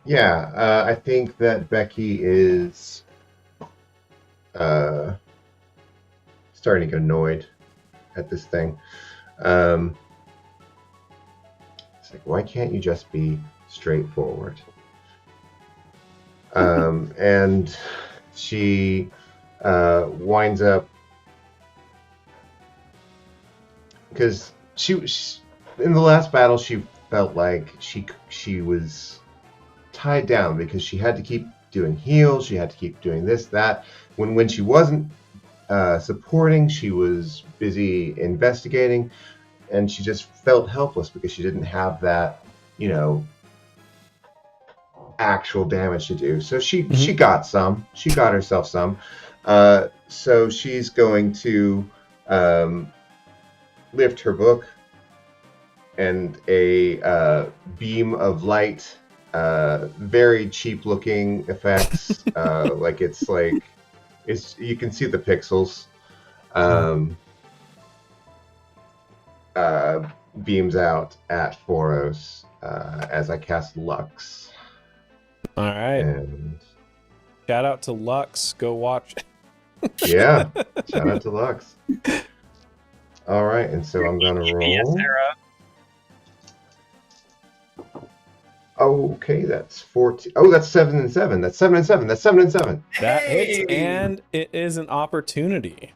Yeah, I think that Becky is starting to get annoyed at this thing. It's like, why can't you just be straightforward? And she winds up, because she in the last battle she felt like she was tied down because she had to keep doing heals, she had to keep doing this, that. When she wasn't supporting, she was busy investigating, and she just felt helpless because she didn't have that, actual damage to do. So she got some. She got herself some. So she's going to lift her book, and a beam of light, very cheap looking effects. It's you can see the pixels. Beams out at Foros as I cast Lux. All right. And Shout out to Lux. Go watch. yeah, shout out to Lux. All right, and so I'm gonna roll. Sera. Okay, that's 14. Oh, that's 7 and 7. That's 7 and 7. That's 7 and 7. That hits, and it is an opportunity.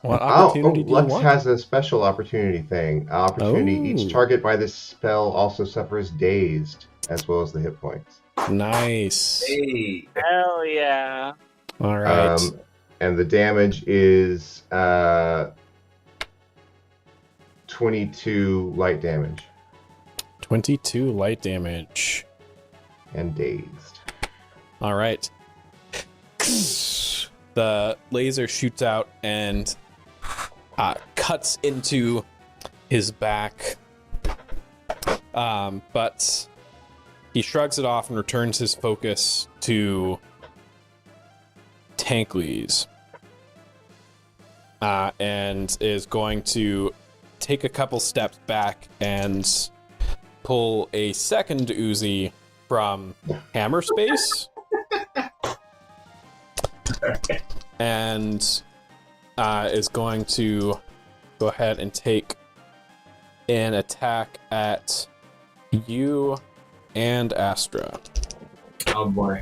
What opportunity do you Lux want? has a special opportunity thing. Opportunity. Each target by this spell also suffers dazed, as well as the hit points. Nice. Hey. Hell yeah. All right. And the damage is 22 light damage. 22 light damage. And dazed. All right. The laser shoots out and cuts into his back. But he shrugs it off and returns his focus to Tankleys. And is going to take a couple steps back and pull a second Uzi from Hammer Space. And is going to go ahead and take an attack at you and Astra. Oh boy.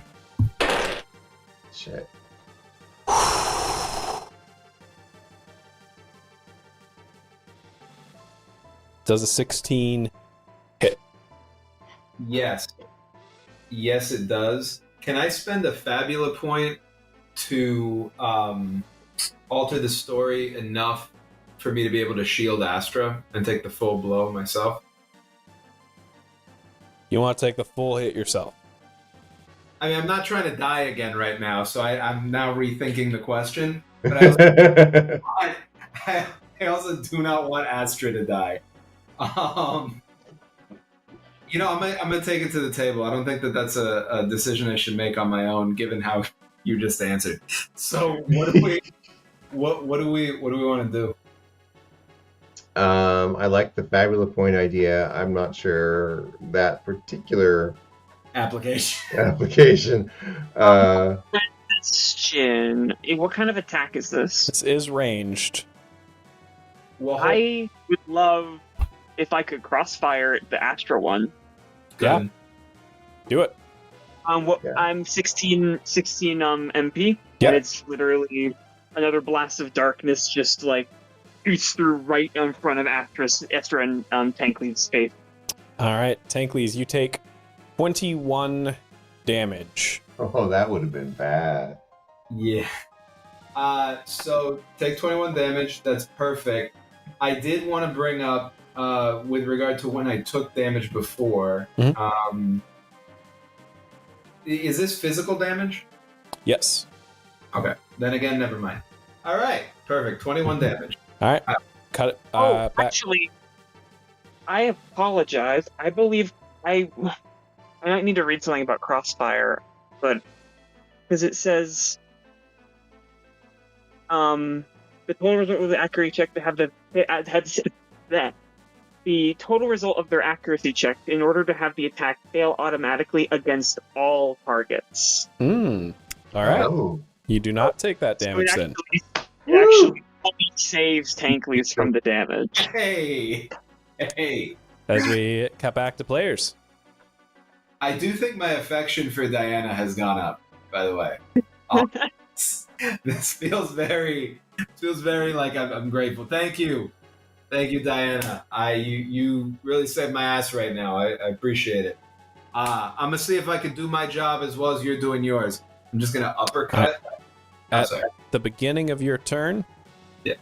Shit. Does a 16 hit? Yes. Yes, it does. Can I spend a Fabula point to alter the story enough for me to be able to shield Astra and take the full blow myself? You want to take the full hit yourself? I mean, I'm not trying to die again right now, so I'm now rethinking the question. But I also do not want Astra to die. I'm gonna take it to the table. I don't think that that's a decision I should make on my own, given how you just answered. So what do we want to do? I like the Fabula point idea. I'm not sure that particular application. Question. What kind of attack is this? This is ranged. Well, I would love if I could crossfire the Astra one. Yeah. Do it. I'm 16 MP. Yeah. And it's literally another blast of darkness just like shoots through right in front of Astra and Tankleys' face. All right, Tankleys, you take 21 damage. Oh, that would have been bad. Yeah. So take 21 damage. That's perfect. I did want to bring up, with regard to when I took damage before, is this physical damage? Yes. Okay. Then again, never mind. All right. Perfect. 21 damage. All right. Cut it back. Actually, I apologize. I believe I might need to read something about Crossfire, but because it says the total result of the accuracy check to have the total result of their accuracy check in order to have the attack fail automatically against all targets. All right. Oh. You do not take that damage then. It actually only saves Tankleys from the damage. Hey. As we cut back to players. I do think my affection for Diana has gone up, by the way. This feels very like I'm grateful. Thank you, Diana. You really saved my ass right now. I appreciate it. I'm gonna see if I can do my job as well as you're doing yours. I'm just gonna uppercut. At the beginning of your turn,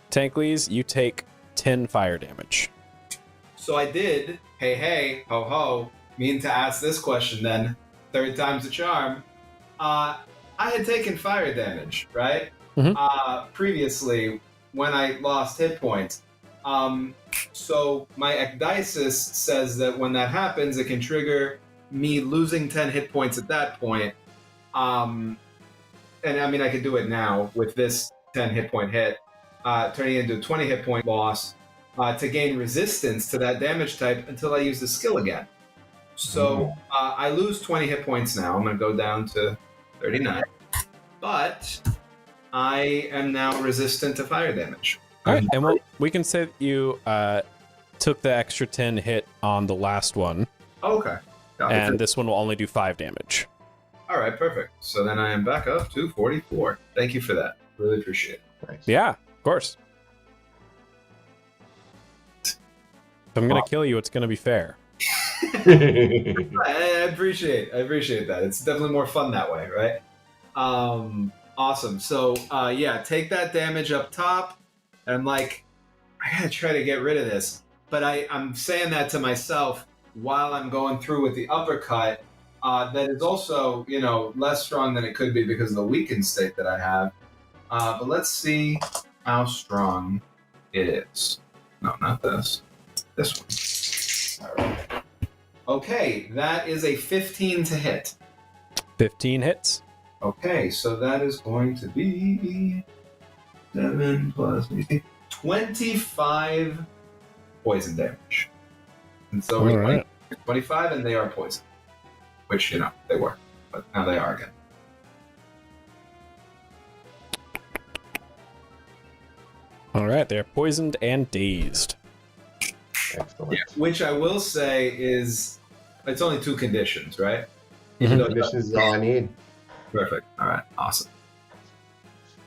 Tankleys, you take 10 fire damage. So I did. Hey, ho, ho. Mean to ask this question then. third time's a charm. I had taken fire damage, right? Previously, when I lost hit points. So my ecdysis says that when that happens, it can trigger me losing 10 hit points at that point. And I mean, I could do it now with this 10 hit point hit, turning it into a 20 hit point loss to gain resistance to that damage type until I use the skill again. So I lose 20 hit points now. I'm going to go down to 39. But I am now resistant to fire damage. All right, and we can say that you took the extra 10 hit on the last one. Oh, okay. And this one will only do 5 damage. All right, perfect. So then I am back up to 44. Thank you for that. Really appreciate it. Nice. Yeah, of course. If I'm going to kill you, it's going to be fair. I appreciate that. It's definitely more fun that way, right? Awesome. So, yeah, take that damage up top. And I'm like, I gotta try to get rid of this. But I'm saying that to myself while I'm going through with the uppercut. That is also, less strong than it could be because of the weakened state that I have. But let's see how strong it is. No, not this. This one. All right. Okay, that is a 15 to hit. 15 hits. Okay, so that is going to be 7 plus 25 poison damage. And so we're right. 25, and they are poison. Which, they were. But now they are again. All right, they're poisoned and dazed. Excellent. Yeah, which I will say is, it's only 2 conditions, right? Mhm. Conditions is all I need. Perfect. All right, awesome.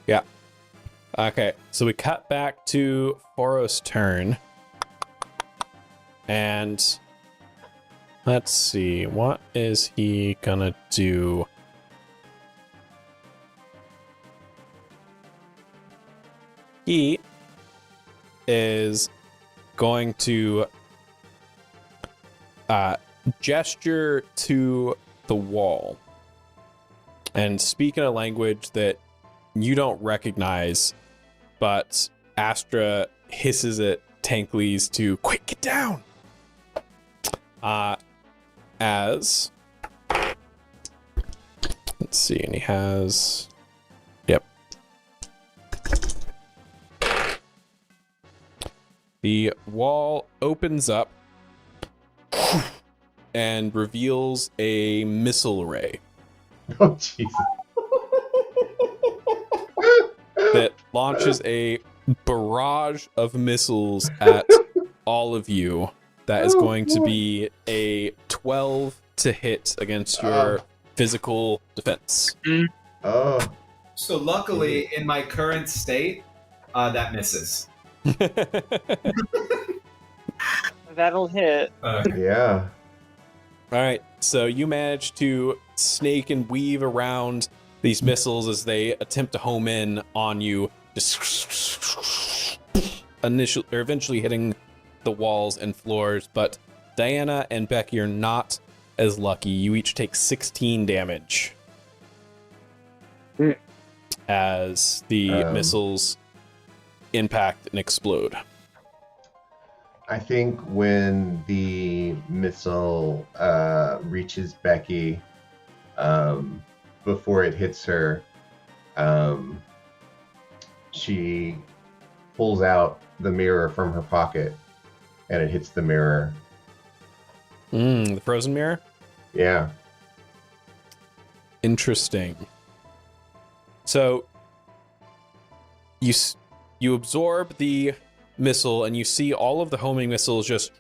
Yeah. Okay, so we cut back to Foros' turn. And let's see, what is he gonna do? He is going to gesture to the wall and speak in a language that you don't recognize, but Astra hisses at Tankles to quick get down. As let's see, and he has the wall opens up and reveals a missile array Oh, Jesus. that launches a barrage of missiles at all of you. That is going to be a 12 to hit against your physical defense. Oh, So luckily, in my current state, that misses. That'll hit. yeah. All right, so you manage to snake and weave around these missiles as they attempt to home in on you, just eventually hitting the walls and floors. But Diana and Becky are not as lucky. You each take 16 damage as the missiles impact and explode. I think when the missile reaches Becky, before it hits her, she pulls out the mirror from her pocket, and it hits the mirror. The frozen mirror? Yeah. Interesting. So you absorb the missile, and you see all of the homing missiles just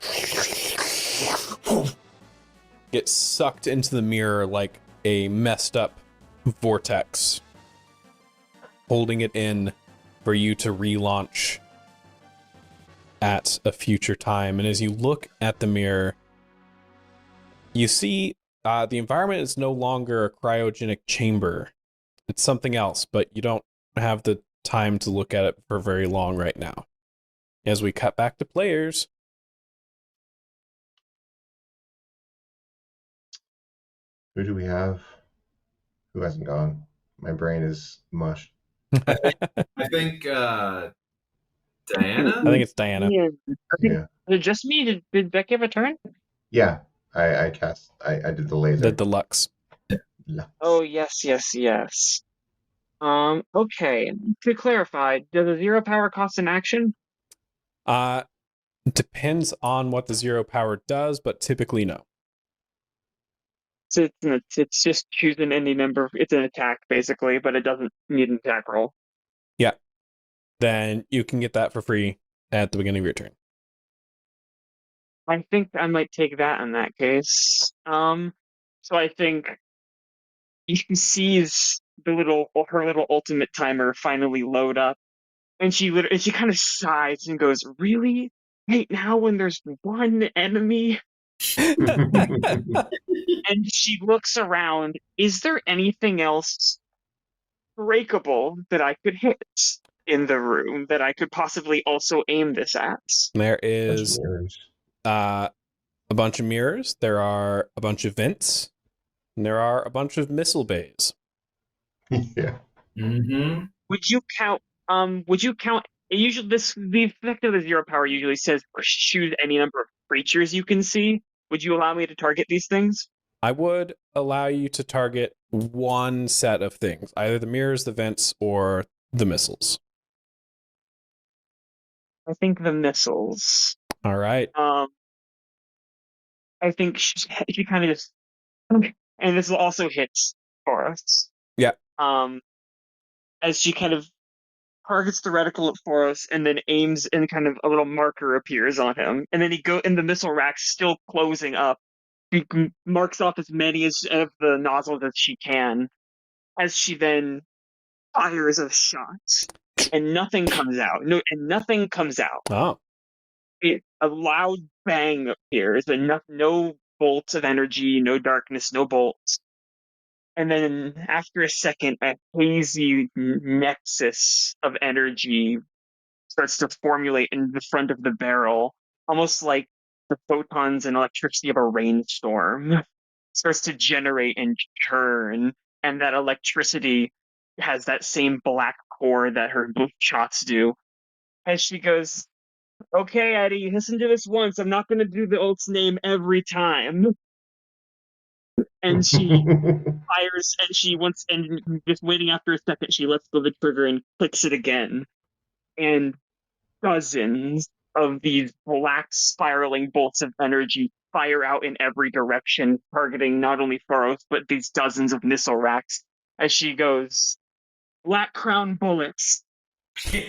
get sucked into the mirror like a messed up vortex, holding it in for you to relaunch at a future time. And as you look at the mirror, you see the environment is no longer a cryogenic chamber. It's something else, but you don't have the time to look at it for very long right now. As we cut back to players. Who do we have? Who hasn't gone? My brain is mush. I think Diana. I think it's Diana. Yeah. I think, Yeah. was it just me? Did Becky have a turn? Yeah. I cast. I did the laser. The deluxe. Oh, yes, yes, yes. Okay. To clarify, does a 0 power cost an action? Depends on what the 0 power does, but typically no. So it's just choosing any number. It's an attack, basically, but it doesn't need an attack roll. Yeah. Then you can get that for free at the beginning of your turn. I think I might take that in that case. So I think she sees her little ultimate timer finally load up, and she kind of sighs and goes, "Really? Right now, when there's one enemy?" And she looks around. Is there anything else breakable that I could hit in the room that I could possibly also aim this at? There is a bunch of mirrors. There are a bunch of vents. And there are a bunch of missile bays. Yeah. Mm-hmm. Would you count? Usually, the effect of the 0 power usually says choose any number of creatures you can see. Would you allow me to target these things? I would allow you to target one set of things, either the mirrors, the vents, or the missiles. I think the missiles. All right. I think she kind of just, and this will also hit for us. Yeah. As she kind of targets the reticle at Foros and then aims, and kind of a little marker appears on him, and then and the missile rack's still closing up. She marks off as many of the nozzles as she can, as she then fires a shot, and nothing comes out. Nothing comes out. Oh. A loud bang appears, but no bolts of energy, no darkness, no bolts. And then after a second, a hazy nexus of energy starts to formulate in the front of the barrel, almost like the photons and electricity of a rainstorm. Starts to generate and churn, and that electricity has that same black core that her shots do. As she goes, "Okay, Eddie, listen to this once. I'm not going to do the ult's name every time." And she fires, and just waiting after a second, she lets go of the trigger and clicks it again. And dozens of these black spiraling bolts of energy fire out in every direction, targeting not only Foros, but these dozens of missile racks. As she goes, "Black crown bullets." Hell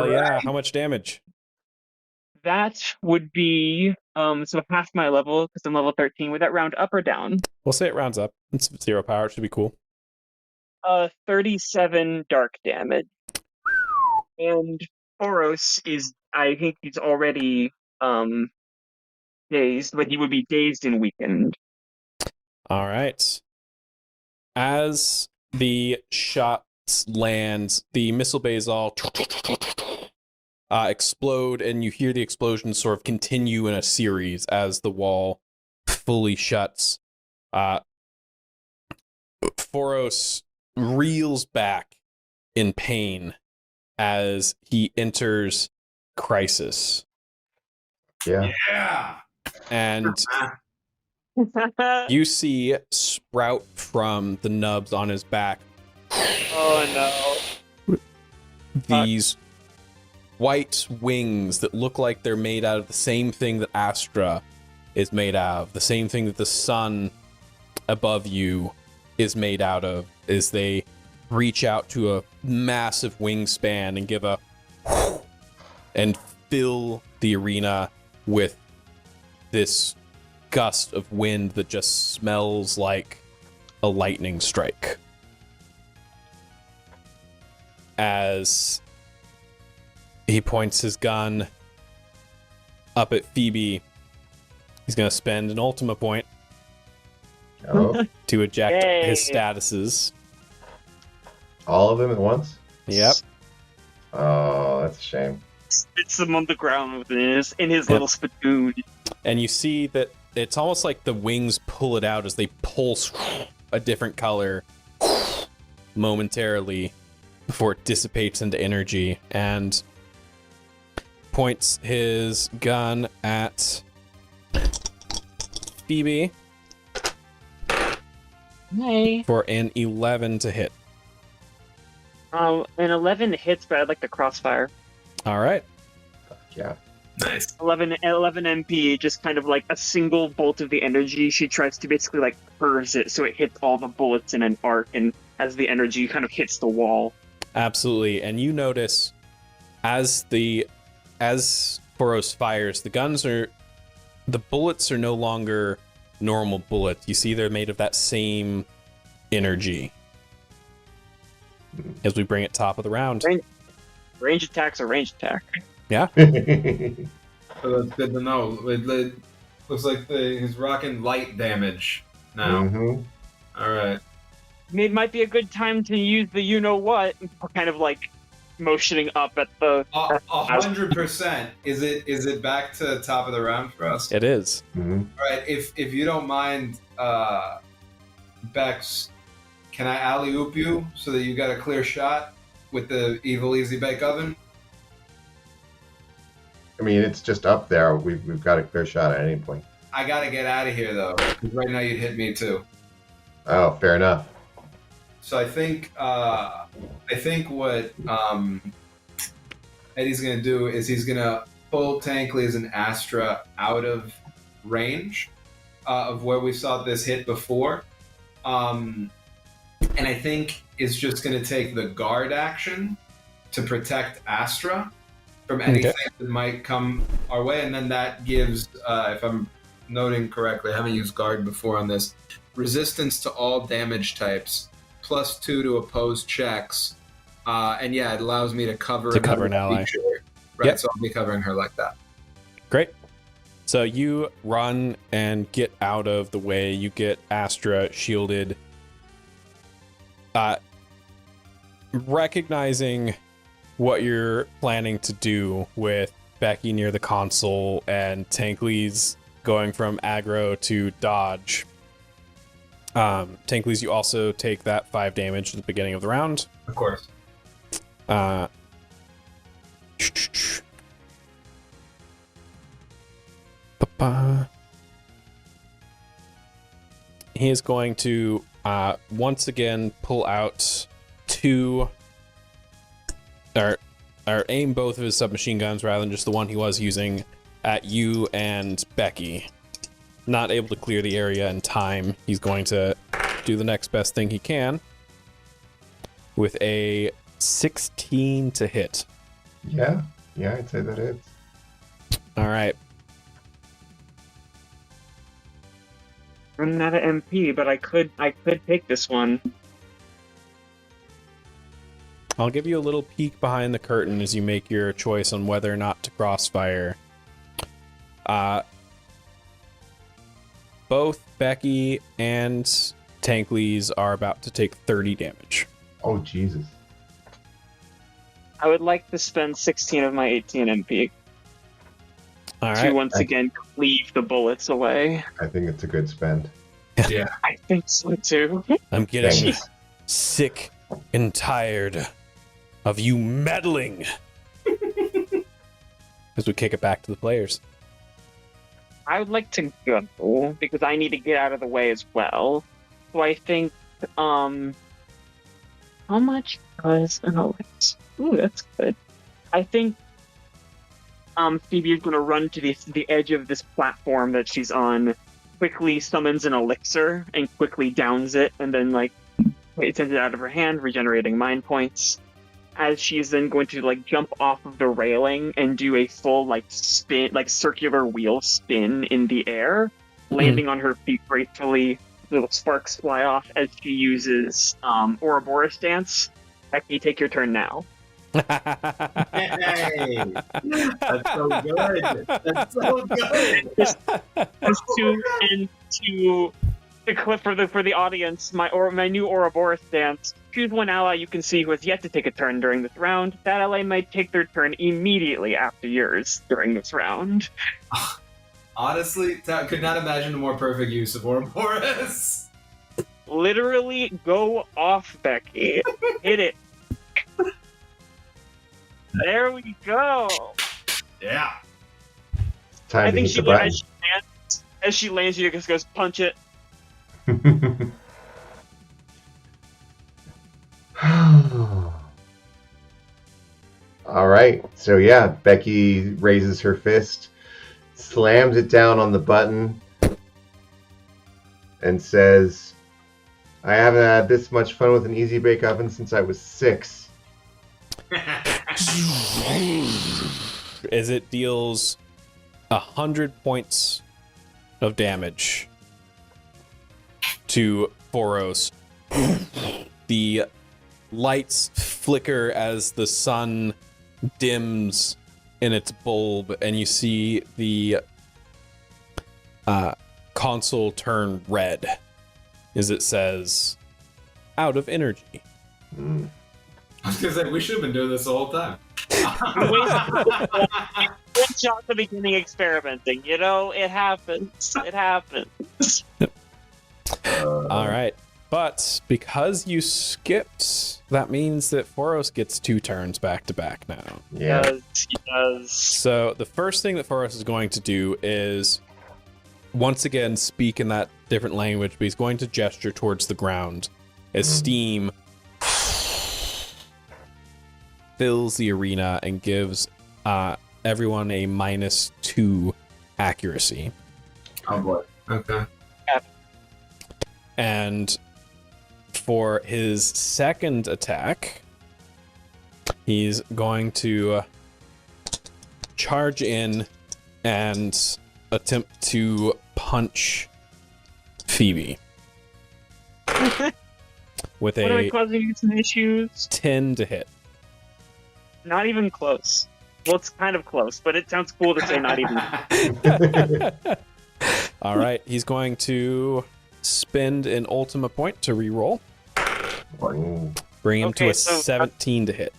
yeah. How much damage? That would be so half my level, because I'm level 13. Would that round up or down? We'll say it rounds up. It's 0 power. It should be cool. 37 dark damage. And Foros I think he's already dazed, but he would be dazed and weakened. All right. As the shots land, the missile bays all explode, and you hear the explosions sort of continue in a series as the wall fully shuts. Foros reels back in pain as he enters crisis. Yeah. Yeah. And you see sprout from the nubs on his back Oh no. these white wings that look like they're made out of the same thing that Astra is made out of, the same thing that the sun above you is made out of, as they reach out to a massive wingspan and give a and fill the arena with this gust of wind that just smells like a lightning strike. As he points his gun up at Phoebe, he's going to spend an Ultima point Oh, to eject Yay. his statuses. all of them at once? Yep. Oh, that's a shame. Spits them on the ground in his Yep. little spittoon. And you see that it's almost like the wings pull it out as they pulse a different color momentarily before it dissipates into energy, and points his gun at Phoebe Hey. for an 11 to hit. An 11 hits, but I'd like the crossfire. All right. Yeah. Nice. 11 MP, just kind of like a single bolt of the energy. She tries to basically like curves it so it hits all the bullets in an arc, and as the energy kind of hits the wall. Absolutely. And you notice as Boros fires, the bullets are no longer normal bullets. You see they're made of that same energy. As we bring it top of the round. Range attack's a range attack. Yeah. So that's good to know. It looks like he's rocking light damage now. Mm-hmm. All right. It might be a good time to use the you-know-what, kind of like motioning up at the... 100%. Is it back to top of the round for us? It is. Mm-hmm. All right. If you don't mind, Bex, can I alley-oop you so that you got a clear shot with the Evil Easy Bake Oven? I mean, it's just up there. We've got a clear shot at any point. I gotta get out of here though, 'cause right now you'd hit me too. Oh, fair enough. So I think what Eddie's gonna do is he's gonna pull Tankley's and Astra out of range of where we saw this hit before, and I think is just gonna take the guard action to protect Astra from anything that might come our way, and then that gives, if I'm noting correctly, I haven't used guard before on this, resistance to all damage types, +2 to opposed checks, and yeah, it allows me to cover an ally. Feature, right? Yep. So I'll be covering her like that. Great. So you run and get out of the way. You get Astra shielded. Recognizing what you're planning to do with Becky near the console and Tankley's going from aggro to dodge. Tankley's, you also take that 5 damage at the beginning of the round. Of course. He is going to once again pull out or aim both of his submachine guns rather than just the one he was using at you and Becky. Not able to clear the area in time. He's going to do the next best thing he can with a 16 to hit. Yeah, I'd say that is. All right. I'm not an MP, but I could take this one. I'll give you a little peek behind the curtain as you make your choice on whether or not to crossfire. Both Becky and Tankley's are about to take 30 damage. Oh, Jesus. I would like to spend 16 of my 18 MP All to right. once again cleave the bullets away. I think it's a good spend. Yeah. I think so too. I'm getting Thanks. sick and tired of you meddling. As we kick it back to the players. I would like to go because I need to get out of the way as well. So I think, how much does an elixir? Ooh, that's good. I think, Phoebe is going to run to the edge of this platform that she's on, quickly summons an elixir and quickly downs it, and then it sends it out of her hand, regenerating mind points. As she's then going to jump off of the railing and do a full spin, circular wheel spin in the air, landing on her feet gracefully. Little sparks fly off as she uses Ouroboros dance. Becky, take your turn now. Hey, that's so good. That's so good. Just to clip for the audience, my new Ouroboros dance. Choose one ally you can see who has yet to take a turn during this round. That ally might take their turn immediately after yours during this round. Honestly, could not imagine a more perfect use of Ouroboros. Literally, go off, Becky. Hit it. There we go. Yeah. Time I to think hit the button. as she lands, she just goes, punch it. All right. So yeah, Becky raises her fist, slams it down on the button, and says, "I haven't had this much fun with an easy bake oven since I was 6." As it deals 100 points of damage to Foros. The lights flicker as the sun dims in its bulb, and you see the console turn red as it says, "Out of energy." Mm. I was gonna say, we should have been doing this the whole time. Good shot at the beginning experimenting. You know, it happens. It happens. All right. But because you skipped, that means that Foros gets 2 turns back to back now. Yeah. He does. So the first thing that Foros is going to do is once again speak in that different language, but he's going to gesture towards the ground as steam fills the arena and gives everyone a -2 accuracy. Oh boy. Okay. And for his second attack, he's going to charge in and attempt to punch Phoebe with What am I a causing you some issues? 10 to hit. Not even close. Well, it's kind of close, but it sounds cool to say not even. All right, he's going to spend an Ultima point to reroll. Bring him to Okay, a so- 17 to hit.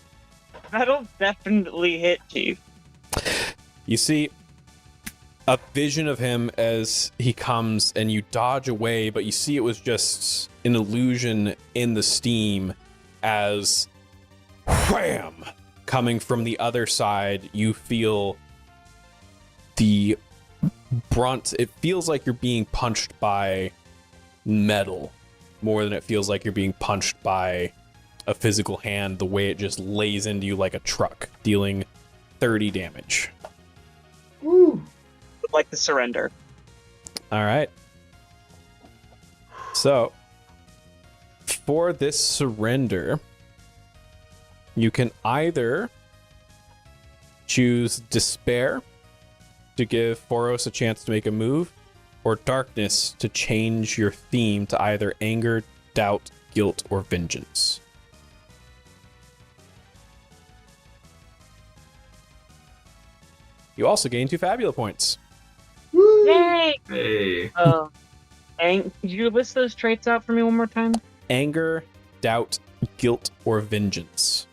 That'll definitely hit, Chief. You see a vision of him as he comes and you dodge away, but you see it was just an illusion in the steam as wham! Coming from the other side, you feel the brunt. It feels like you're being punched by metal more than it feels like you're being punched by a physical hand, the way it just lays into you like a truck, dealing 30 damage. Would like to surrender. All right. So, for this surrender, you can either choose Despair to give Foros a chance to make a move, or Darkness to change your theme to either Anger, Doubt, Guilt, or Vengeance. You also gain 2 Fabula points. Yay! Hey. Could you list those traits out for me one more time? Anger, Doubt, Guilt, or Vengeance.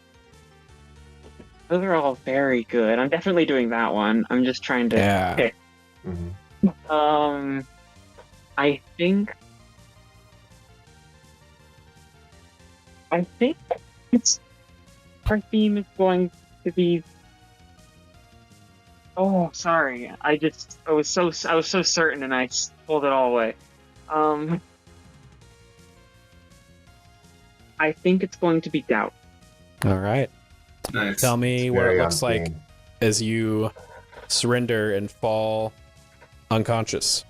Those are all very good. I'm definitely doing that one. I'm just trying to Yeah. pick. Mhm. I think it's our theme is going to be. Oh, sorry. I was so certain, and I pulled it all away. I think it's going to be doubt. All right. Nice. Tell me what Very it on looks like theme. as you surrender and fall unconscious.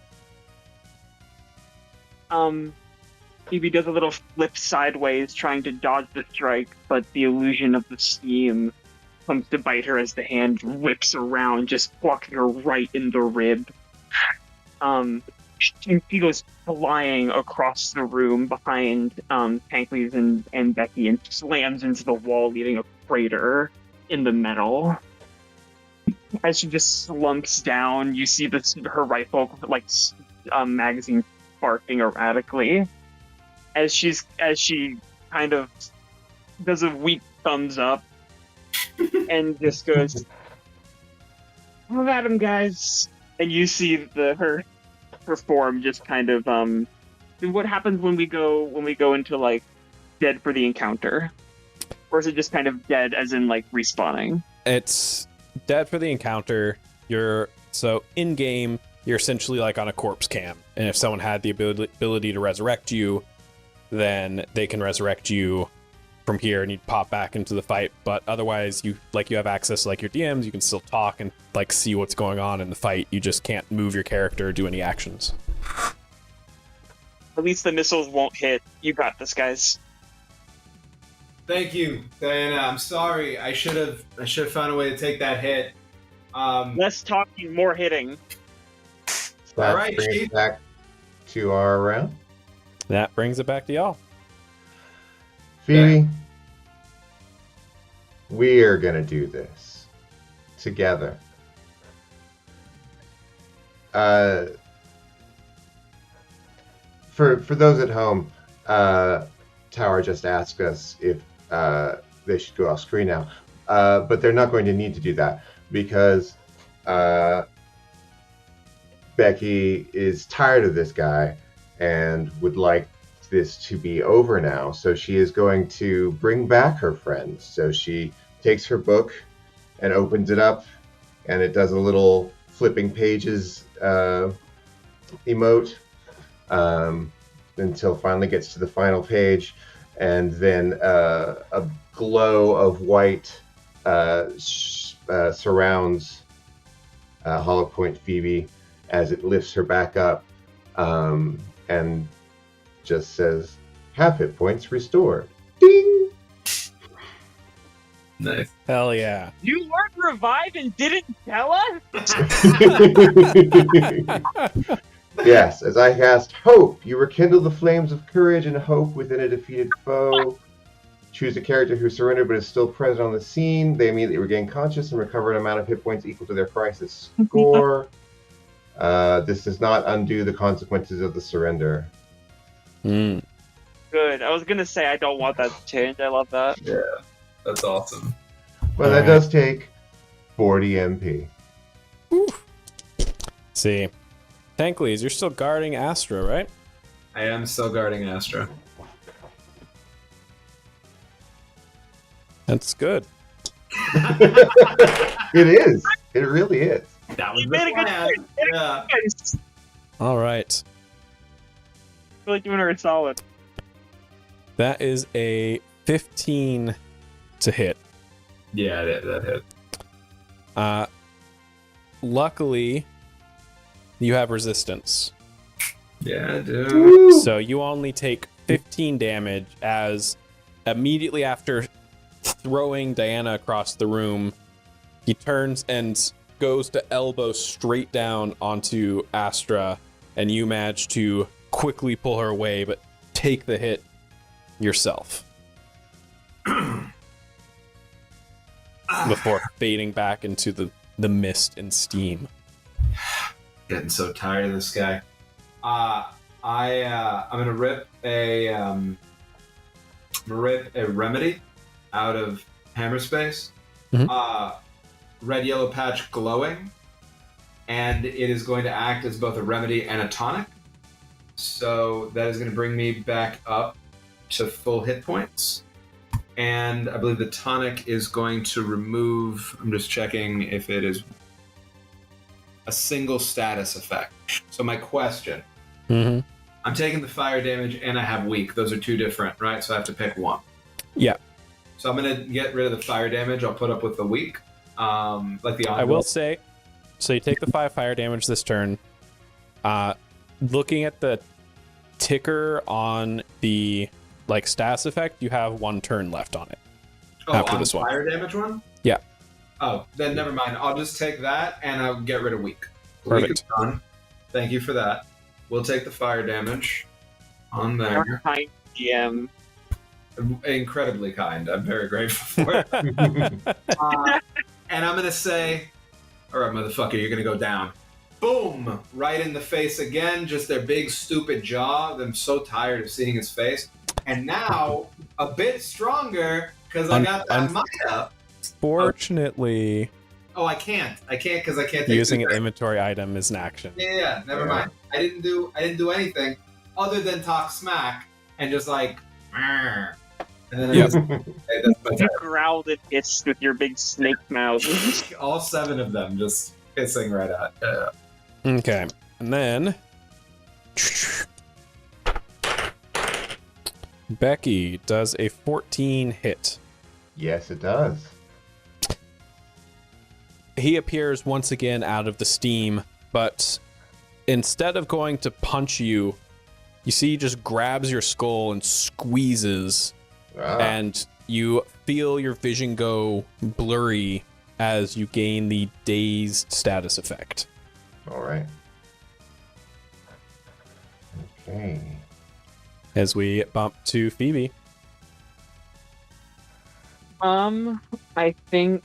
Phoebe does a little flip sideways, trying to dodge the strike, but the illusion of the steam comes to bite her as the hand whips around, just plucking her right in the rib. She goes flying across the room behind Tankley's and Becky and slams into the wall, leaving a crater in the metal. As she just slumps down, you see her rifle magazine sparking erratically. As she kind of does a weak thumbs up and just goes, "Have at 'em, guys. and you see her form just kind of what happens when we go into like dead for the encounter, or is it just kind of dead as in like respawning? It's dead for the encounter. So in game you're essentially like on a corpse cam, and if someone had the ability to resurrect you, then they can resurrect you from here and you'd pop back into the fight. But otherwise you have access to like your DMs, you can still talk and like see what's going on in the fight. You just can't move your character or do any actions. At least the missiles won't hit. You got this, guys. Thank you, Diana. I'm sorry. I should have found a way to take that hit. Less talking, more hitting. That All right, brings Chief. us back to our round. That brings it back to y'all. Phoebe, we are gonna do this together. For those at home, Tower just asked us if they should go off screen now, but they're not going to need to do that because Becky is tired of this guy and would like this to be over now. So she is going to bring back her friends. So she takes her book and opens it up, and it does a little flipping pages emote until finally gets to the final page, and then a glow of white surrounds Hollow Point Phoebe as it lifts her back up, and just says, "Half hit points restored." Ding! Nice. Hell yeah. You learned revive and didn't tell us? Yes, as I cast Hope, you rekindle the flames of courage and hope within a defeated foe. Choose a character who surrendered but is still present on the scene. They immediately regain conscious and recover an amount of hit points equal to their crisis score. This does not undo the consequences of the surrender. Mm. Good. I was gonna say I don't want that to change. I love that. Yeah, that's awesome. Well, that does take 40 MP. See, Tankleys, you're still guarding Astra, right? I am still guarding Astra. That's good. It is. It really is. That was You the made a good plan. point. Yeah. Guys, All right. I feel like doing her a solid. That is a 15 to hit. Yeah, that hit. Luckily, you have resistance. Yeah, I do. So you only take 15 damage as immediately after throwing Diana across the room, he turns and goes to elbow straight down onto Astra, and you manage to quickly pull her away, but take the hit yourself. Before fading back into the mist and steam. Getting so tired of this guy. I'm gonna rip a remedy out of hammer space. Mhm. Red yellow patch glowing, and it is going to act as both a remedy and a tonic. So that is going to bring me back up to full hit points. And I believe the tonic is going to remove, I'm just checking if it is a single status effect. So my question, Mm-hmm. I'm taking the fire damage and I have weak. Those are two different, right? So I have to pick one. Yeah. So I'm going to get rid of the fire damage. I'll put up with the weak. Like the I will say, so you take the 5 fire damage this turn. Looking at the ticker on the status effect, you have 1 turn left on it. After on this the one. fire damage one? Yeah. Oh, then never mind. I'll just take that and I'll get rid of weak. Perfect. Weak is done. Thank you for that. We'll take the fire damage on there. Kind GM. Incredibly kind. I'm very grateful for it. And I'm going to say, all right, motherfucker, you're going to go down. Boom! Right in the face again. Just their big, stupid jaw. I'm so tired of seeing his face. And now, a bit stronger, because I got that mic up. Fortunately, Oh, I can't because I can't take Using two an turns. inventory item is an action. Yeah, never mind. I didn't do anything other than talk smack and just like, "Arr." And then Yep. that's my You turn. growled and hissed with your big snake mouth. All 7 of them just hissing right at. Okay, and then Becky does a 14 hit. Yes, it does. He appears once again out of the steam, but instead of going to punch you, you see he just grabs your skull and squeezes, and you feel your vision go blurry as you gain the dazed status effect. All right. Okay. As we bump to Phoebe. I think.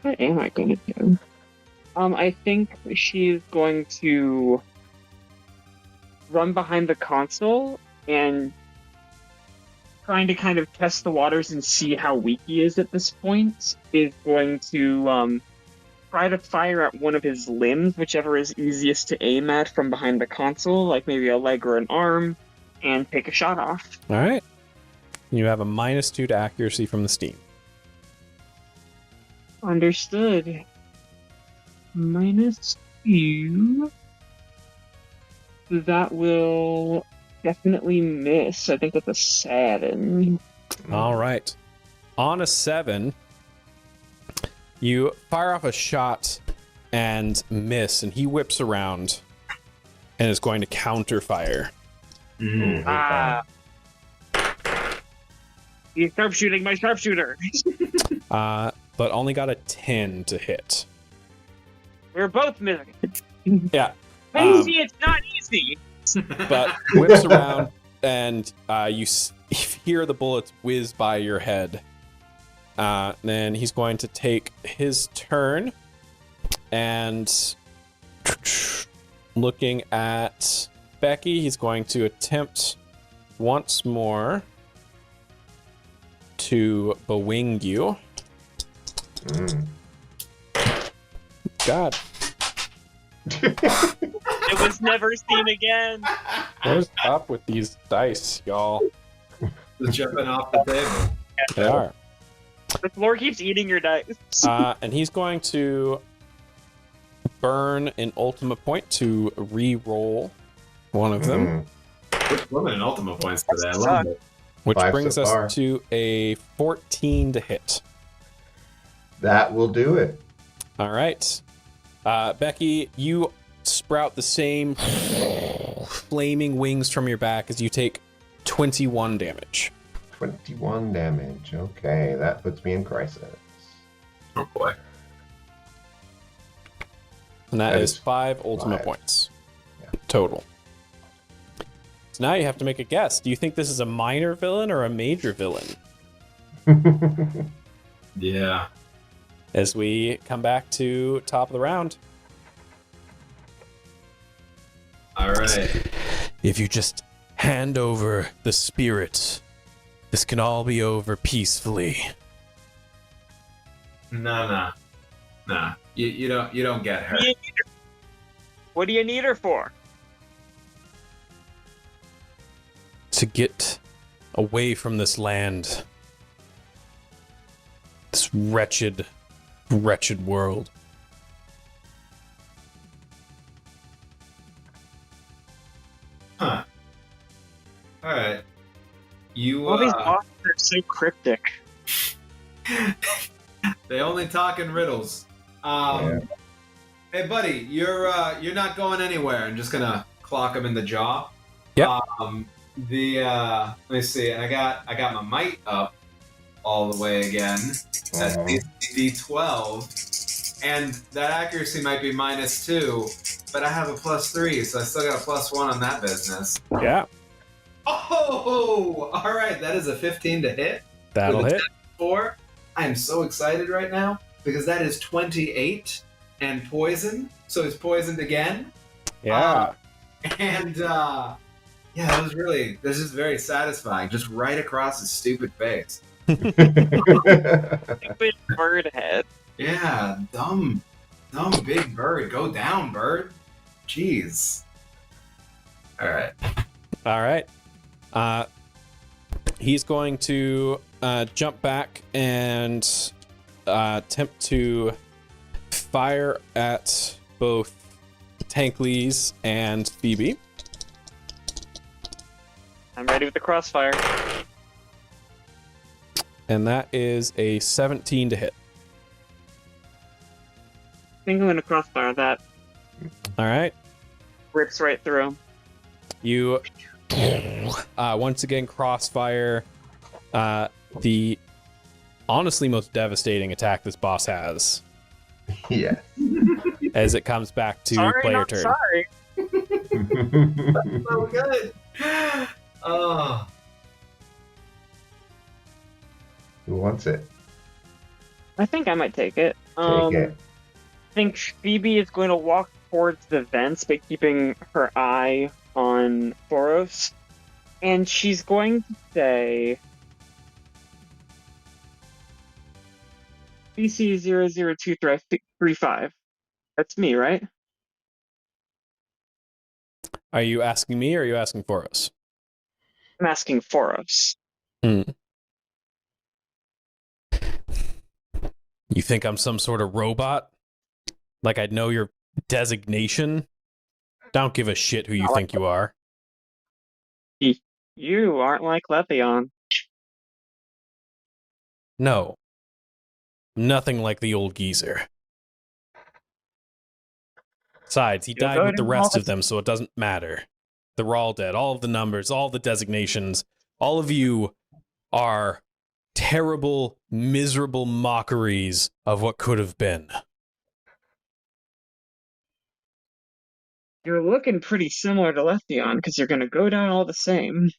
What am I going to do? I think she's going to run behind the console and trying to kind of test the waters and see how weak he is at this point. Is going to try to fire at one of his limbs, whichever is easiest to aim at from behind the console, like maybe a leg or an arm, and take a shot off. All right. You have a -2 to accuracy from the steam. Understood. -2. That will definitely miss. I think that's a 7. All right. On a 7, you fire off a shot and miss, and he whips around and is going to counter fire. He's sharpshooting my sharpshooter. But only got a 10 to hit. We're both missing. Yeah. Easy, it's not easy. But whips around, and you hear the bullets whiz by your head. Then he's going to take his turn, and looking at Becky, he's going to attempt once more to bewing you. God. It was never seen again. What is up with these dice, y'all? Just jumping off the table. They are. The floor keeps eating your dice. And he's going to burn an Ultima point to re-roll one of them, Women and Ultima points today. I love it. which 5 brings so us far. to a 14 to hit. That will do it. All right. Becky, you sprout the same flaming wings from your back as you take 21 damage. 21 damage. Okay, that puts me in crisis. Oh boy. And that That is is 5 Ultima 5. points Yeah. total. So now you have to make a guess. Do you think this is a minor villain or a major villain? Yeah. As we come back to top of the round. All right. If you just hand over the spirit, this can all be over peacefully. Nah. You don't get her. What do you need her for? To get away from this land. This wretched world. Huh. All right. You. All these bosses are so cryptic. They only talk in riddles. Hey, buddy, you're not going anywhere. I'm just gonna clock him in the jaw. Yep. Let me see. And I got my might up all the way again. That's D12, and that accuracy might be -2, but I have a +3, so I still got a +1 on that business. Yeah, Oh, all right. That is a 15 to hit. that'll With a hit. 4. I am so excited right now because that is 28 and poison. So it's poisoned again. Yeah. And yeah, this is very satisfying. Just right across his stupid face. Stupid bird head. Yeah, dumb big bird. Go down, bird. Jeez. All right. All right. He's going to jump back and attempt to fire at both Tankleys and Phoebe. I'm ready with the crossfire. And that is a 17 to hit. I think I'm gonna crossfire that. All right. Rips right through him. You once again crossfire the honestly most devastating attack this boss has Yeah. as it comes back to Sorry, player not turn. sorry. So good. Oh. Who wants it? I think I might take it. Take it. I think Phoebe is going to walk towards the vents, but keeping her eye on Foros. And she's going to say... BC 00235. That's me, right? Are you asking me or are you asking for us? I'm asking Foros. You think I'm some sort of robot? Like I'd know your designation? Don't give a shit who you think you are. You aren't like Letheon. No. Nothing like the old geezer. Besides, he You'll died go with the to rest of office. them, so it doesn't matter. They're all dead. All of the numbers, all the designations, all of you are terrible, miserable mockeries of what could have been. You're looking pretty similar to Letheon, because you're going to go down all the same.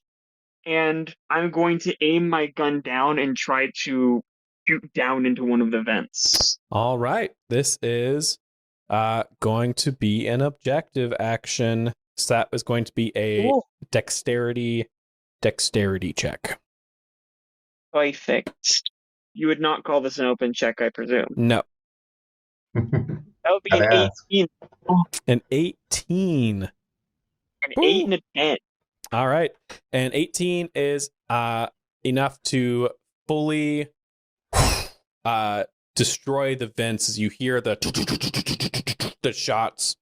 And I'm going to aim my gun down and try to shoot down into one of the vents. All right. This is going to be an objective action. So that is going to be a Cool. dexterity check. Perfect. You would not call this an open check, I presume. No. That would be Gotta an ask. 18, An 18. an Ooh. 8, and a 10. All right. And 18 is enough to fully destroy the vents as you hear the shots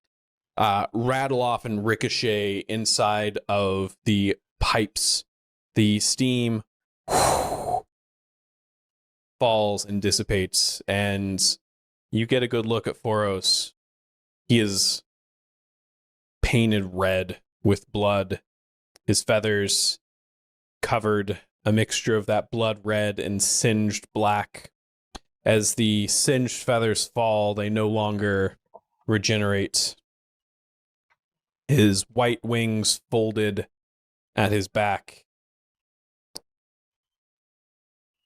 rattle off and ricochet inside of the pipes. The steam falls and dissipates, and you get a good look at Foros. He is painted red with blood. His feathers covered a mixture of that blood red and singed black. As the singed feathers fall, they no longer regenerate. His white wings folded at his back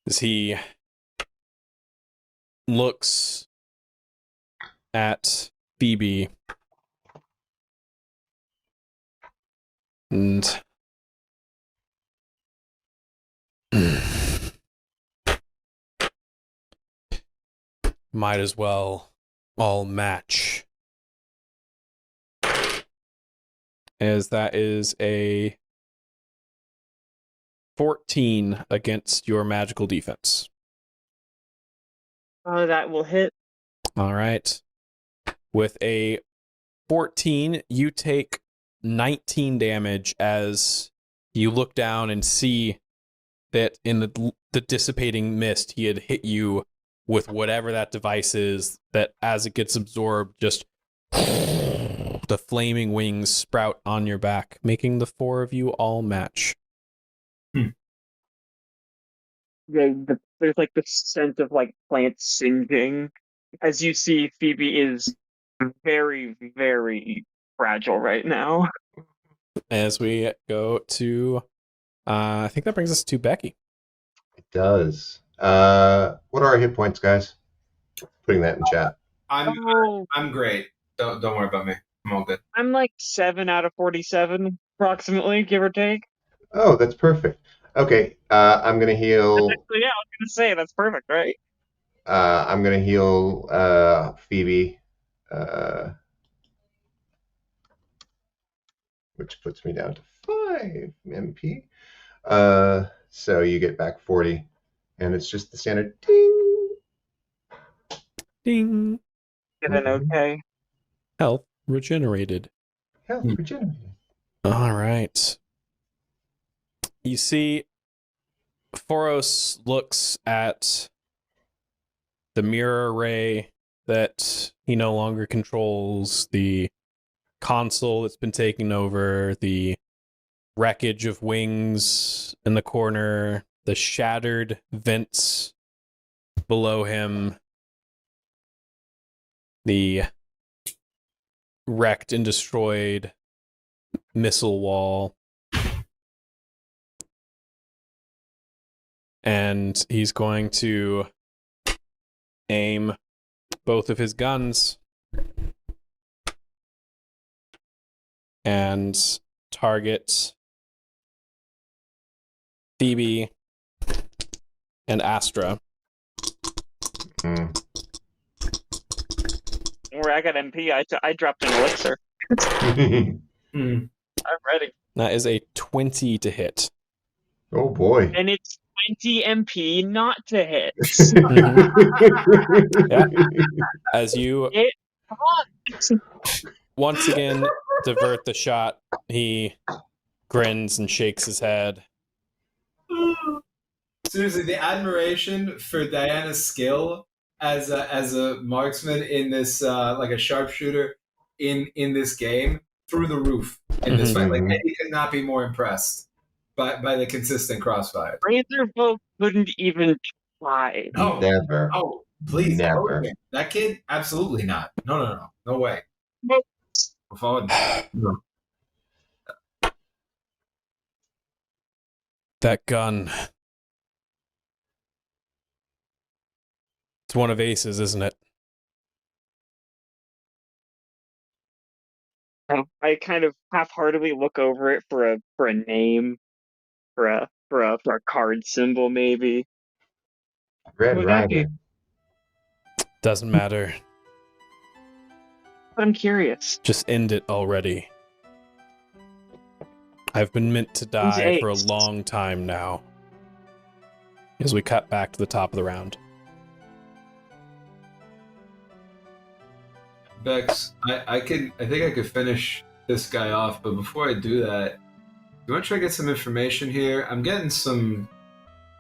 as he looks at Phoebe and might as well all match. As that is a 14 against your magical defense. That will hit. All right. With a 14, you take 19 damage as you look down and see that in the dissipating mist, he had hit you with whatever that device is, that as it gets absorbed, just the flaming wings sprout on your back, making the four of you all match. There's like the scent of like plants singeing. As you see, Phoebe is very, very fragile right now. As we go to, I think that brings us to Becky. It does. What are our hit points, guys? Putting that in chat. I'm great. Don't worry about me. I'm all good. I'm like 7 out of 47, approximately, give or take. Oh, that's perfect. Okay, I'm gonna heal. Actually, yeah, I was gonna say that's perfect, right? I'm gonna heal Phoebe, which puts me down to 5 MP. So you get back 40, and it's just the standard ding. Ding. Get an okay. Health regenerated. Health regenerated. All right. You see, Foros looks at the mirror array that he no longer controls, the console that's been taken over, the wreckage of wings in the corner, the shattered vents below him, the wrecked and destroyed missile wall. And he's going to aim both of his guns and target Phoebe and Astra. Where I got MP, I dropped an elixir. I'm ready. That is a 20 to hit. Oh boy. And it's 20 MP not to hit. Yeah. As you It hot. once again divert the shot, he grins and shakes his head. Seriously, the admiration for Diana's skill as a marksman in this like a sharpshooter in this game through the roof in this fight. Like Eddie could not be more impressed by the consistent crossfire. Razorbow couldn't even try. No, Never. oh please, Never. that kid, absolutely not. No way. Nope. Go forward. No. That gun. It's one of Ace's, isn't it? I kind of half-heartedly look over it for a name, for a card symbol, maybe. Red Would that be? Rider. Doesn't matter. I'm curious. Just end it already. I've been meant to die for a long time now. As we cut back to the top of the round. Bex, I think I could finish this guy off, but before I do that, you want to try to get some information here? I'm getting some.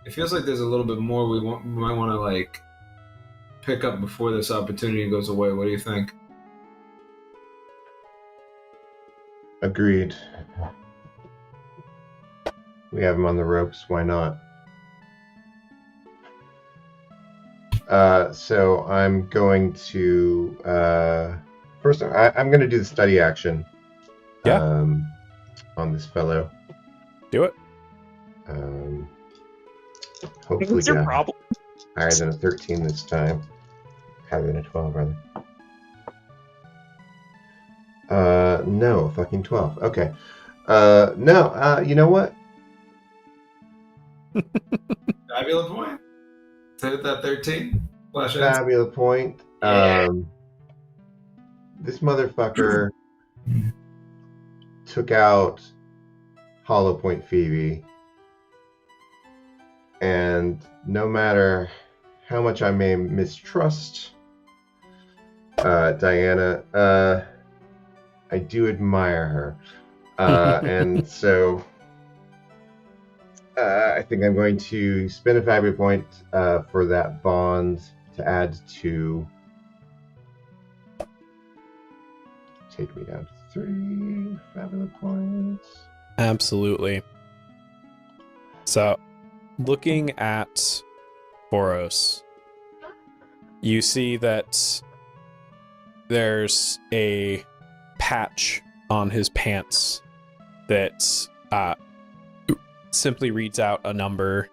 It feels like there's a little bit more we might want to like pick up before this opportunity goes away. What do you think? Agreed. We have him on the ropes. Why not? So I'm going to first. I'm going to do the study action. Yeah. On this fellow. Do it. Hopefully, What's your get problem? higher than a 13 this time. Higher than a 12, rather. No, fucking 12. Okay. No. You know what? Fabula point. Hit that 13. Flash it. Fabula point. This motherfucker took out Hollow Point Phoebe, and no matter how much I may mistrust Diana, I do admire her, and so I think I'm going to spend a Fabula point for that bond to add to. Take me down to 3 Fabula points. Absolutely. So, looking at Foros, you see that there's a patch on his pants that simply reads out a number.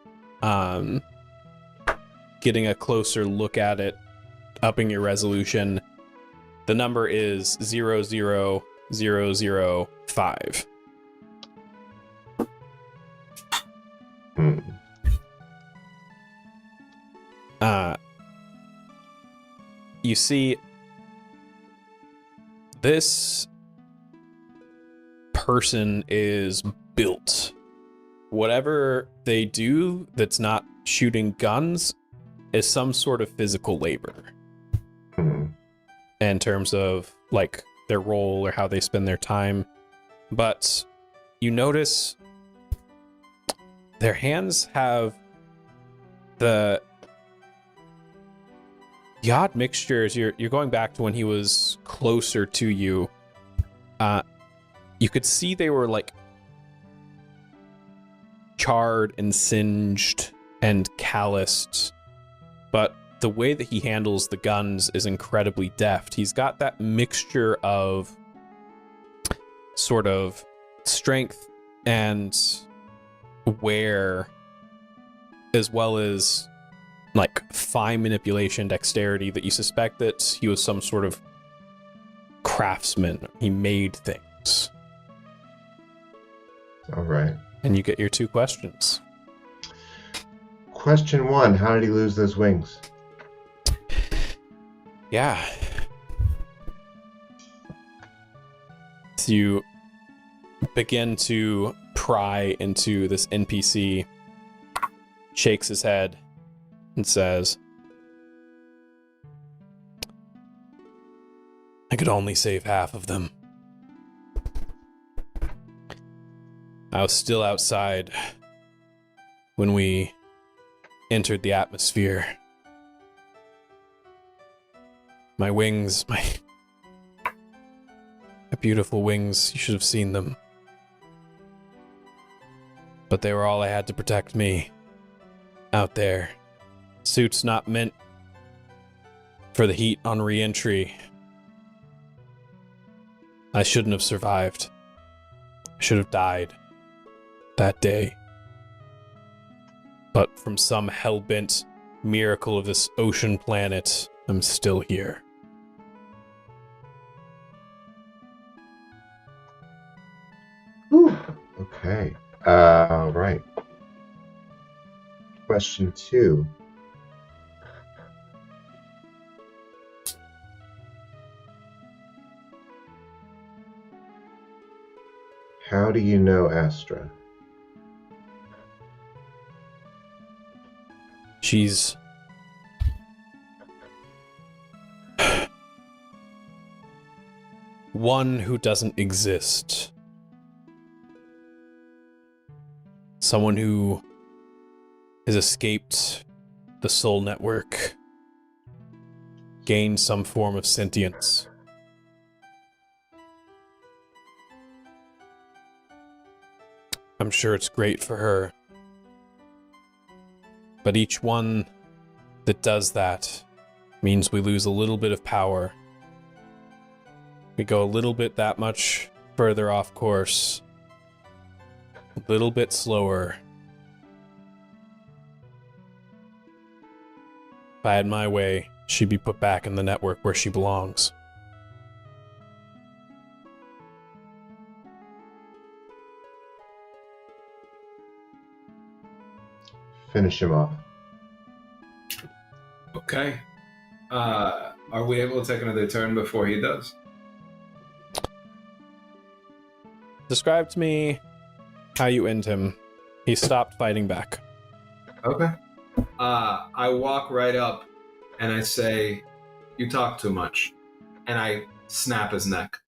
Getting a closer look at it, upping your resolution, the number is 00005. You see, this person is built. Whatever they do that's not shooting guns is some sort of physical labor. In terms of like their role or how they spend their time. But you notice their hands have the odd mixtures. You're going back to when he was closer to you. You could see they were like charred and singed and calloused, but the way that he handles the guns is incredibly deft. He's got that mixture of sort of strength and wear, as well as like fine manipulation, dexterity, that you suspect that he was some sort of craftsman. He made things. All right. And you get your 2 questions. Question 1, how did he lose those wings? Yeah. So you begin to pry into this NPC, shakes his head, and says, I could only save half of them. I was still outside when we entered the atmosphere. My wings, my beautiful wings, you should have seen them. But they were all I had to protect me out there. Suit's not meant for the heat on re-entry. I shouldn't have survived. I should have died that day. But from some hell-bent miracle of this ocean planet, I'm still here. Whew. Okay. Right. Question 2. How do you know Astra? She's one who doesn't exist. Someone who has escaped the Soul Network, gained some form of sentience. I'm sure it's great for her. But each one that does that means we lose a little bit of power. We go a little bit that much further off course. A little bit slower. If I had my way, she'd be put back in the network where she belongs. Finish him off. Okay. Are we able to take another turn before he does? Describe to me how you end him. He stopped fighting back. Okay. I walk right up and I say, "You talk too much," and I snap his neck.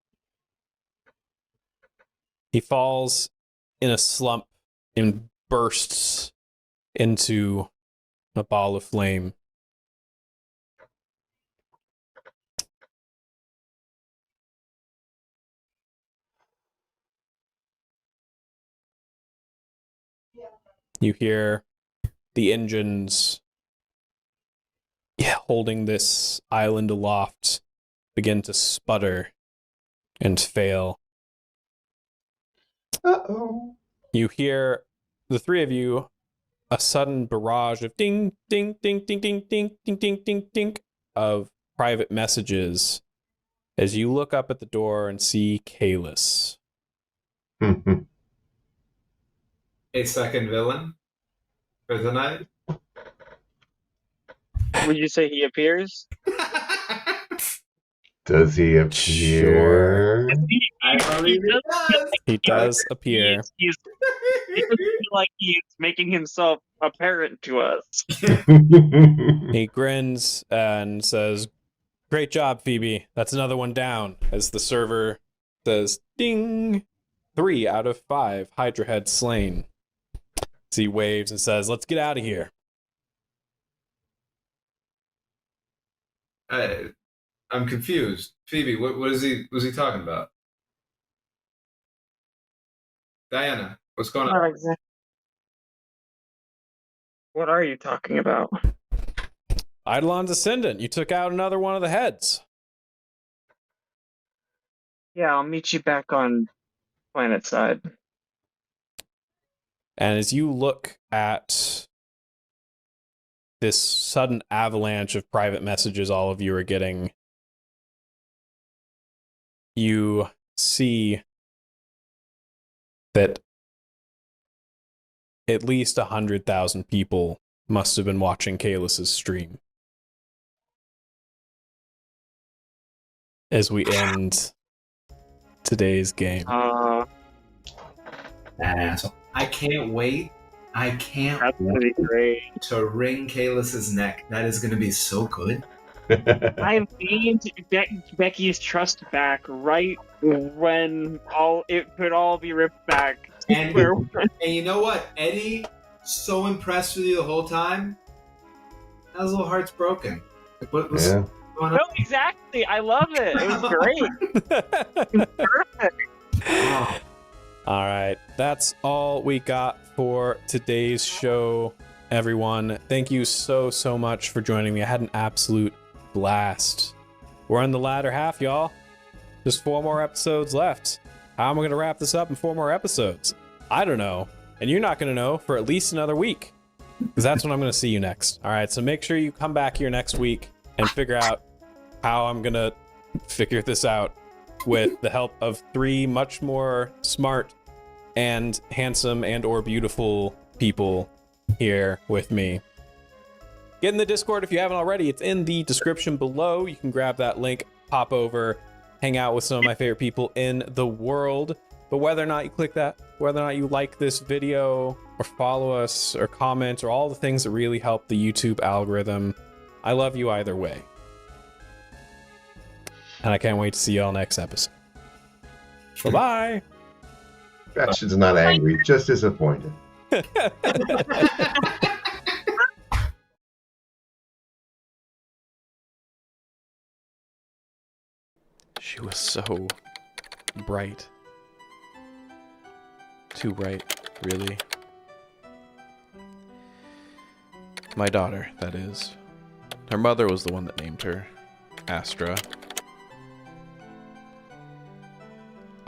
He falls in a slump and bursts into a ball of flame. You hear the engines holding this island aloft begin to sputter and fail. Uh-oh. You hear, the 3 of you, a sudden barrage of ding, ding, ding, ding, ding, ding, ding, ding, ding, ding of private messages as you look up at the door and see Kalis. A second villain for the night. Would you say he appears? Does he appear? I believe it does. He does appear. He's it doesn't feel like he's making himself apparent to us. He grins and says, "Great job, Phoebe. That's another one down." As the server says, "Ding! 3 out of 5 Hydra heads slain." As he waves and says, "Let's get out of here." I'm confused. Phoebe, what was he talking about? Diana, what's going on? Not exactly. What are you talking about? Eidolon's Ascendant, you took out another one of the heads. Yeah, I'll meet you back on planet side. And as you look at this sudden avalanche of private messages all of you are getting, you see that at least 100,000 people must have been watching Kaelus's stream. As we end today's game. Asshole. I can't wait. That's gonna be great. To wring Kaelus's neck. That is going to be so good. I've gained Becky's trust back right when it could all be ripped back. And you know what? Eddie, so impressed with you the whole time. Now his little heart's broken. Like, what was going on? No, exactly. I love it. It was great. It was perfect. Oh. All right, that's all we got for today's show, everyone. Thank you so much for joining me. I had an absolute blast. We're on the latter half, y'all. Just 4 more episodes left. How am I going to wrap this up in 4 more episodes? I don't know. And you're not going to know for at least another week, because that's when I'm going to see you next. All right, so make sure you come back here next week and figure out how I'm going to figure this out with the help of 3 much more smart and handsome and or beautiful people here with me. Get in the Discord if you haven't already. It's in the description below. You can grab that link, pop over, hang out with some of my favorite people in the world. But whether or not you click that, whether or not you like this video or follow us or comment or all the things that really help the YouTube algorithm, I love you either way. And I can't wait to see y'all next episode. Bye-bye. Bastion's not angry, just disappointed. She was so bright. Too bright, really. My daughter, that is. Her mother was the one that named her Astra.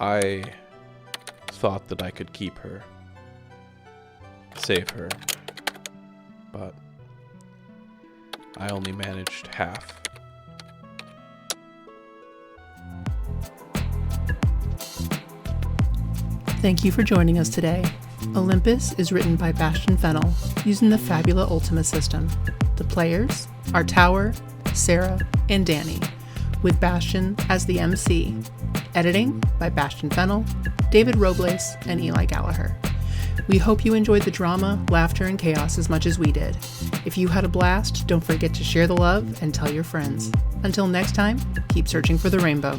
I thought that I could keep her, save her, but I only managed half. Thank you for joining us today. Olympus is written by Bastion Fennel using the Fabula Ultima system. The players are Tower, Sera, and Danny, with Bastion as the MC. Editing by Bastion Fennel, David Robles, and Eli Gallagher. We hope you enjoyed the drama, laughter, and chaos as much as we did. If you had a blast, don't forget to share the love and tell your friends. Until next time, keep searching for the rainbow.